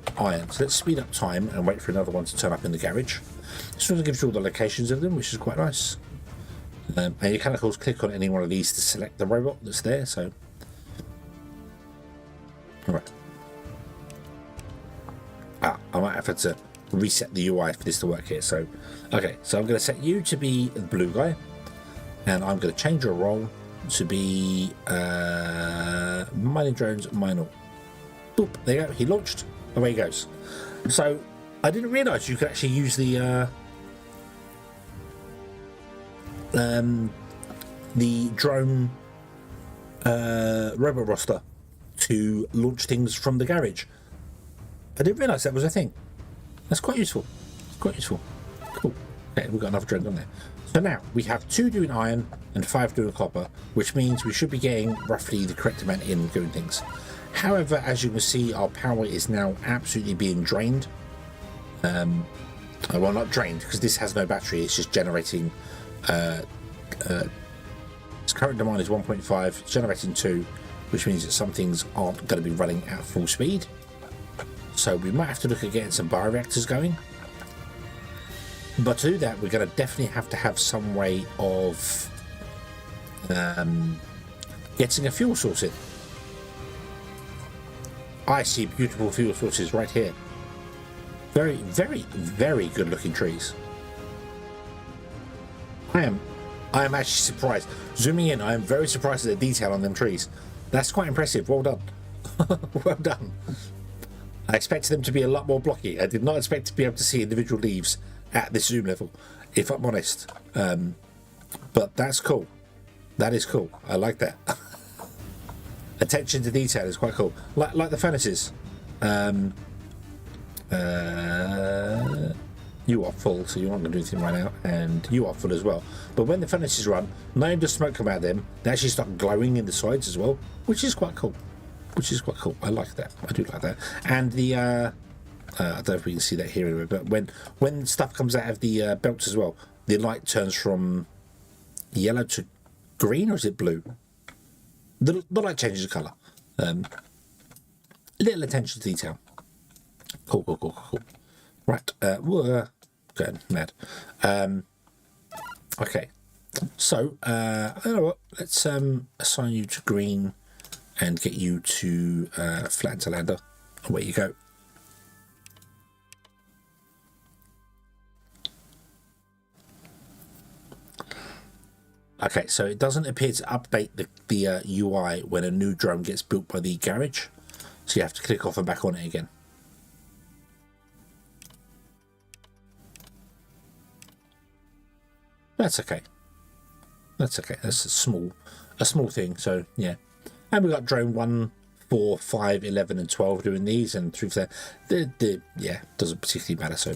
So let's speed up time and wait for another one to turn up in the garage. This one gives you all the locations of them, which is quite nice. And you can, of course, click on any one of these to select the robot that's there. So, all right. I might have to reset the UI for this to work here. So, okay. So I'm going to set you to be the blue guy. And I'm going to change your role to be mining drones, mine all. Boop, there you go. He launched. Away he goes. So I didn't realise you could actually use the drone robot roster to launch things from the garage. I didn't realise that was a thing. That's quite useful. It's quite useful. Cool. Okay, we've got another drone on there. So now we have 2 doing iron and 5 doing copper, which means we should be getting roughly the correct amount in doing things. However, as you can see, our power is now absolutely being drained. Well, not drained, because this has no battery. It's just generating. Its current demand is 1.5. It's generating 2, which means that some things aren't going to be running at full speed. So we might have to look at getting some bioreactors going. But to do that, we're going to definitely have to have some way of getting a fuel source in. I see beautiful fuel sources right here. Very, very, very good looking trees. I am actually surprised. Zooming in, I am very surprised at the detail on them trees. That's quite impressive. Well done. Well done. I expected them to be a lot more blocky. I did not expect to be able to see individual leaves at this zoom level, if I'm honest. But that's cool. That is cool. I like that. Attention to detail is quite cool. Like the furnaces. You are full, so you're not going to do anything right now, and you are full as well. But when the furnaces run, not only does smoke come out of them, they actually start glowing in the sides as well, which is quite cool. Which is quite cool. I like that. I do like that. And the I don't know if we can see that here anyway, but when stuff comes out of the belts as well, the light turns from yellow to green, or is it blue? The light changes colour. Little attention to detail. Cool, cool, cool, cool. Right, we're going mad. Okay, so you know what? Let's assign you to green and get you to flatten to lander. Away you go. Okay, so it doesn't appear to update the UI when a new drone gets built by the garage. So you have to click off and back on it again. That's okay. That's okay. That's a small thing. So yeah, and we got drone 1, 4, 5, 11, and 12 doing these, and through there, yeah, doesn't particularly matter. So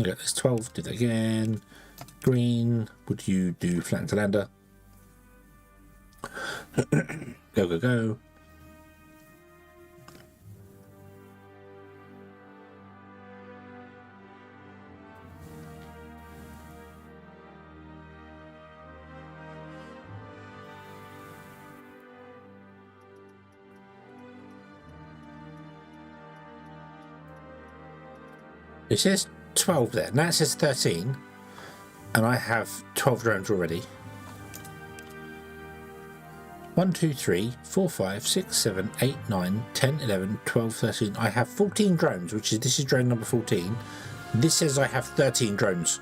okay, there's 12. Do that again. Green. Would you do flatten to lander? Go go go. It says 12 there. Now it says 13. And I have 12 drones already. 1, 2, 3, 4, 5, 6, 7, 8, 9, 10, 11, 12, 13. I have 14 drones, this is drone number 14. This says I have 13 drones.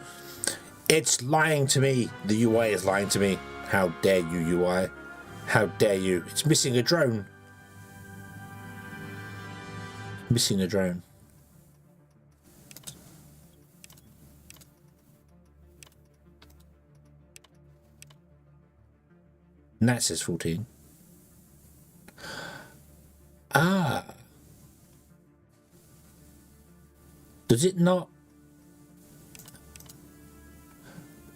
It's lying to me. The UI is lying to me. How dare you, UI? How dare you? It's missing a drone. Missing a drone. And that says 14. Ah. Does it not?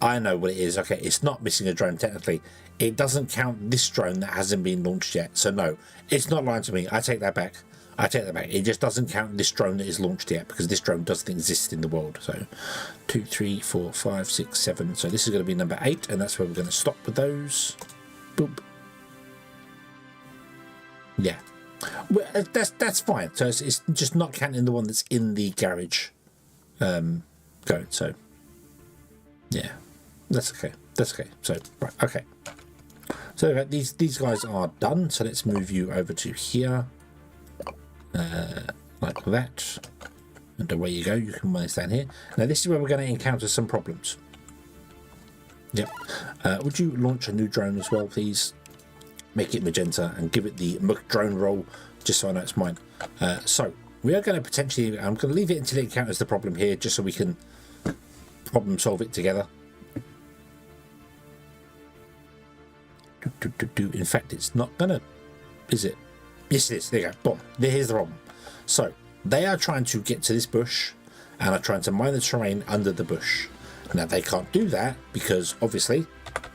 I know what it is. Okay, it's not missing a drone technically. It doesn't count this drone that hasn't been launched yet. So no, it's not lying to me. I take that back. I take that back. It just doesn't count this drone that is launched yet, because this drone doesn't exist in the world. So 2, 3, 4, 5, 6, 7. So this is going to be number 8, and that's where we're going to stop with those. Boop. Yeah, well, that's fine. So it's just not counting the one that's in the garage going. So yeah, that's okay. That's okay. So right, okay. So these guys are done. So let's move you over to here, like that, and away you go. You can mine down here. Now this is where we're going to encounter some problems. Yep. Would you launch a new drone as well, please? Make it magenta and give it the drone roll, just so I know it's mine. So we are going to potentially, I'm going to leave it until it encounters the problem here, just so we can problem solve it together. In fact, it's not going to, is it? Yes, it is. There you go. Boom. Here's the problem. So they are trying to get to this bush and are trying to mine the terrain under the bush. Now they can't do that because obviously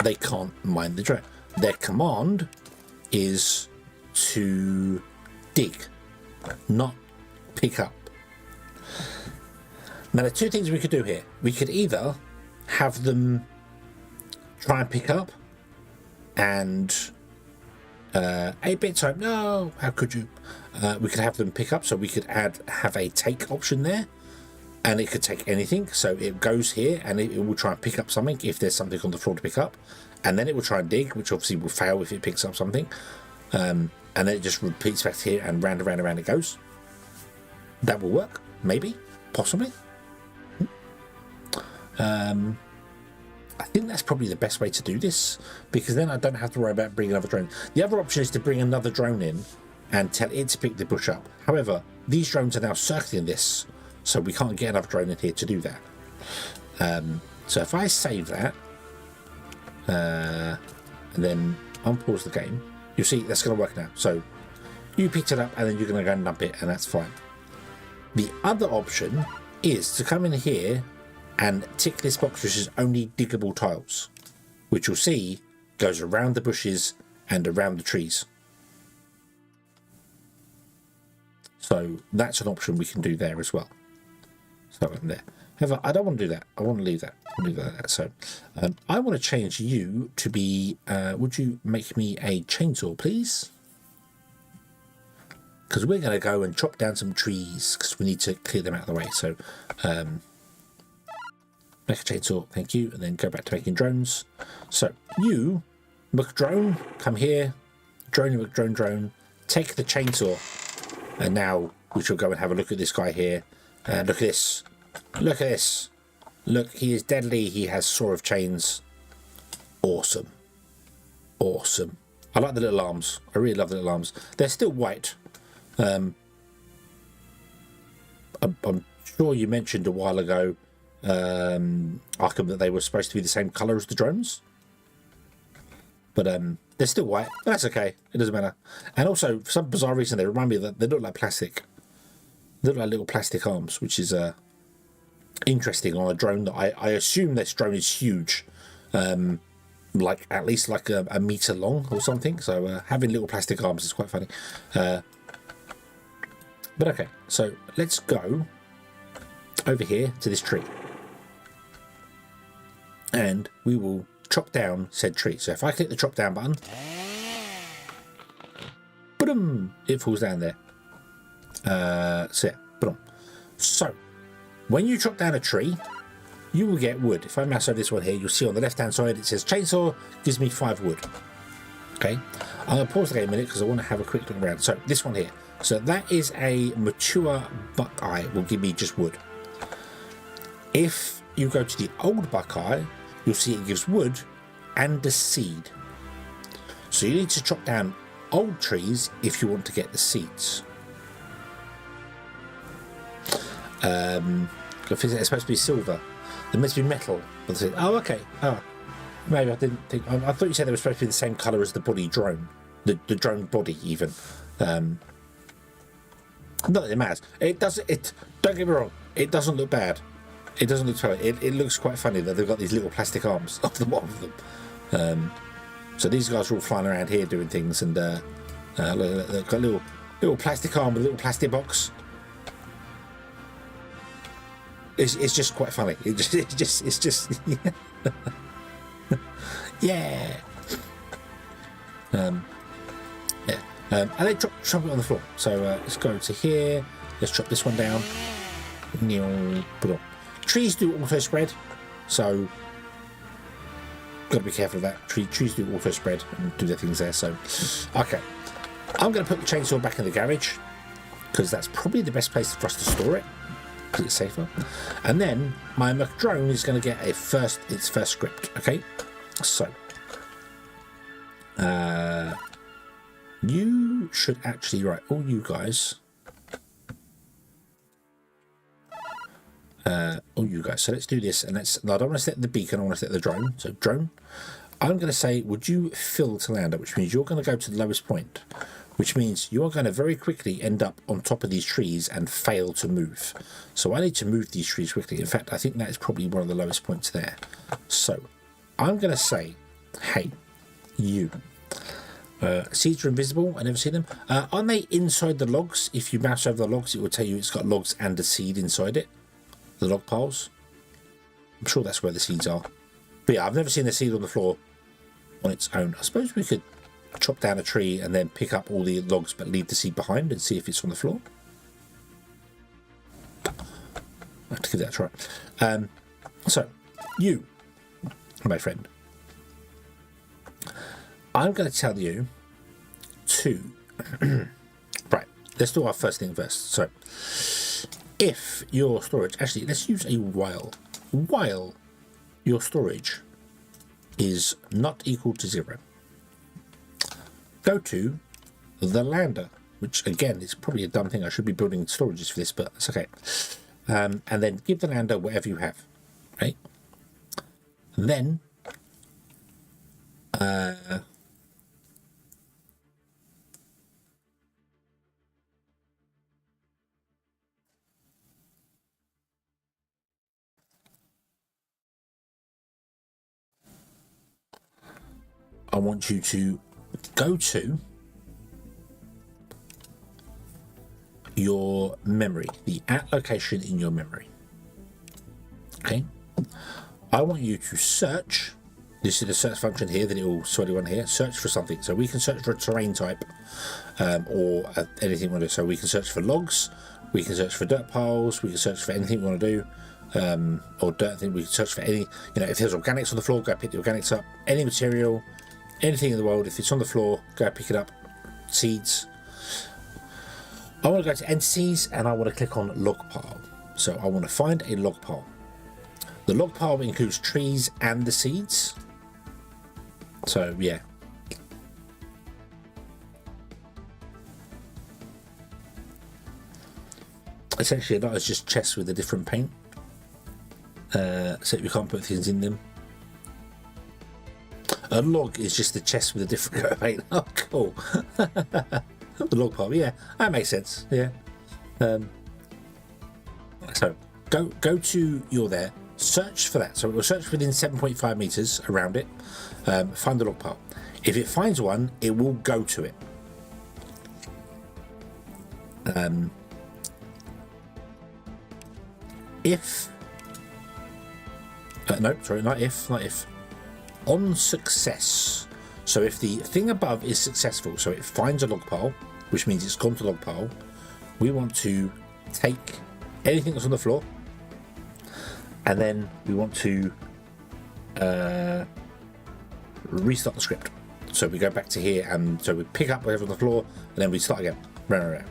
they can't mine the terrain. Their command is to dig, not pick up. Now there are two things we could do here. We could either have them try and pick up and 8-bit time, no, how could you? We could have them pick up, so we could have a take option there, and it could take anything. So it goes here and it will try and pick up something if there's something on the floor to pick up, and then it will try and dig, which obviously will fail if it picks up something, and then it just repeats back here and round and round and round it goes. That will work, maybe, possibly. I think that's probably the best way to do this, because then I don't have to worry about bringing another drone. The other option is to bring another drone in and tell it to pick the bush up. However, these drones are now circling this, so we can't get another drone in here to do that. So if I save that and then unpause the game, you'll see that's going to work now. So you picked it up and then you're going to go and dump it, and that's fine. The other option is to come in here and tick this box, which is only diggable tiles, which you'll see goes around the bushes and around the trees. So that's an option we can do there as well. So I'm there. However, I don't want to do that. I want to leave that. So I want to change you to be, would you make me a chainsaw, please? Because we're going to go and chop down some trees because we need to clear them out of the way. So make a chainsaw, thank you, and then go back to making drones. So you, McDrone, come here, drone, take the chainsaw, and now we shall go and have a look at this guy here. Look at this, look, he is deadly, he has saw of chains. Awesome. I like the little arms, I really love the little arms. They're still white. I'm sure you mentioned a while ago, Arkham, that they were supposed to be the same colour as the drones, but they're still white, but that's okay, it doesn't matter. And also for some bizarre reason they remind me that they look like plastic. They look like little plastic arms, which is interesting on a drone that I assume this drone is huge, like at least like a meter long or something, so having little plastic arms is quite funny. But okay, so let's go over here to this tree and we will chop down said tree. So if I click the chop down button, boom, it falls down there. So yeah, boom. So when you chop down a tree, you will get wood. If I mouse over this one here, you'll see on the left hand side it says chainsaw, gives me 5 wood. Okay, I'm going to pause the game a minute because I want to have a quick look around. So this one here, so that is a mature buckeye, will give me just wood. If you go to the old buckeye, you'll see it gives wood and a seed. So you need to chop down old trees if you want to get the seeds. It's supposed to be silver. There must be metal. Oh, okay. Oh, maybe I didn't think. I thought you said they were supposed to be the same colour as the body drone, the drone body even. Not that it matters. It doesn't. Don't get me wrong. It doesn't look bad. It doesn't look funny. It looks quite funny that they've got these little plastic arms off the bottom of them. So these guys are all flying around here doing things, and they've got a little plastic arm with a little plastic box. It's just quite funny. It's just yeah. And they chop it on the floor. So let's go to here. Let's chop this one down. Trees do auto spread, so got to be careful of that. Trees do auto spread and do their things there. So okay, I'm going to put the chainsaw back in the garage because that's probably the best place for us to store it because it's safer. And then my drone is going to get its first script. Okay, So, you should actually, right, all you guys, so let's do this, and let's, no, I don't want to set the beacon, I want to set the drone. So drone, I'm going to say, would you fill to land up, which means you're going to go to the lowest point, which means you are going to very quickly end up on top of these trees and fail to move. So I need to move these trees quickly. In fact, I think that is probably one of the lowest points there. So I'm going to say, hey, you. Seeds are invisible. I never see them. Aren't they inside the logs? If you mouse over the logs, it will tell you it's got logs and a seed inside it. The log piles. I'm sure that's where the seeds are. But yeah, I've never seen a seed on the floor on its own. I suppose we could chop down a tree and then pick up all the logs but leave the seed behind and see if it's on the floor. I have to give that a try. So, you, my friend, I'm going to tell you to... right, let's do our first thing first. So, if your storage... Actually, let's use a while. While your storage is not equal to 0, go to the lander, which again is probably a dumb thing. I should be building storages for this, but it's okay. And then give the lander whatever you have, right? Then I want you to go to your memory, the at location in your memory. Okay. I want you to search. This is the search function here, the little swirly one here. Search for something. So we can search for a terrain type or anything we want to do. So we can search for logs, we can search for dirt piles, we can search for anything we want to do. Or dirt thing, we can search for any, you know, if there's organics on the floor, go pick the organics up. Any material, anything in the world, if it's on the floor, go pick it up. Seeds. I want to go to entities and I want to click on log pile. So I want to find a log pile. The log pile includes trees and the seeds. So yeah. Essentially, that is just chests with a different paint. So you can't put things in them. A log is just a chest with a different coat of paint. Oh, cool. The log pile, yeah, that makes sense. Yeah. So go to your there. Search for that. So it will search within 7.5 meters around it. Find the log pile. If it finds one, it will go to it. If no, sorry, not if. On success. So if the thing above is successful, so it finds a log pile, which means it's gone to log pile, we want to take anything that's on the floor, and then we want to restart the script. So we go back to here, and so we pick up whatever on the floor, and then we start again. Right.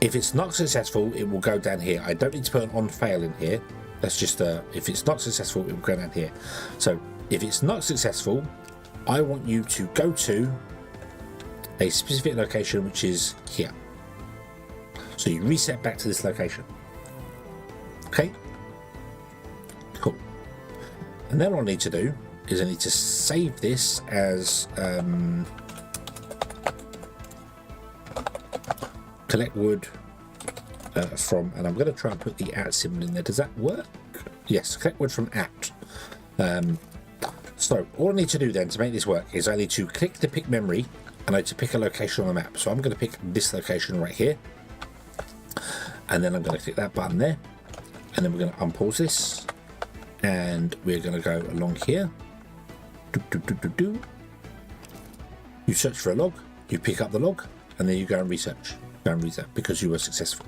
If it's not successful, it will go down here. I don't need to put an on fail in here. That's just if it's not successful, it will go down here. So if it's not successful, I want you to go to a specific location, which is here. So you reset back to this location. Okay, cool. And then what I need to do is I need to save this as collect wood from, and I'm going to try and put the at symbol in there. Does that work? Yes, collect wood from at. So all I need to do then to make this work is I need to click the pick memory and I need to pick a location on the map. So I'm going to pick this location right here, and then I'm going to click that button there, and then we're going to unpause this, and we're going to go along here. You search for a log, you pick up the log, and then you go and research. Go and reset because you were successful.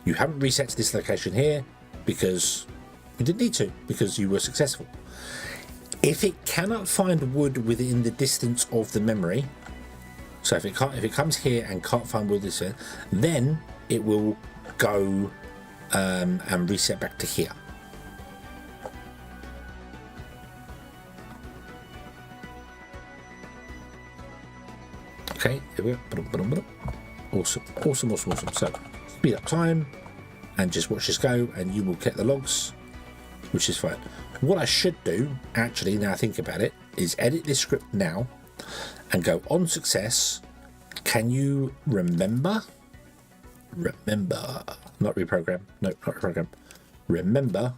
You haven't reset to this location here because you didn't need to, because you were successful. If it cannot find wood within the distance of the memory, so if it comes here and can't find wood this way, then it will go and reset back to here. Okay, there we go. Awesome, awesome, awesome, awesome. So speed up time and just watch this go, and you will get the logs, which is fine. What I should do, actually, now I think about it, is edit this script now and go on success. Can you remember? Not reprogram. No, not reprogram. Remember.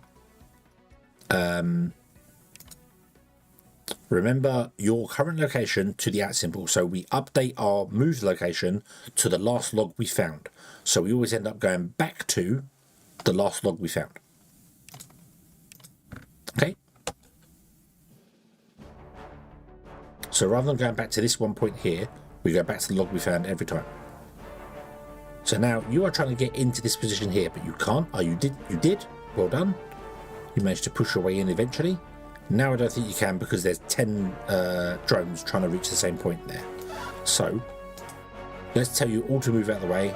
Remember your current location to the @ symbol. So we update our moved location to the last log we found. So we always end up going back to the last log we found. Okay. So rather than going back to this one point here, we go back to the log we found every time. So now you are trying to get into this position here, but you can't. Oh, you did. You did. Well done. You managed to push your way in eventually. Now I don't think you can because there's 10 drones trying to reach the same point there. So let's tell you all to move out of the way.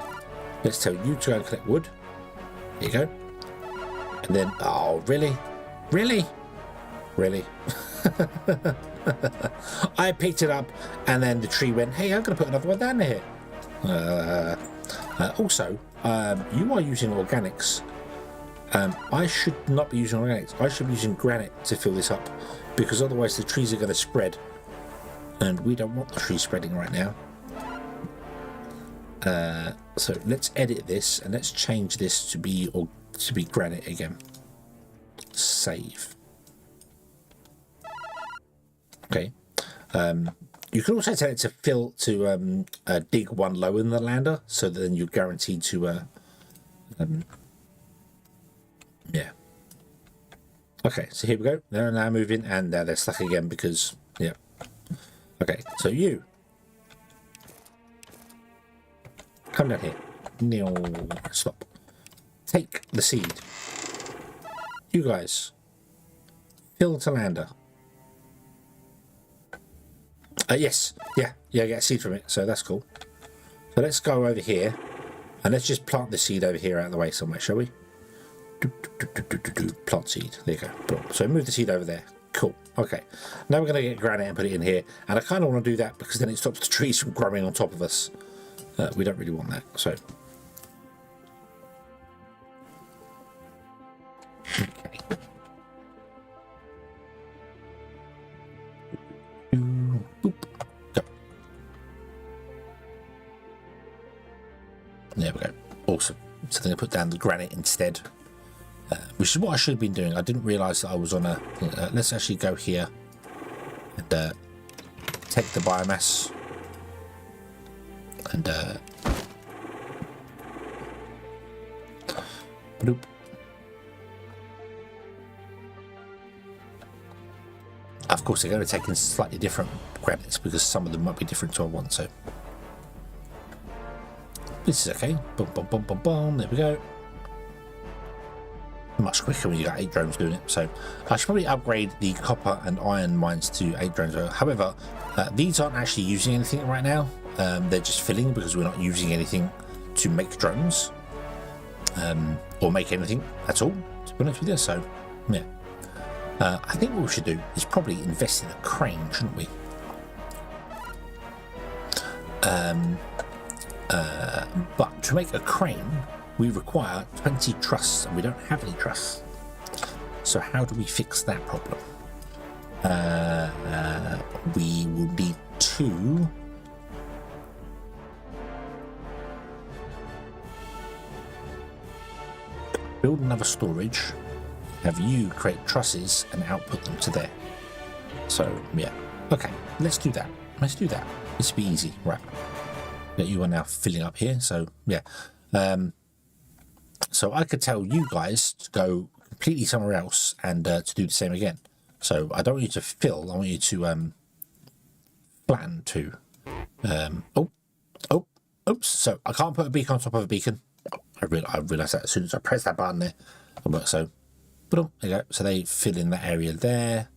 Let's tell you to go and collect wood. Here you go. And then, oh, really? Really? Really? I picked it up and then the tree went, hey, I'm going to put another one down here. Also, you are using organics. I should not be using organics. I should be using granite to fill this up, because otherwise the trees are going to spread, and we don't want the trees spreading right now. So let's edit this and let's change this to be granite again. Save. Okay. You can also tell it to fill to dig one lower than the lander, so that then you're guaranteed to yeah. Okay, so here we go. They're now moving, and they're stuck again because, yeah. Okay, so you come down here. No, stop. Take the seed. You guys fill to lander. Yes, yeah, I get a seed from it, so that's cool. So let's go over here, and let's just plant the seed over here out of the way somewhere, shall we? Plant seed. There you go. So move the seed over there. Cool. Okay. Now we're going to get granite and put it in here. And I kind of want to do that because then it stops the trees from growing on top of us. We don't really want that. So. Okay. Boop. Go. There we go. Awesome. So I'm going to put down the granite instead. Which is what I should have been doing. I didn't realise that I was on a... let's actually go here and take the biomass and bloop. Of course, they're going to take in slightly different granites because some of them might be different to what I want. So this is okay. Boom, boom, boom, boom, boom. There we go. Much quicker when you got 8 drones doing it. So I should probably upgrade the copper and iron mines to 8 drones. However, these aren't actually using anything right now. They're just filling because we're not using anything to make drones or make anything at all, to be honest with you. So yeah, I think what we should do is probably invest in a crane, shouldn't we? But to make a crane, we require 20 trusses, and we don't have any trusses. So how do we fix that problem? We will need to build another storage, have you create trusses and output them to there. So yeah, okay, let's do that. Let's do that. This will be easy, right? That you are now filling up here. So yeah. So I could tell you guys to go completely somewhere else and to do the same again. So I don't want you to fill, I want you to flatten to. Oops. So I can't put a beacon on top of a beacon. I realised that as soon as I press that button there. So, there you go. So they fill in that area there.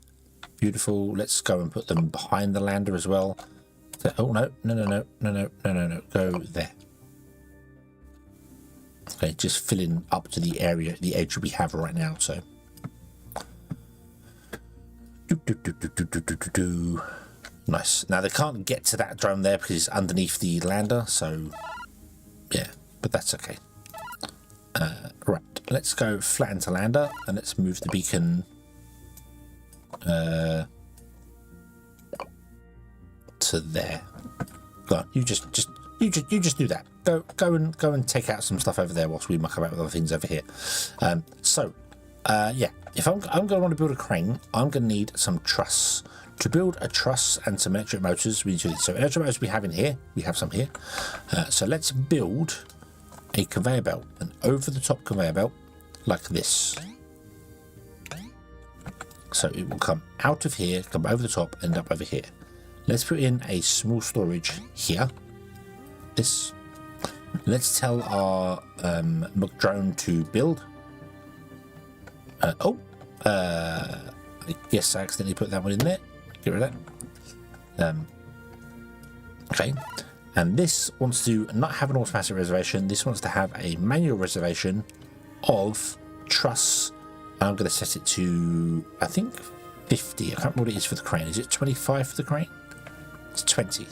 Beautiful. Let's go and put them behind the lander as well. So, oh, no. Go there. Okay, just filling up to the area, the edge we have right now. So, Nice. Now they can't get to that drone there because it's underneath the lander, so yeah, but that's okay. Right, let's go flat into lander and let's move the beacon to there. Go on, you just do that. Go and take out some stuff over there whilst we muck about with other things over here. Yeah, if I'm going to want to build a crane, I'm going to need some truss. To build a truss and some electric motors, we need to do this. So electric motors we have in here, we have some here. So let's build a conveyor belt, an over the top conveyor belt like this. So it will come out of here, come over the top, end up over here. Let's put in a small storage here. This. Let's tell our drone to build. I guess I accidentally put that one in there. Get rid of that. Okay. And this wants to not have an automatic reservation. This wants to have a manual reservation of truss. I'm going to set it to, I think, 50. I can't remember what it is for the crane. Is it 25 for the crane? It's 20. So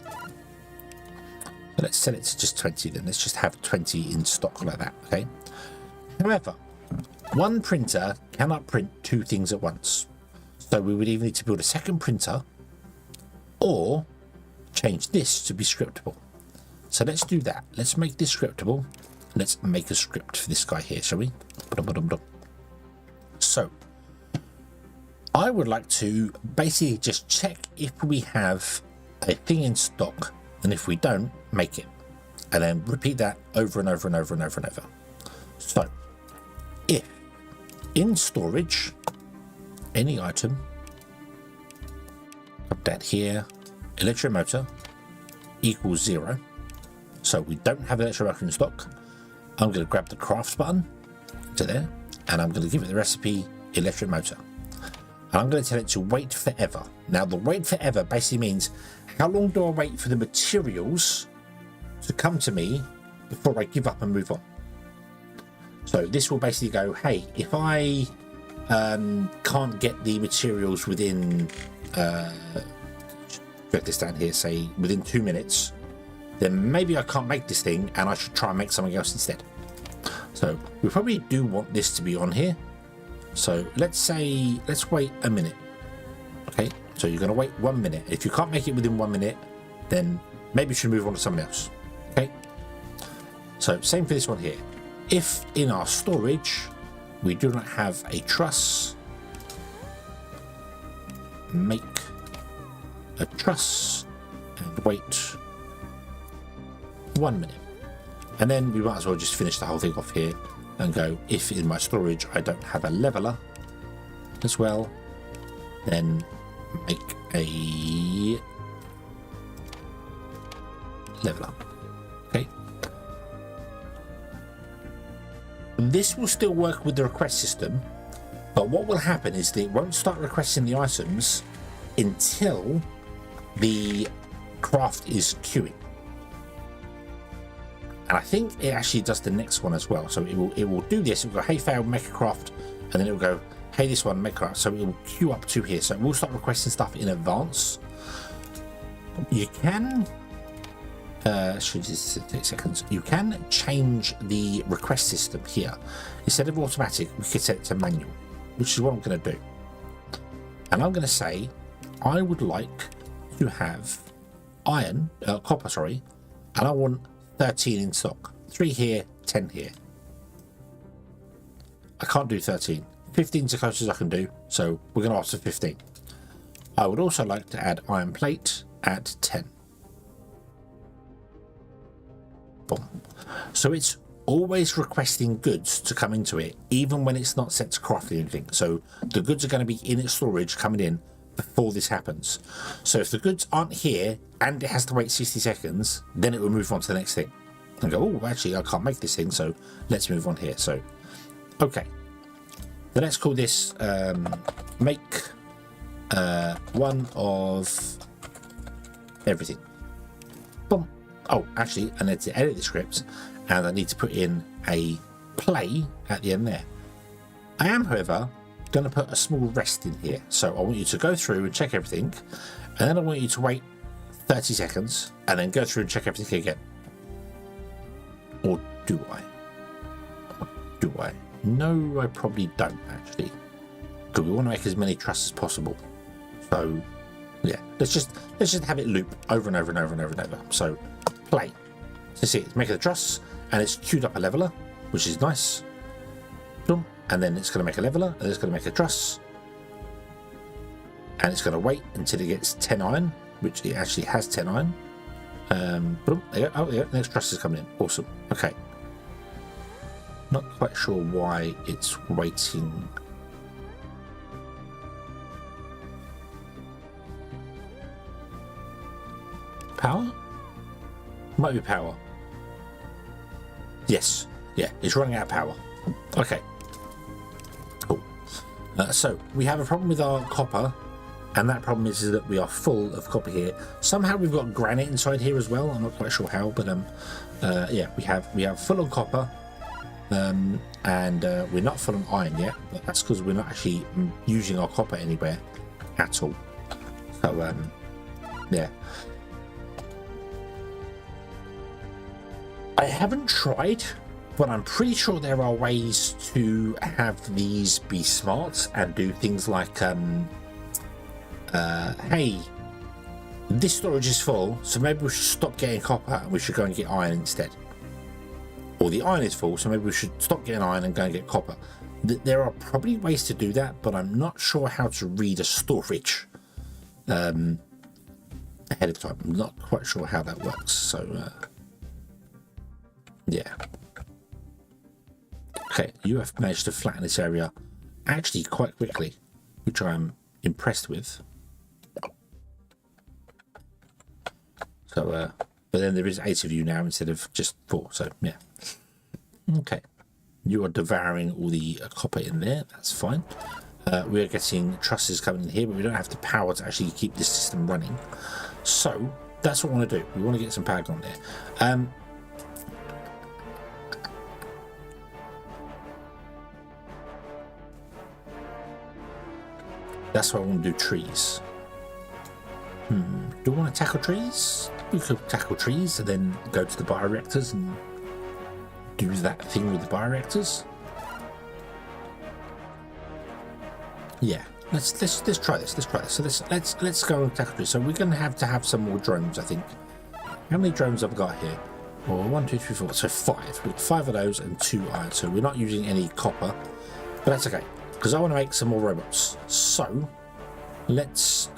let's set it to just 20 then. Let's just have 20 in stock like that, okay? However, one printer cannot print two things at once. So we would either need to build a second printer or change this to be scriptable. So let's do that. Let's make this scriptable. Let's make a script for this guy here, shall we? So I would like to basically just check if we have a thing in stock, and if we don't, make it, and then repeat that over and over and over and over and over. So if in storage any item, put that here, electric motor equals 0. So we don't have electric motor in stock. I'm going to grab the craft button to there, and I'm going to give it the recipe electric motor. And I'm going to tell it to wait forever. Now the wait forever basically means how long do I wait for the materials to come to me before I give up and move on. So this will basically go, hey, if I can't get the materials within, put this down here, say within 2 minutes, then maybe I can't make this thing and I should try and make something else instead. So we probably do want this to be on here. So let's wait a minute. Okay, so you're going to wait 1 minute. If you can't make it within 1 minute, then maybe you should move on to something else. Okay, so same for this one here. If in our storage we do not have a truss, make a truss and wait 1 minute. And then we might as well just finish the whole thing off here and go, if in my storage I don't have a leveler as well, then make a leveler. Okay. This will still work with the request system, but what will happen is that it won't start requesting the items until the craft is queuing. And I think it actually does the next one as well. So it will do this. It will go, hey, fail, make a craft, and then it will go, hey, this one, make a craft. So it will queue up to here. So we'll start requesting stuff in advance. You can, should just take seconds. You can change the request system here. Instead of automatic, we could set it to manual, which is what I'm going to do. And I'm going to say, I would like to have copper, sorry, and I want 13 in stock. 3 here, 10 here. I can't do 13. 15's as close as I can do, so we're going to ask for 15. I would also like to add iron plate at 10. Boom. So it's always requesting goods to come into it, even when it's not set to craft anything. So the goods are going to be in its storage coming in before this happens. So if the goods aren't here and it has to wait 60 seconds, then it will move on to the next thing and go, oh, actually I can't make this thing, so let's move on here. So okay, then let's call this make one of everything. Boom. Oh, actually I need to edit the script and I need to put in a play at the end there. I am, however, going to put a small rest in here. So I want you to go through and check everything, and then I want you to wait 30 seconds and then go through and check everything again. Or do I? Or do I? No, I probably don't actually. Because we want to make as many trusts as possible. So yeah, let's just have it loop over and over and over and over and over. So play. So see, it's making the trusts, and it's queued up a leveler, which is nice. Boom. And then it's going to make a leveler, and it's going to make a truss, and it's going to wait until it gets 10 iron, which it actually has 10 iron. Boom. There you go. Oh yeah, next truss is coming in. Awesome. Okay. Not quite sure why it's waiting. Power? Might be power. Yes. Yeah, it's running out of power. Okay. Cool. So we have a problem with our copper, and that problem is that we are full of copper here. Somehow we've got granite inside here as well. I'm not quite sure how, but yeah, we have full on copper, and we're not full on iron yet. But that's because we're not actually using our copper anywhere at all. So yeah. I haven't tried, but I'm pretty sure there are ways to have these be smart and do things like, hey, this storage is full, so maybe we should stop getting copper and we should go and get iron instead. Or the iron is full, so maybe we should stop getting iron and go and get copper. There are probably ways to do that, but I'm not sure how to read a storage ahead of time. I'm not quite sure how that works, so yeah. Okay, you have managed to flatten this area actually quite quickly, which I'm impressed with. So, but then there is 8 of you now instead of just 4, so yeah. Okay, you are devouring all the copper in there, that's fine. We are getting trusses coming in here, but we don't have the power to actually keep this system running. So, that's what we want to do. We want to get some power on there. That's why I want to do trees. Do I want to tackle trees? We could tackle trees and then go to the bioreactors and do that thing with the bioreactors. Yeah, let's try this. Let's try this. So let's go and tackle trees. So we're going to have some more drones, I think. How many drones have I got here? Well, 1, 2, 3, 4. So 5. We've got 5 of those and 2 iron. So we're not using any copper, but that's okay, because I want to make some more robots. So let's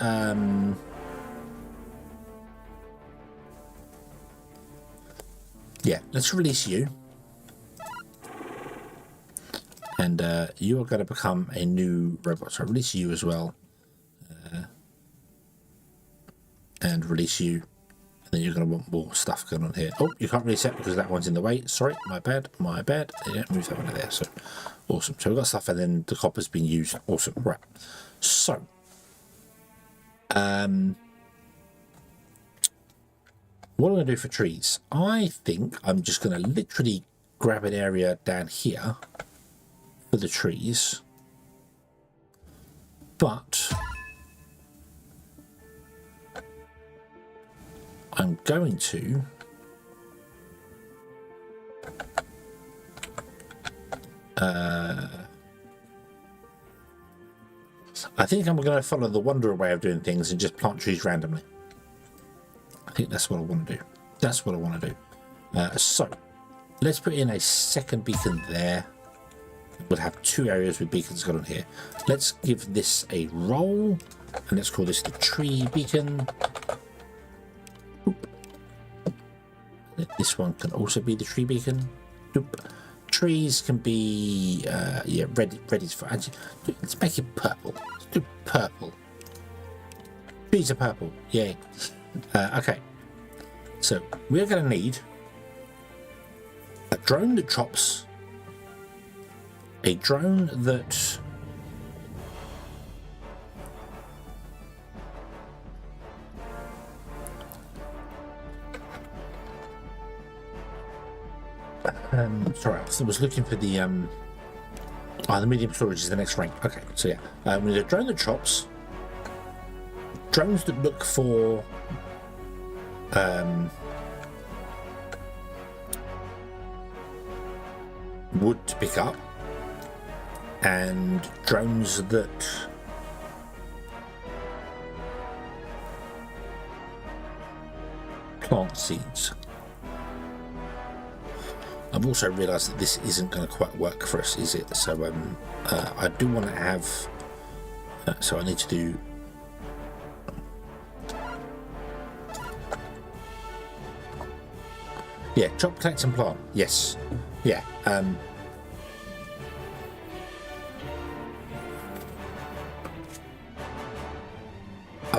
yeah, let's release you, and you are going to become a new robot. So release you as well, and release you, and then you're going to want more stuff going on here. Oh, you can't release that because that one's in the way. Sorry, my bad. Yeah, move that one to there. So awesome. So we've got stuff, and then the copper's been used. Awesome. Right. So what am I going to do for trees? I think I'm just going to literally grab an area down here for the trees, but I'm going to I think I'm going to follow the Wanderer way of doing things and just plant trees randomly. I think that's what I want to do. That's what I want to do. So let's put in a second beacon there. We'll have 2 areas with beacons going on here. Let's give this a roll, and let's call this the tree beacon. Oop. This one can also be the tree beacon. Oop. Trees can be yeah, red is for. Let's make it purple. Let's do purple. Trees are purple. Yay. Okay. So we're going to need a drone that chops, a drone that sorry, I was looking for the Oh, the medium storage is the next rank. Okay, so yeah. We need a drone that chops. Drones that look for wood to pick up. And drones that plant seeds. I've also realised that this isn't going to quite work for us, is it? So I do want to have. So I need to do. Yeah, chop, collect, and plant. Yes. Yeah.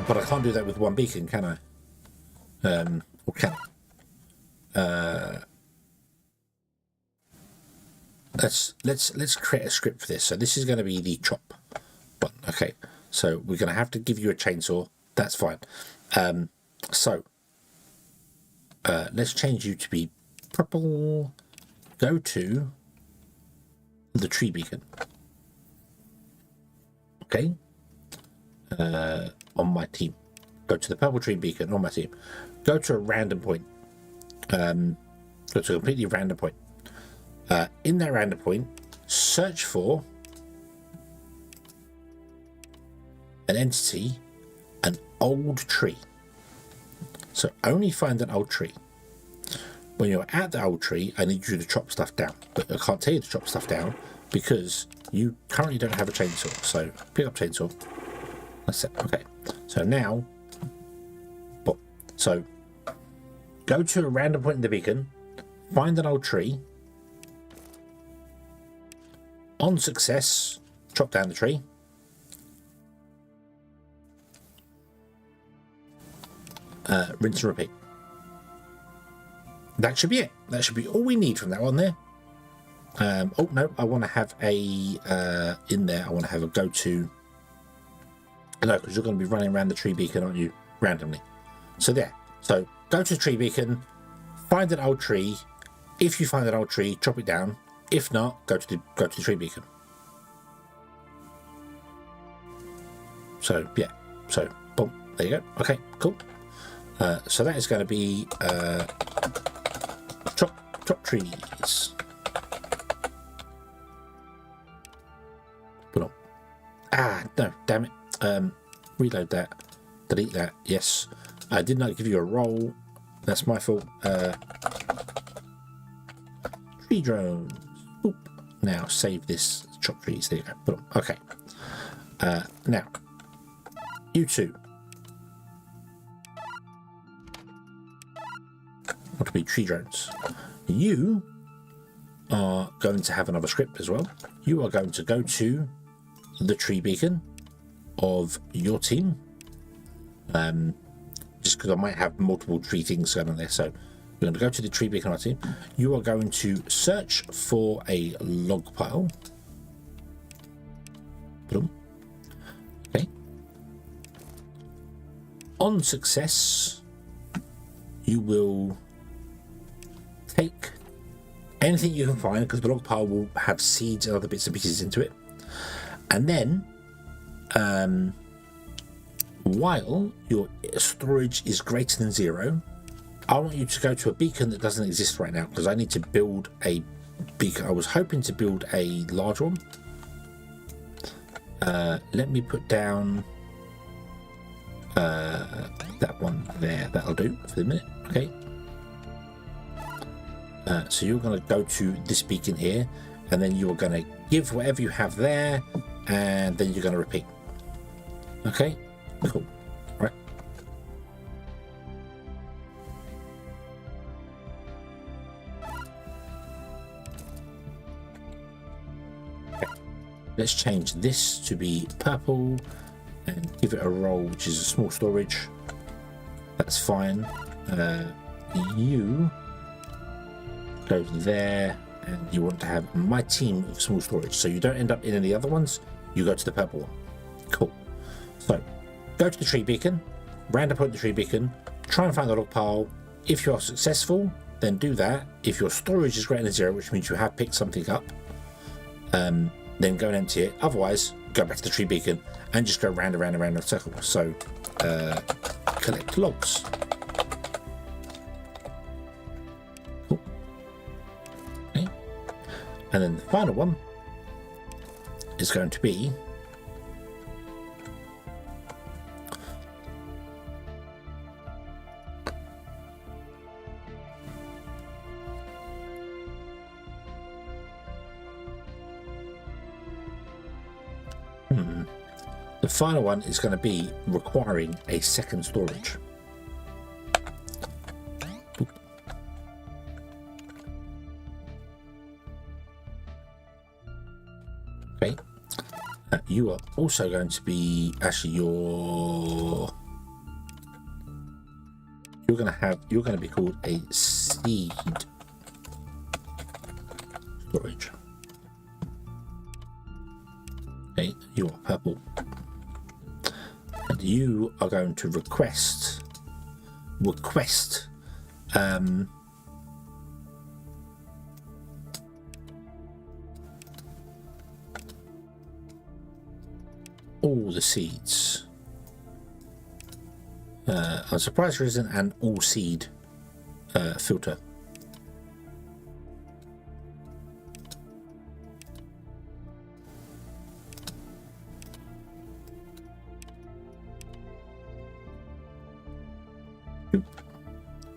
But I can't do that with one beacon, can I? Or can I? Let's create a script for this. So this is going to be the chop button. Okay, so we're going to have to give you a chainsaw. That's fine. Let's change you to be purple. Go to the tree beacon. Okay. On my team. Go to the purple tree beacon on my team. Go to a random point. Go to a completely random point. In that random point, search for an entity, an old tree. So only find an old tree. When you're at the old tree, I need you to chop stuff down. But I can't tell you to chop stuff down because you currently don't have a chainsaw. So pick up chainsaw. That's it. Okay. So now, so go to a random point in the beacon, find an old tree. On success, chop down the tree. Rinse and repeat. That should be it. That should be all we need from that one there. Oh no, I want to have a in there. I want to have a go-to. No, because you're going to be running around the tree beacon, aren't you? Randomly. So there. So go to the tree beacon, find an old tree. If you find an old tree, chop it down. If not, go to the tree beacon. So yeah. So boom. There you go. Okay. Cool. So that is going to be chop trees. Put on. Ah no! Damn it. Reload that. Delete that. Yes. I did not give you a roll. That's my fault. Tree drones. Oop. Now save this. Chop trees. There you go. Put on. Okay. Now, you two want to be tree drones. You are going to have another script as well. You are going to go to the tree beacon of your team. Just because I might have multiple tree things going on there. So we're going to go to the tree beacon of our team. You are going to search for a log pile. Boom. Okay. On success, you will take anything you can find, because the log pile will have seeds and other bits and pieces into it. And then, while your storage is greater than 0, I want you to go to a beacon that doesn't exist right now, because I need to build a beacon. I was hoping to build a large one. Let me put down that one there. That'll do for the minute. Okay. So you're going to go to this beacon here, and then you are going to give whatever you have there, and then you're going to repeat. Okay, cool. Right. Okay. Let's change this to be purple and give it a roll, which is a small storage. That's fine. You go there, and you want to have my team of small storage, so you don't end up in any other ones. You go to the purple one. Cool. So go to the tree beacon, random point the tree beacon, try and find the log pile. If you are successful, then do that. If your storage is greater than 0, which means you have picked something up, then go and empty it. Otherwise, go back to the tree beacon and just go round and round and round in a circle. So, collect logs. Cool. Okay. And then the final one is going to be the final one is going to be requiring a second storage. Okay. You are also going to be actually you're going to be called a seed storage. Okay, you are purple. And you are going to request all the seeds. I'm surprised there isn't an all seed filter.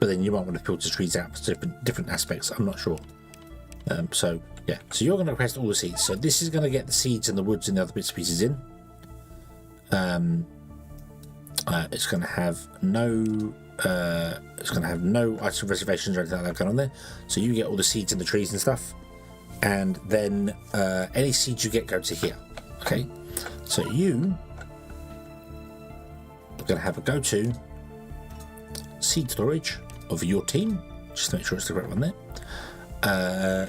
But then you might want to filter trees out for different aspects. I'm not sure. So yeah, so you're going to request all the seeds. So this is going to get the seeds and the woods and the other bits and pieces in. It's going to have no item reservations or anything like that going on there. So you get all the seeds and the trees and stuff, and then any seeds you get go to here. Okay, so you are going to have a go-to seed storage of your team, just to make sure it's the correct one there.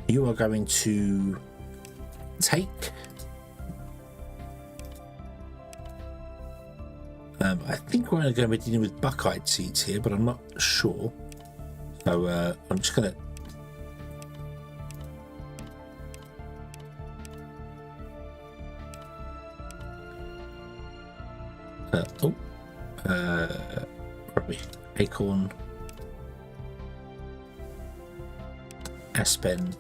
You are going to take I think we're going to be dealing with buckeye seeds here, but I'm not sure. So I'm just going to probably acorn, aspen,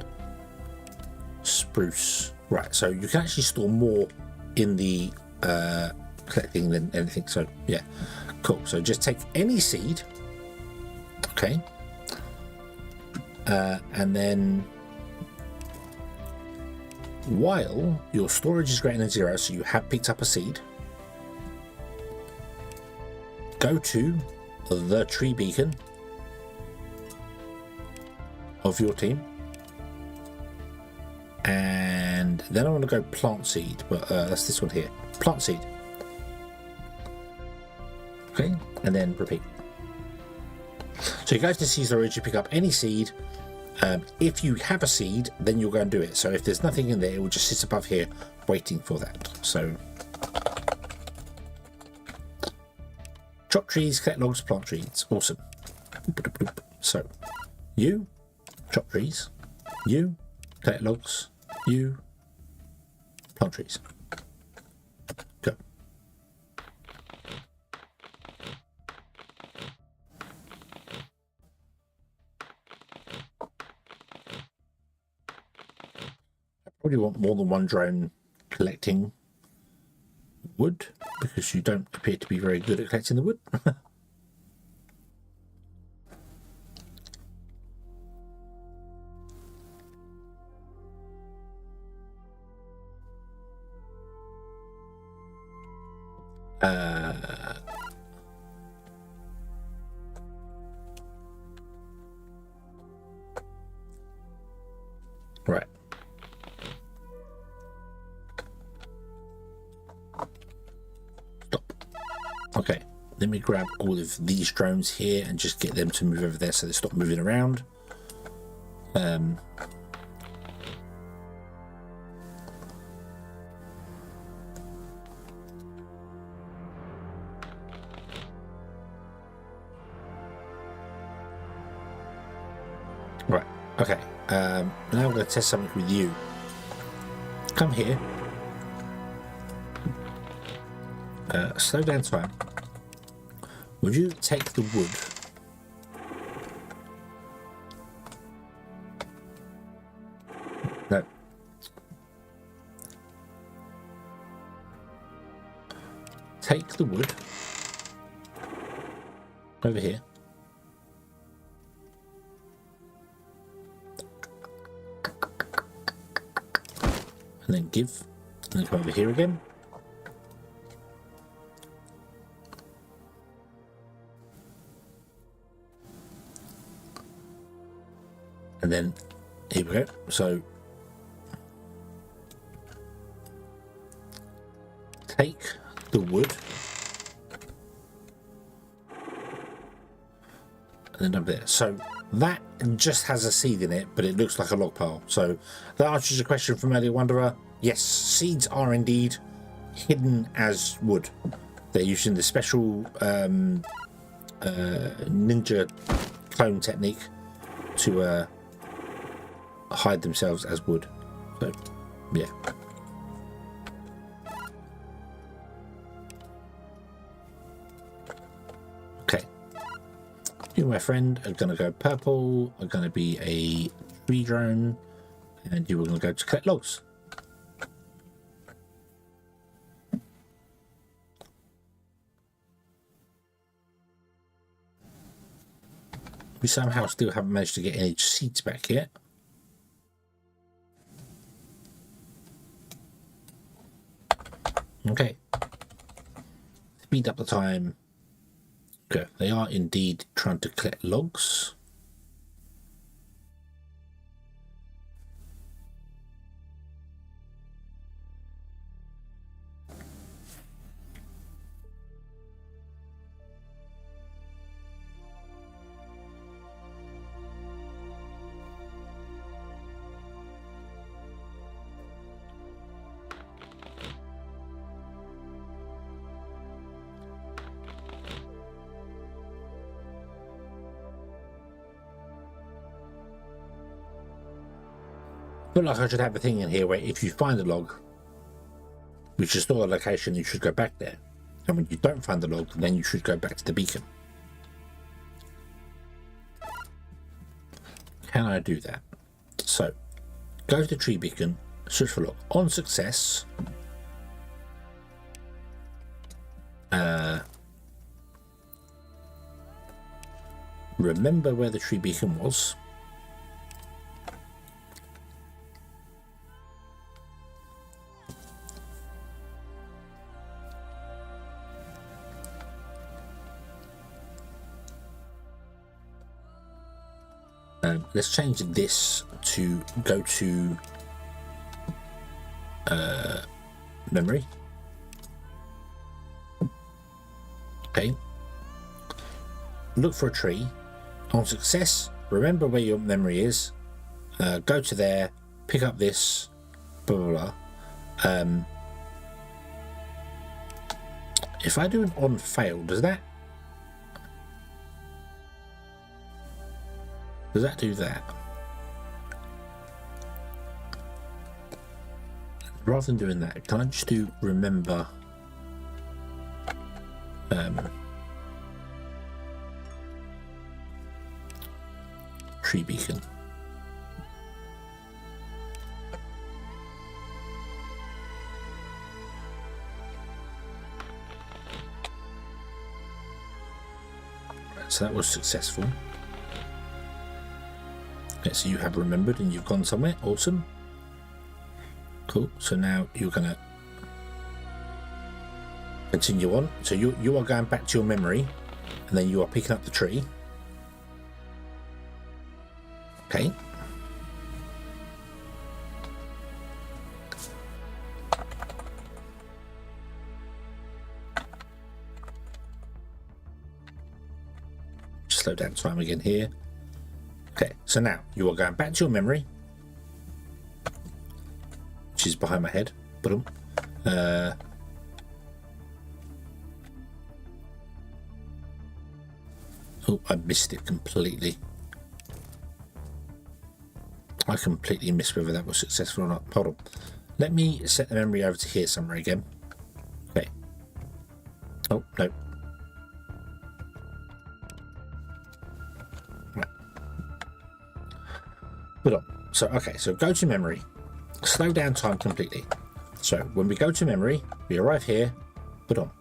spruce. Right, so you can actually store more in the collecting than anything. So yeah, cool. So just take any seed, okay, and then while your storage is greater than 0, so you have picked up a seed, go to the tree beacon of your team, and then I want to go plant seed, but that's this one here, plant seed. Okay, and then repeat. So you go to the seed storage, you pick up any seed. If you have a seed, then you'll go and do it. So if there's nothing in there, it will just sit above here waiting for that. So chop trees, collect logs, plant trees. Awesome. So you chop trees, you collect logs, you plant trees. Go. Probably want more than one drone collecting wood, because you don't appear to be very good at collecting the wood. Right. Stop. Okay, let me grab all of these drones here and just get them to move over there so they stop moving around. Right, okay. Now I'm going to test something with you. come here. Slow down time. Would you take the wood? No. Take the wood over here. And then give, and then come over here again. And then here we go. So take the wood and then up there. So that just has a seed in it, but it looks like a log pile. So that answers your question from earlier, Wanderer. Yes, seeds are indeed hidden as wood. They're using the special ninja clone technique to hide themselves as wood. So yeah. Okay, you, my friend, are going to go purple, are going to be a tree drone, and you are going to go to collect logs. We somehow still haven't managed to get any seeds back yet. Okay. Speed up the time. Okay, they are indeed trying to collect logs. I feel like I should have a thing in here where if you find a log, you should store the location, you should go back there. And when you don't find the log, then you should go back to the beacon. Can I do that? So, go to the tree beacon, search for log. On success, remember where the tree beacon was. Let's change this to go to memory. Okay. Look for a tree. On success, remember where your memory is. Go to there, pick up this, blah, blah, blah. If I do an on fail, does that do that? Rather than doing that, can I just do remember tree beacon? Right, so that was successful. Okay, so you have remembered and you've gone somewhere. Awesome. Cool. So now you're gonna continue on. So you are going back to your memory, and then you are picking up the tree. Okay. Slow down time again here. Okay, so now you are going back to your memory, which is behind my head. Boom. Oh, I missed it completely. I completely missed whether that was successful or not. Hold on. Let me set the memory over to here somewhere again. Okay. Oh, no. Right. Put on. So, okay, so go to memory. Slow down time completely. So, when we go to memory, we arrive here, put on.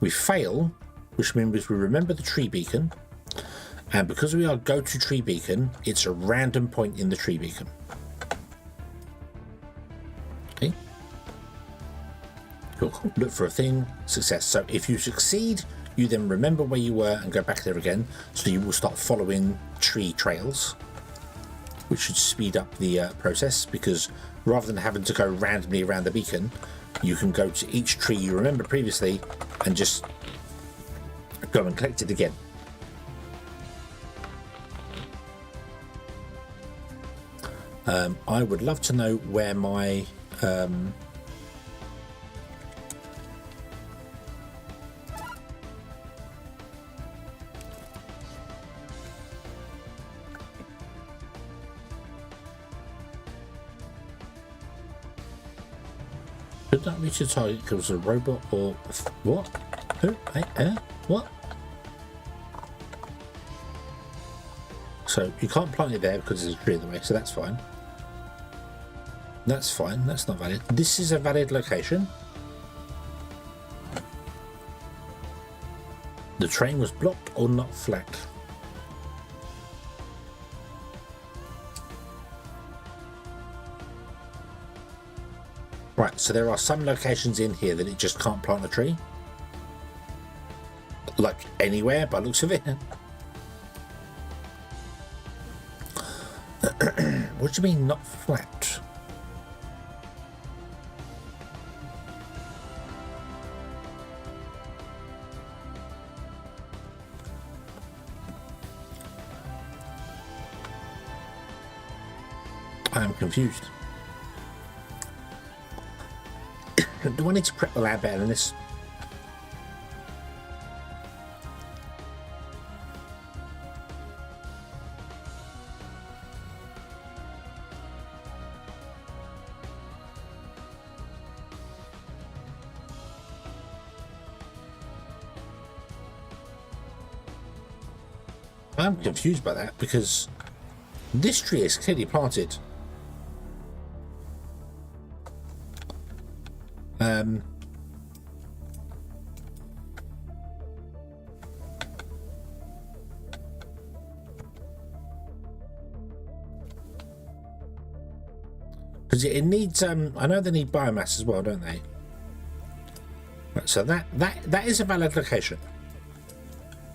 We fail, which means we remember the tree beacon. And because we are go to tree beacon, it's a random point in the tree beacon. Okay. Cool. Look for a thing, success. So if you succeed, you then remember where you were and go back there again. So you will start following tree trails, which should speed up the process, because rather than having to go randomly around the beacon, you can go to each tree you remember previously and just go and collect it again. I would love to know where my could that reach a target because a robot or what? Who? What? So you can't plant it there because there's a tree in the way, so that's fine. That's fine, that's not valid. This is a valid location. The train was blocked or not flagged. Right, so there are some locations in here that it just can't plant a tree. Like anywhere by looks of it. What do you mean not flat? I am confused. Do I need to prep the lab better than this? I'm confused by that because this tree is clearly planted. Because it needs I know they need biomass as well, don't they? Right, so that is a valid location.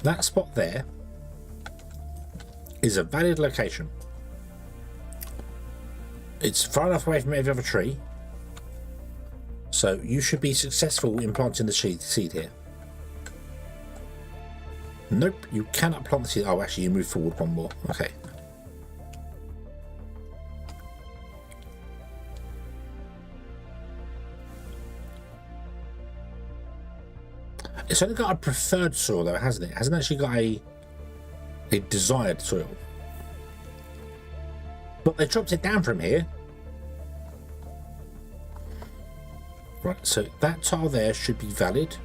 That spot there is a valid location. It's far enough away from every other tree, so you should be successful in planting the seed here. Nope, you cannot plant the seed. Oh, actually, you move forward one more. Okay. It's only got a preferred soil though, hasn't it? It hasn't actually got a desired soil. But they dropped it down from here. Right, so that tile there should be valid.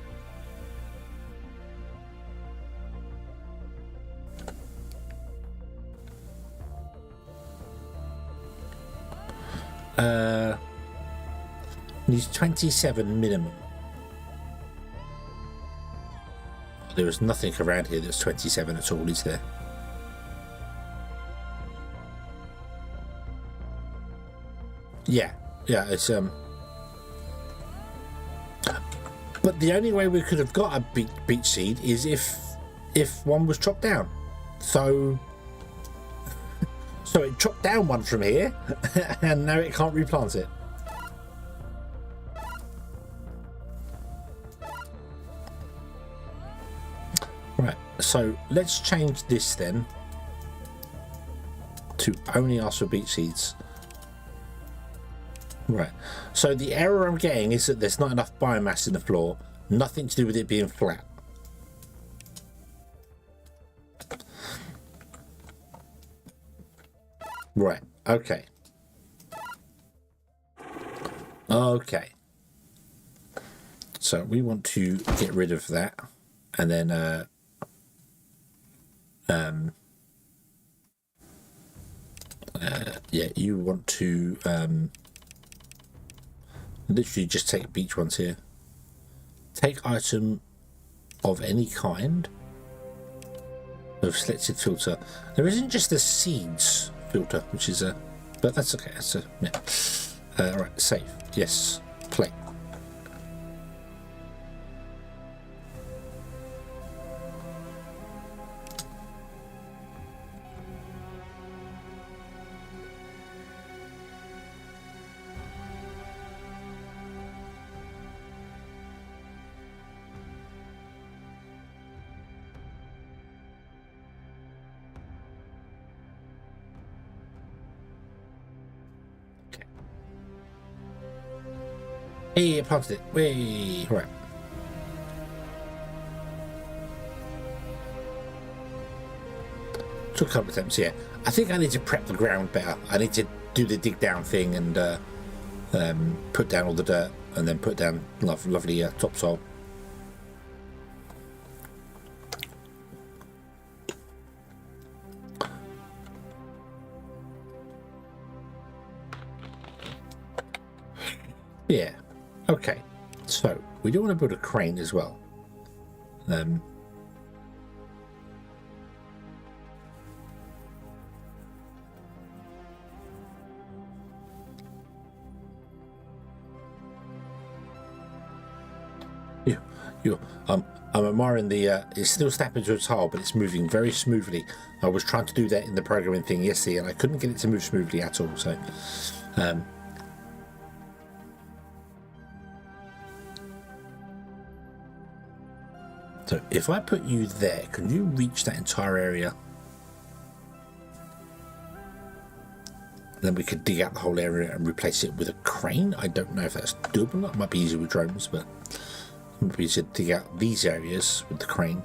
Needs 27 minimum. There is nothing around here that's 27 at all, is there? Yeah, it's but the only way we could have got a beet seed is if one was chopped down. So it chopped down one from here and now it can't replant it. Right, so let's change this then to only ask for beet seeds. Right, so the error I'm getting is that there's not enough biomass in the floor, nothing to do with it being flat. Right, okay. Okay. So we want to get rid of that, and then yeah, you want to literally just take beach ones here. Take item of any kind with selected filter. There isn't just the seeds filter, which is a, but that's okay. That's a, yeah. All right, save. Yes, play. Hey, I planted it. Way, right. Took a couple of attempts, yeah. I think I need to prep the ground better. I need to do the dig down thing and put down all the dirt and then put down lovely topsoil. Yeah. Okay, so we do want to build a crane as well. I'm admiring the. It's still snapping to a tile, but it's moving very smoothly. I was trying to do that in the programming thing yesterday, and I couldn't get it to move smoothly at all. So. So if I put you there, can you reach that entire area? Then we could dig out the whole area and replace it with a crane. I don't know if that's doable. It might be easier with drones, but it might be easier to dig out these areas with the crane.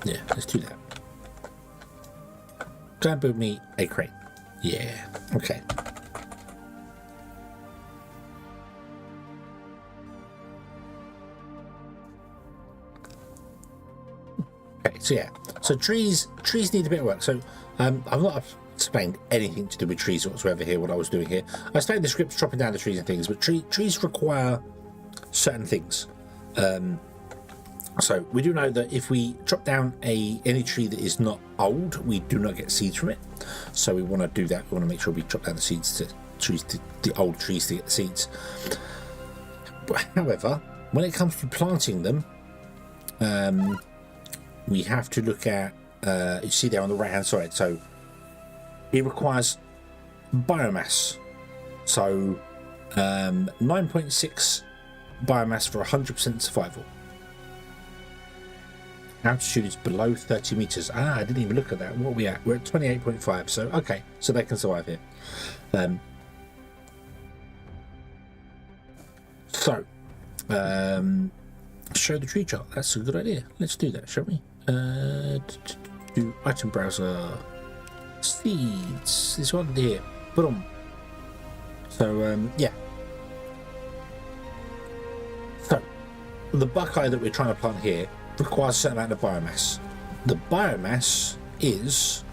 Yeah, let's do that. Go and build me a crane. Yeah, okay. So yeah, so trees need a bit of work. So I've not explained anything to do with trees whatsoever here, what I was doing here. I explained the scripts chopping down the trees and things, but trees require certain things. So we do know that if we chop down any tree that is not old, we do not get seeds from it. So we want to do that. We want to make sure we chop down the seeds to the old trees to get the seeds. But however, when it comes to planting them, we have to look at, you see there on the right hand side, so it requires biomass. So 9.6 biomass for 100% survival. Altitude is below 30 meters. I didn't even look at that. What are we at? We're at 28.5, so okay, so they can survive here. Show the tree chart. That's a good idea. Let's do that, shall we? Do item browser, seeds. This one here. Boom. So yeah. So the buckeye that we're trying to plant here requires a certain amount of biomass. The biomass is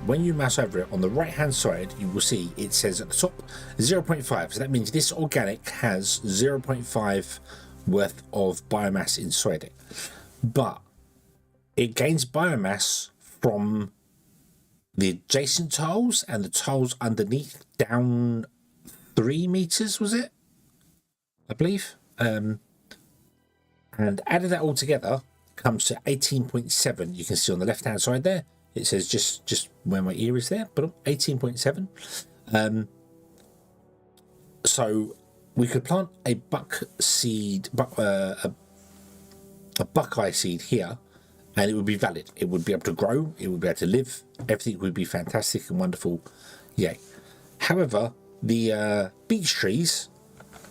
when you mouse over it on the right hand side, you will see it says at the top 0.5. So that means this organic has 0.5 worth of biomass inside it, but it gains biomass from the adjacent tiles and the tiles underneath down 3 meters, was it? I believe. And added that all together comes to 18.7. You can see on the left hand side there, it says just where my ear is there, but 18.7. So we could plant a a buckeye seed here, and it would be valid. It would be able to grow. It would be able to live. Everything would be fantastic and wonderful. Yay. However, the beech trees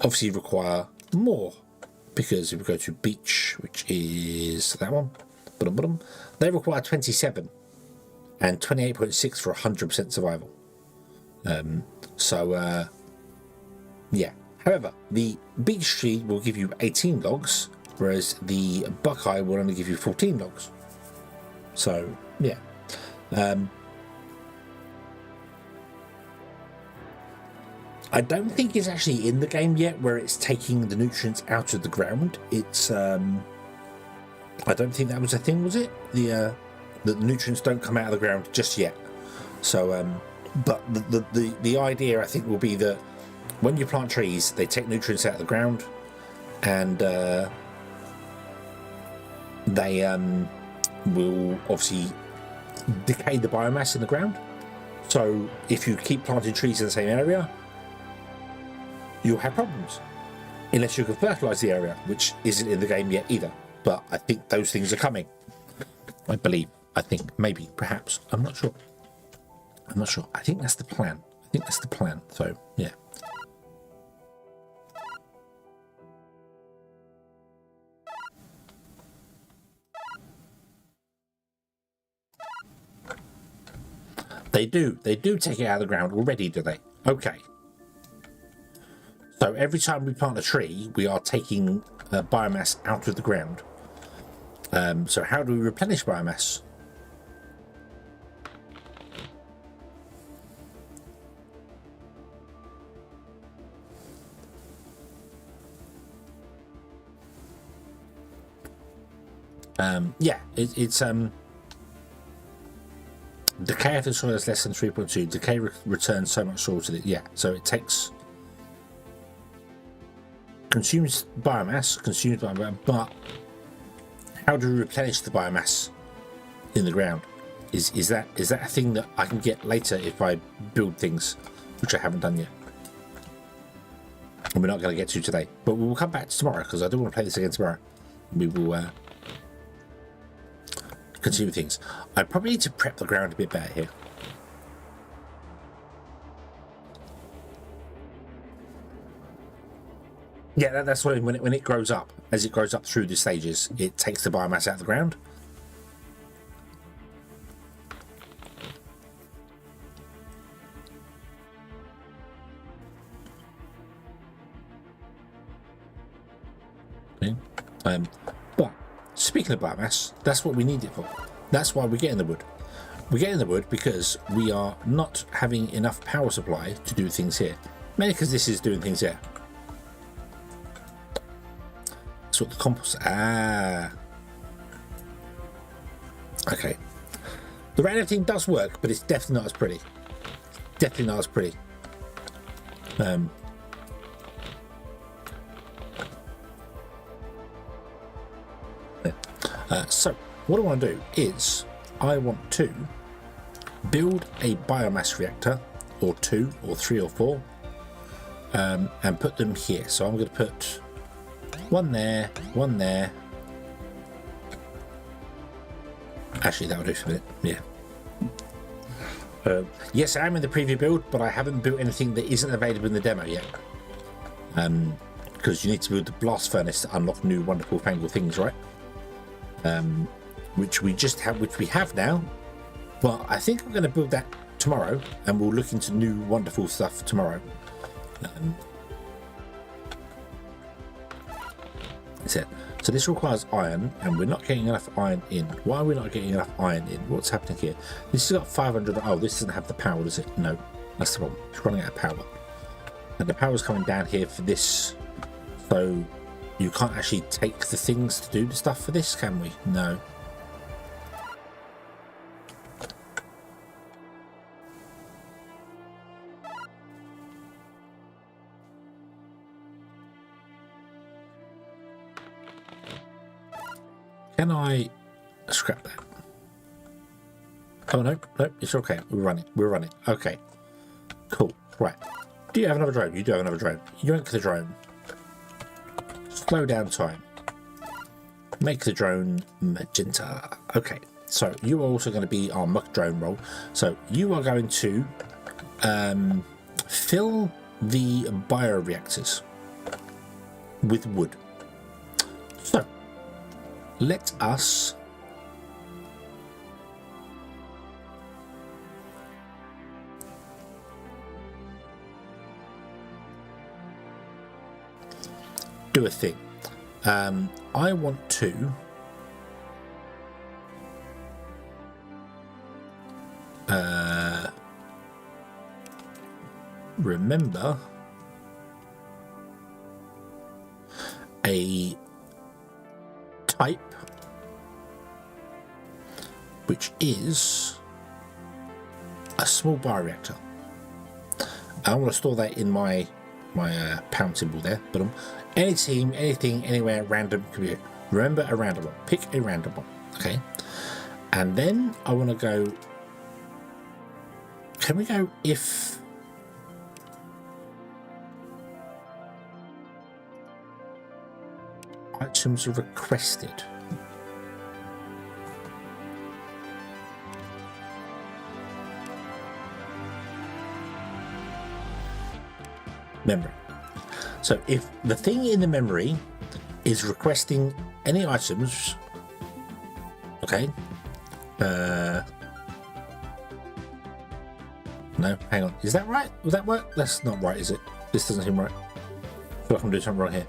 obviously require more, because if we go to beech, which is that one, they require 27 and 28.6 for 100% survival. Yeah. However, the beech tree will give you 18 logs, whereas the buckeye will only give you 14 logs. So, yeah. I don't think it's actually in the game yet where it's taking the nutrients out of the ground. It's, I don't think that was a thing, was it? The nutrients don't come out of the ground just yet. So, but the idea, I think, will be that when you plant trees, they take nutrients out of the ground, and they will obviously decay the biomass in the ground. So if you keep planting trees in the same area, you'll have problems unless you can fertilize the area, which isn't in the game yet either. But I think those things are coming. I believe. I think. Maybe. Perhaps. I'm not sure. I'm not sure. I think that's the plan. So, yeah. They do take it out of the ground already, do they? Okay. So every time we plant a tree, we are taking biomass out of the ground. So how do we replenish biomass? Yeah, it's decay after the soil is less than 3.2. Decay returns so much soil to the, yeah. So it takes consumes biomass, but how do we replenish the biomass in the ground? Is that a thing that I can get later if I build things, which I haven't done yet? And we're not going to get to today, but we will come back to tomorrow because I do want to play this again tomorrow. We will continue things. I probably need to prep the ground a bit better here. Yeah, that's what when it grows up, as it grows up through the stages, it takes the biomass out of the ground. Okay. But speaking of biomass, that's what we need it for. That's why we're getting the wood. We're getting the wood because we are not having enough power supply to do things here. Mainly because this is doing things here. That's what the compost... Okay. The random thing does work, but it's definitely not as pretty. Definitely not as pretty. So, what I want to do is I want to build a biomass reactor, or 2, or 3, or 4, and put them here. So I'm going to put one there, one there. Actually, that'll do for a minute. Yeah. Yes, I am in the preview build, but I haven't built anything that isn't available in the demo yet. Because you need to build the blast furnace to unlock new wonderful fangled things, right? Which we have now, but I think I'm going to build that tomorrow, and we'll look into new wonderful stuff tomorrow. So this requires iron, and we're not getting enough iron in. Why are we not getting enough iron in? What's happening here? This has got 500. Oh, this doesn't have the power, does it? No, that's the problem. It's running out of power, and the power's coming down here for this. So you can't actually take the things to do the stuff for this, can we? No. Can I scrap that? Oh, no, it's okay. We're running. Okay. Cool. Right. Do you have another drone? You do have another drone. Yank the drone. Slow down time. Make the drone magenta. Okay. So you are also going to be our muck drone role. So you are going to fill the bioreactors with wood. So let us do a thing. I want to remember a type which is a small bioreactor. I want to store that in my pound symbol there. But any team, anything, anywhere, random can be. Remember a random one. Pick a random one. Okay. And then I want to go. Can we go if items are requested? Memory. So if the thing in the memory is requesting any items, okay. No, hang on. Is that right? Will that work? That's not right, is it? This doesn't seem right. I feel like I'm doing something wrong here.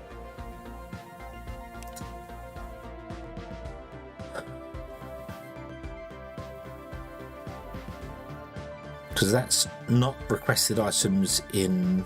Because that's not requested items in.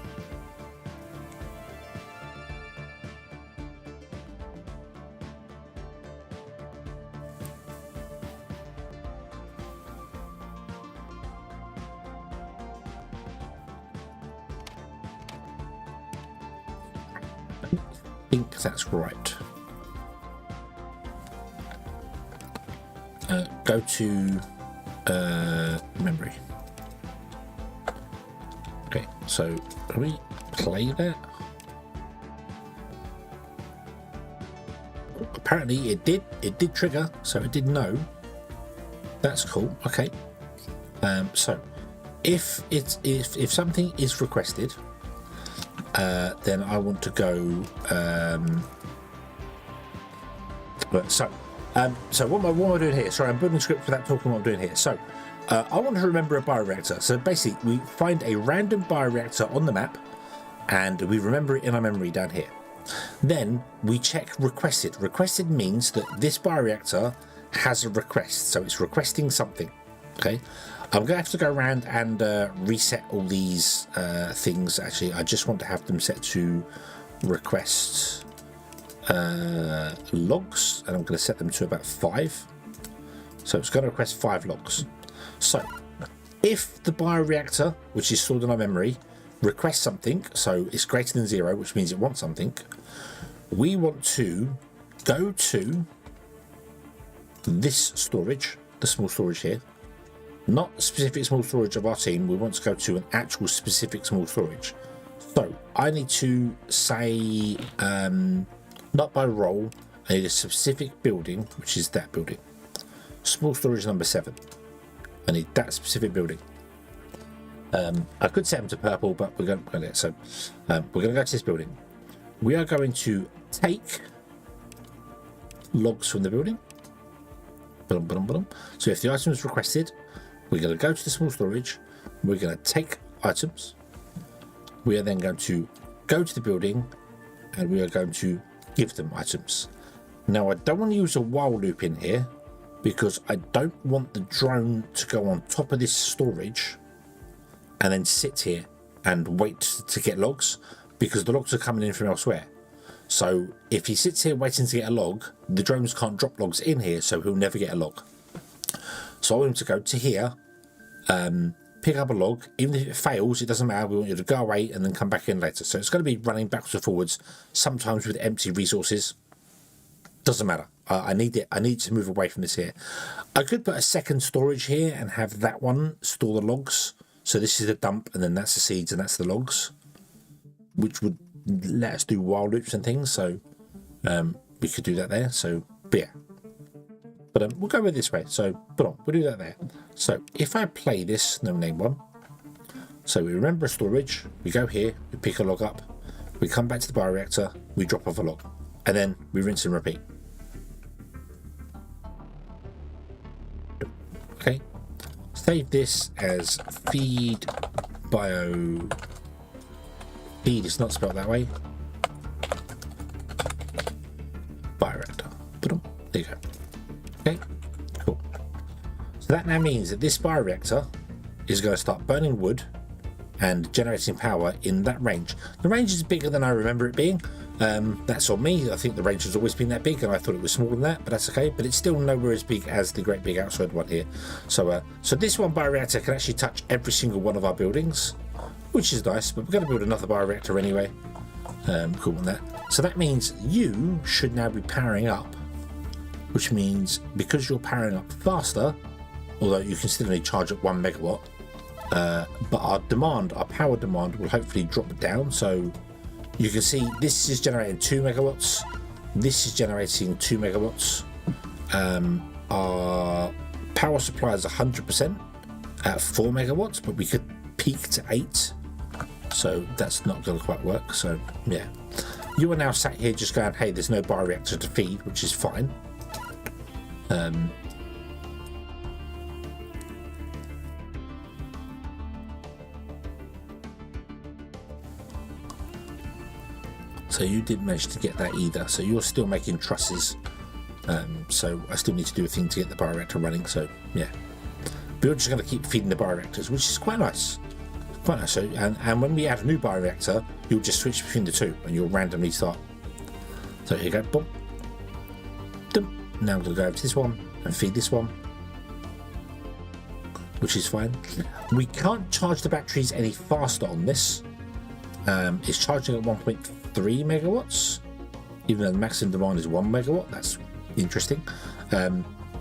I think that's right. Go to memory. Okay, so can we play that? Apparently it did trigger, so it did know. That's cool. Okay. So if something is requested, then I want to go. So what am I doing here? Sorry, I'm building a script without talking what I'm doing here. So I want to remember a bioreactor. So basically, we find a random bioreactor on the map, and we remember it in our memory down here. Then we check requested. Requested means that this bioreactor has a request, so it's requesting something. Okay, I'm gonna have to go around and reset all these things. Actually, I just want to have them set to request logs, and I'm going to set them to about 5. So it's going to request 5 logs. So if the bioreactor, which is stored in our memory, requests something, so it's greater than 0, which means it wants something, we want to go to this storage, the small storage here. Not specific small storage of our team, we want to go to an actual specific small storage. So I need to say, not by role, I need a specific building, which is that building. Small storage number 7. I need that specific building. I could set them to purple, but we're going to so we're going to go to this building. We are going to take logs from the building. So if the item is requested, we're going to go to the small storage. We're going to take items. We are then going to go to the building, and we are going to give them items. Now I don't want to use a while loop in here because I don't want the drone to go on top of this storage and then sit here and wait to get logs, because the logs are coming in from elsewhere. So if he sits here waiting to get a log, the drones can't drop logs in here, so he'll never get a log. So I want him to go to here, pick up a log. Even if it fails, it doesn't matter. We want you to go away and then come back in later. So it's going to be running backwards and forwards, sometimes with empty resources. Doesn't matter. I need it. I need to move away from this here. I could put a second storage here and have that one store the logs. So this is the dump, and then that's the seeds, and that's the logs, which would let us do while loops and things. So we could do that there. So but yeah. But we'll go with this way. So we'll do that there. So if I play this, no name one. So we remember a storage. We go here. We pick a log up. We come back to the bioreactor. We drop off a log, and then we rinse and repeat. Okay. Save this as feed bio. Feed is not spelled that way. There you go. Okay, cool. So that now means that this bioreactor is going to start burning wood and generating power in that range. The range is bigger than I remember it being. That's on me. I think the range has always been that big, and I thought it was smaller than that, but that's okay. But it's still nowhere as big as the great big outside one here. So, so this one bioreactor can actually touch every single one of our buildings, which is nice. But we're going to build another bioreactor anyway. Cool on that. So that means you should now be powering up, which means because you're powering up faster, although you can still only charge at 1 megawatt, but our power demand will hopefully drop down. So you can see this is generating 2 megawatts, this is generating 2 megawatts. Our power supply is 100% at 4 megawatts, but we could peak to 8, so that's not going to quite work. So yeah, you are now sat here just going, hey, there's no bioreactor to feed, which is fine. So you didn't manage to get that either. So you're still making trusses. So I still need to do a thing to get the bioreactor running. So yeah, but we're just going to keep feeding the bioreactors, which is quite nice. Quite nice. So, and when we add a new bioreactor, you'll just switch between the two, and you'll randomly start. So here you go. Boom. Dum. Now I'm going to go over to this one and feed this one, which is fine. We can't charge the batteries any faster on this. It's charging at 1.3 megawatts, even though the maximum demand is 1 megawatt. That's interesting.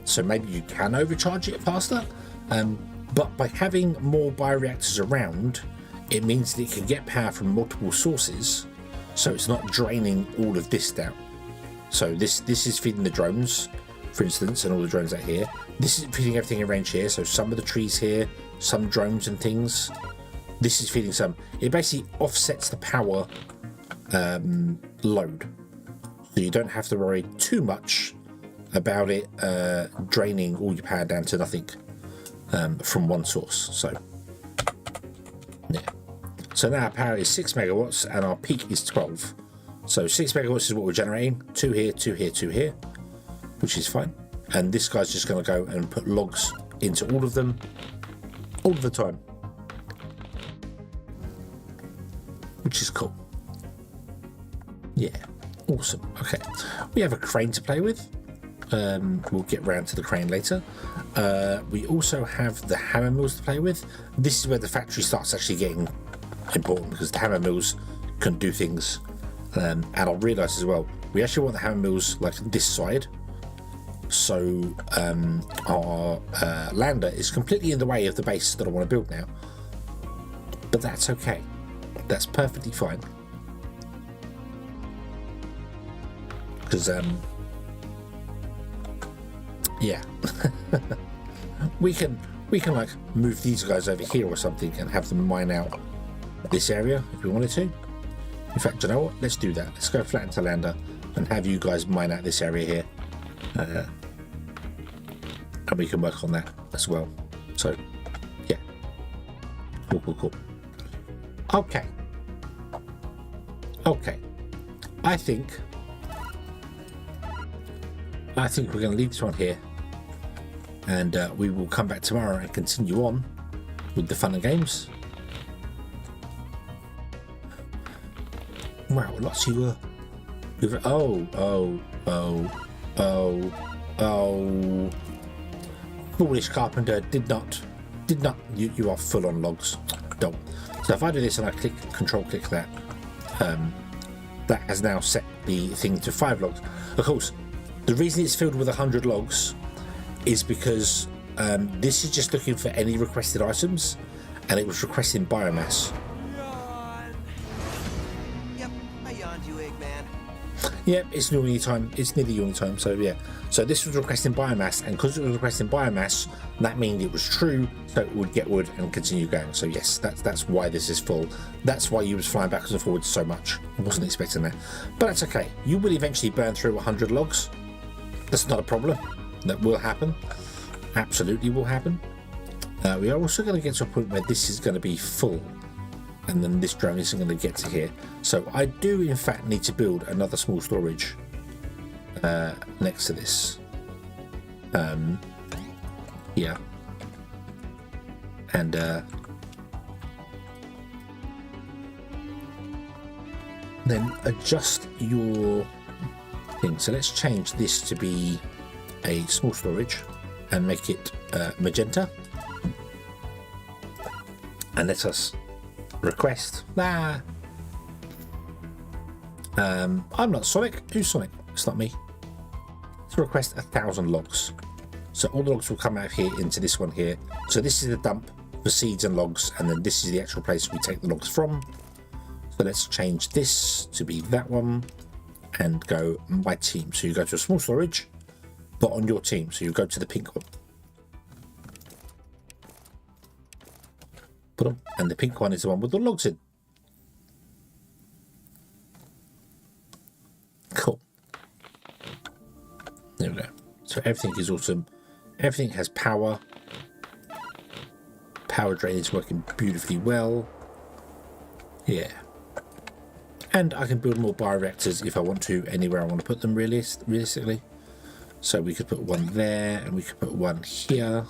So maybe you can overcharge it faster, but by having more bioreactors around, it means that it can get power from multiple sources, so it's not draining all of this down. So this is feeding the drones, for instance, and all the drones out here. This is feeding everything in range here, so some of the trees here, some drones and things. This is feeding some. It basically offsets the power load, so you don't have to worry too much about it draining all your power down to nothing from one source. So yeah, so now our power is 6 megawatts and our peak is 12. So 6 megawatts is what we're generating. 2 here, 2 here, 2 here, which is fine. And this guy's just going to go and put logs into all of them all the time, which is cool. Yeah, awesome. Okay, we have a crane to play with. We'll get round to the crane later. We also have the hammer mills to play with. This is where the factory starts actually getting important, because the hammer mills can do things. And I'll realise as well, we actually want the hammer mills like this side. So our lander is completely in the way of the base that I want to build now. But that's okay. That's perfectly fine. Because yeah, we can like move these guys over here or something and have them mine out this area if we wanted to. In fact, you know what? Let's do that. Let's go flat into lander and have you guys mine out this area here, and we can work on that as well. So yeah, cool. Okay. I think we're going to leave this one here, and we will come back tomorrow and continue on with the fun and games. Wow, lots of you were. Oh. Foolish carpenter did not. You are full on logs. Don't. So if I do this and I control click that, that has now set the thing to 5 logs. Of course, the reason it's filled with 100 logs is because this is just looking for any requested items, and it was requesting biomass. Yep, I yawned you, Eggman. Yep, it's nearly time. It's nearly yawning time. So yeah, so this was requesting biomass, and because it was requesting biomass, that means it was true, so it would get wood and continue going. So yes, that's why this is full. That's why you was flying backwards and forwards so much. I wasn't expecting that, but that's okay. You will eventually burn through 100 logs. That's not a problem. That will happen. Absolutely will happen. We are also going to get to a point where this is going to be full, and then this drone isn't going to get to here. So I do in fact need to build another small storage next to this. here, and then adjust your thing. So let's change this to be a small storage and make it magenta, and let us request. I'm not Sonic. Who's Sonic? It's not me. Let's request 1,000 logs. So all the logs will come out here into this one here. So this is the dump for seeds and logs, and then this is the actual place we take the logs from. So let's change this to be that one and go my team. So you go to a small storage, but on your team. So you go to the pink one. Put them, and the pink one is the one with the logs in. Cool. There we go. So everything is awesome. Everything has power. Power drain is working beautifully well. Yeah. And I can build more bioreactors if I want to, anywhere I want to put them realistically. So we could put one there, and we could put one here.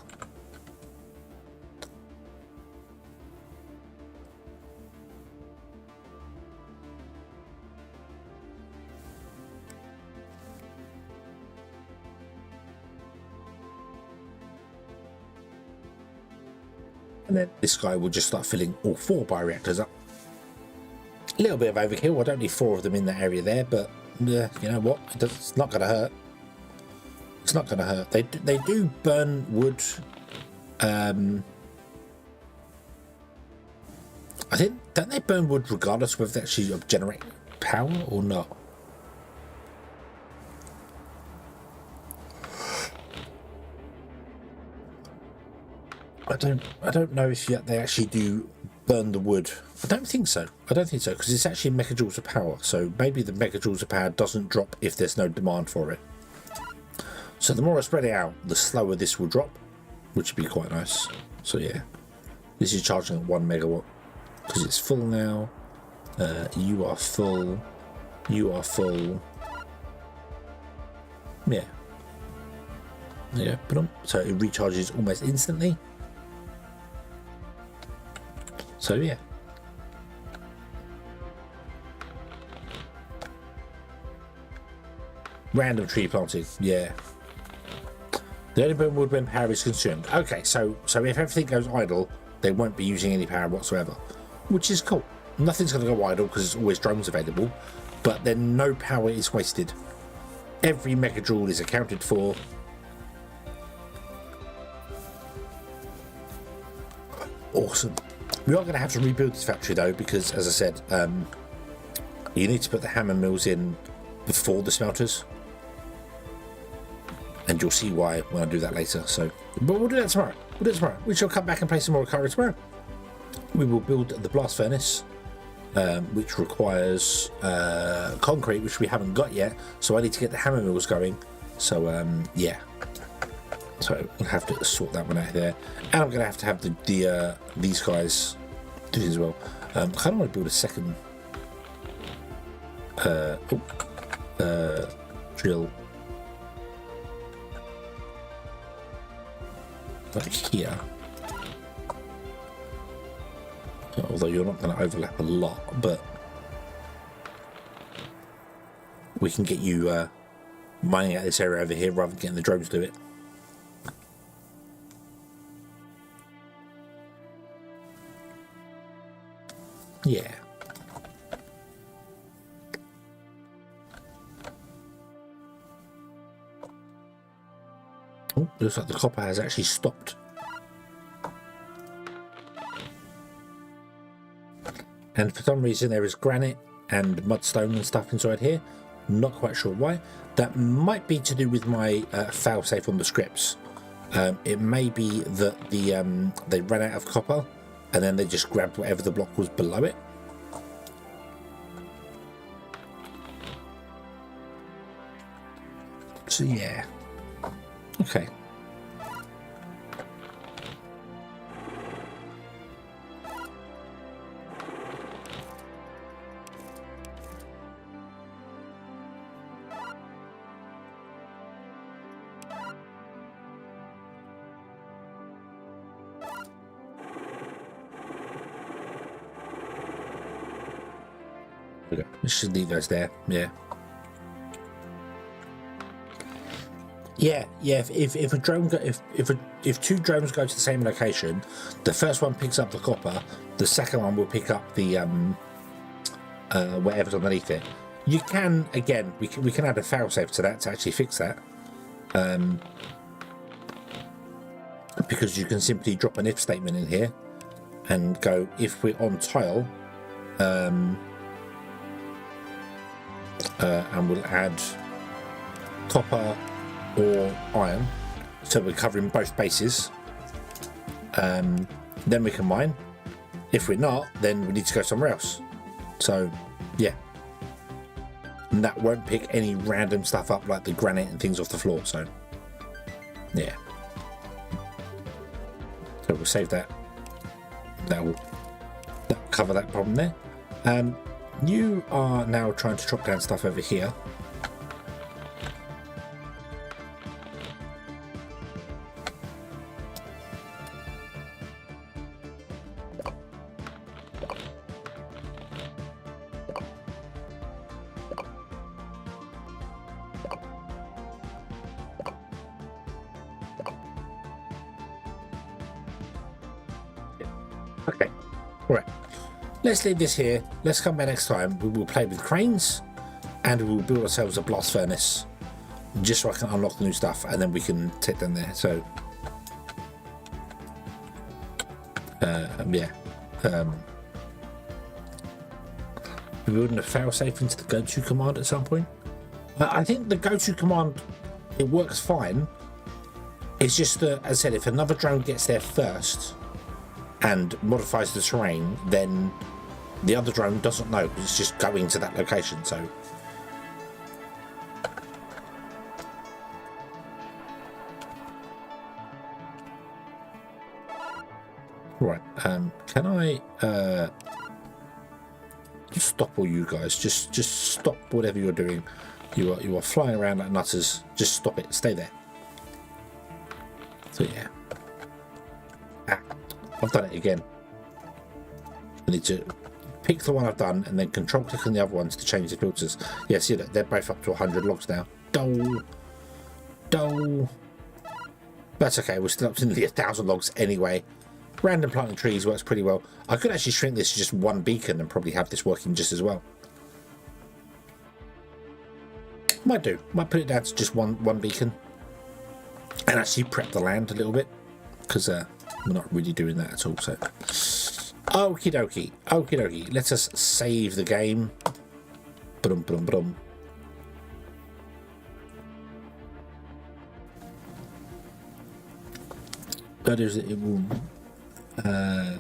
And then this guy will just start filling all 4 bioreactors up. A little bit of overkill. I don't need 4 of them in that area there, but yeah, you know what? It's not going to hurt. It's not going to hurt. They do burn wood. I think, don't they burn wood regardless whether they actually generate power or not? I don't know if yet they actually do burn the wood. I don't think so. I don't think so, because it's actually megajoules of power. So maybe the megajoules of power doesn't drop if there's no demand for it. So the more I spread it out, the slower this will drop, which would be quite nice. So yeah, this is charging at 1 megawatt because it's full now. You are full. You are full. Yeah. Yeah, put on. So it recharges almost instantly. So yeah. Random tree planting, yeah. The only burn wood when power is consumed. Okay, so if everything goes idle, they won't be using any power whatsoever, which is cool. Nothing's going to go idle because there's always drones available, but then no power is wasted. Every megajoule is accounted for. Awesome. We are going to have to rebuild this factory though, because as I said, you need to put the hammer mills in before the smelters, and you'll see why when I do that later. So, but we'll do that tomorrow. We'll do it tomorrow. We shall come back and play some more ICARIA tomorrow. We will build the blast furnace, which requires concrete, which we haven't got yet. So I need to get the hammer mills going. So yeah. So we'll have to sort that one out there, and I'm going to have these guys do it as well. I kind of want to build a second drill like here. Although you're not going to overlap a lot, but we can get you mining out this area over here rather than getting the drones to do it. Yeah. Oh, looks like the copper has actually stopped. And for some reason there is granite and mudstone and stuff inside here. Not quite sure why. That might be to do with my failsafe on the scripts. It may be that they ran out of copper and then they just grabbed whatever the block was below it. So yeah. Okay. should leave those there. Yeah. Yeah. If a drone if two drones go to the same location, the first one picks up the copper, the second one will pick up the whatever's underneath it. You can, again, we can add a failsafe to that to actually fix that. Because you can simply drop an if statement in here and go, if we're on tile, and we'll add copper or iron, so we're covering both bases, then we can mine. If we're not, then we need to go somewhere else. So yeah, and that won't pick any random stuff up like the granite and things off the floor. So yeah, so we'll save that. That'll cover that problem there. You are now trying to chop down stuff over here. Okay, all right. Let's leave this here. Let's come back next time. We will play with cranes and we will build ourselves a blast furnace just so I can unlock the new stuff and then we can take them there. So, yeah. We're building a failsafe into the go-to command at some point. I think the go-to command, it works fine. It's just that, as I said, if another drone gets there first and modifies the terrain, then the other drone doesn't know because it's just going to that location. So right, can I just stop all you guys? Just stop whatever you're doing. You are flying around like nutters. Just stop it. Stay there. So yeah. I've done it again. I need to pick the one I've done and then control click on the other ones to change the filters. Yeah, see that they're both up to 100 logs now. Dole. That's okay, we're still up to nearly 1,000 logs anyway. Random planting trees works pretty well. I could actually shrink this to just one beacon and probably have this working just as well. Might do. Might put it down to just one beacon. And actually prep the land a little bit. Because we're not really doing that at all. So, okie dokie. Let us save the game. Ba-dum. That is, it will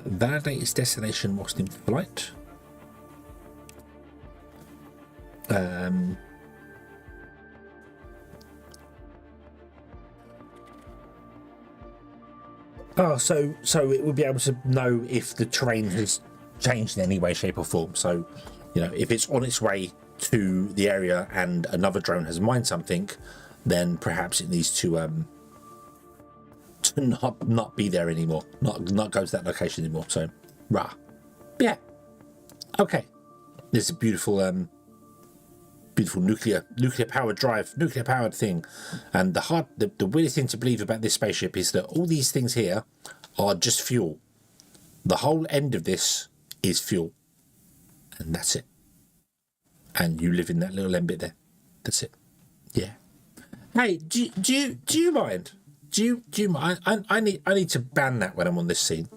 validate its destination whilst in flight. Oh, so it will be able to know if the terrain has changed in any way, shape or form. So, you know, if it's on its way to the area and another drone has mined something, then perhaps it needs to not be there anymore, not go to that location anymore. So, yeah, okay. There's a beautiful nuclear powered drive, nuclear powered thing, and the weirdest thing to believe about this spaceship is that all these things here are just fuel. The whole end of this is fuel, and that's it. And you live in that little end bit there. That's it. Yeah. Hey, do you mind? Do you mind? I need to ban that when I'm on this scene.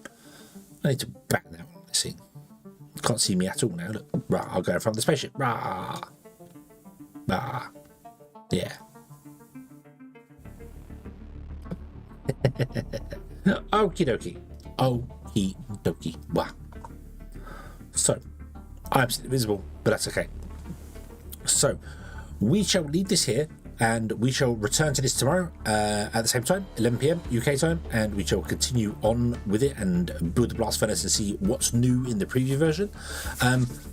I need to ban that on this scene. You can't see me at all now. Look, I'll go in front of the spaceship. Yeah. Okie dokie. Wow. So, I'm still invisible, but that's okay. So, we shall leave this here, and we shall return to this tomorrow at the same time, 11 PM UK time, and we shall continue on with it and build the blast furnace and see what's new in the preview version.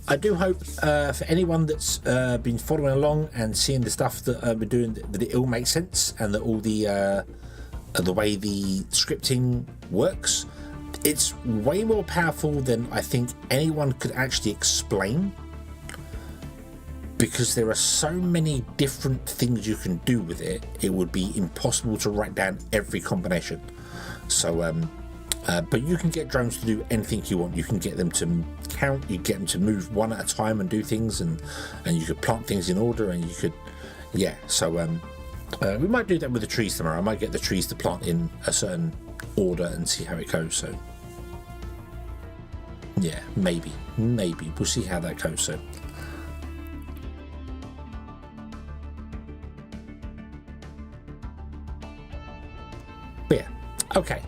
I do hope for anyone that's been following along and seeing the stuff that we're doing, that it all makes sense and that all the way the scripting works. It's way more powerful than I think anyone could actually explain. because there are so many different things you can do with it, it would be impossible to write down every combination. So, but you can get drones to do anything you want. You can get them to count, you get them to move one at a time and do things, and you could plant things in order, and you could, yeah. So we might do that with the trees tomorrow. I might get the trees to plant in a certain order and see how it goes. So yeah, maybe we'll see how that goes. So. But yeah, okay.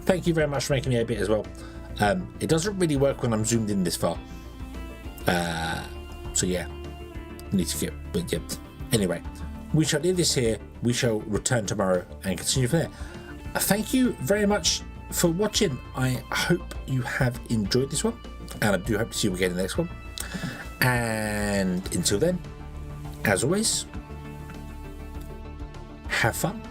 Thank you very much for making me a bit as well. It doesn't really work when I'm zoomed in this far. So yeah, need to get. But yeah. Anyway, we shall leave this here. We shall return tomorrow and continue from there. Thank you very much for watching. I hope you have enjoyed this one, and I do hope to see you again in the next one. And until then, as always, have fun.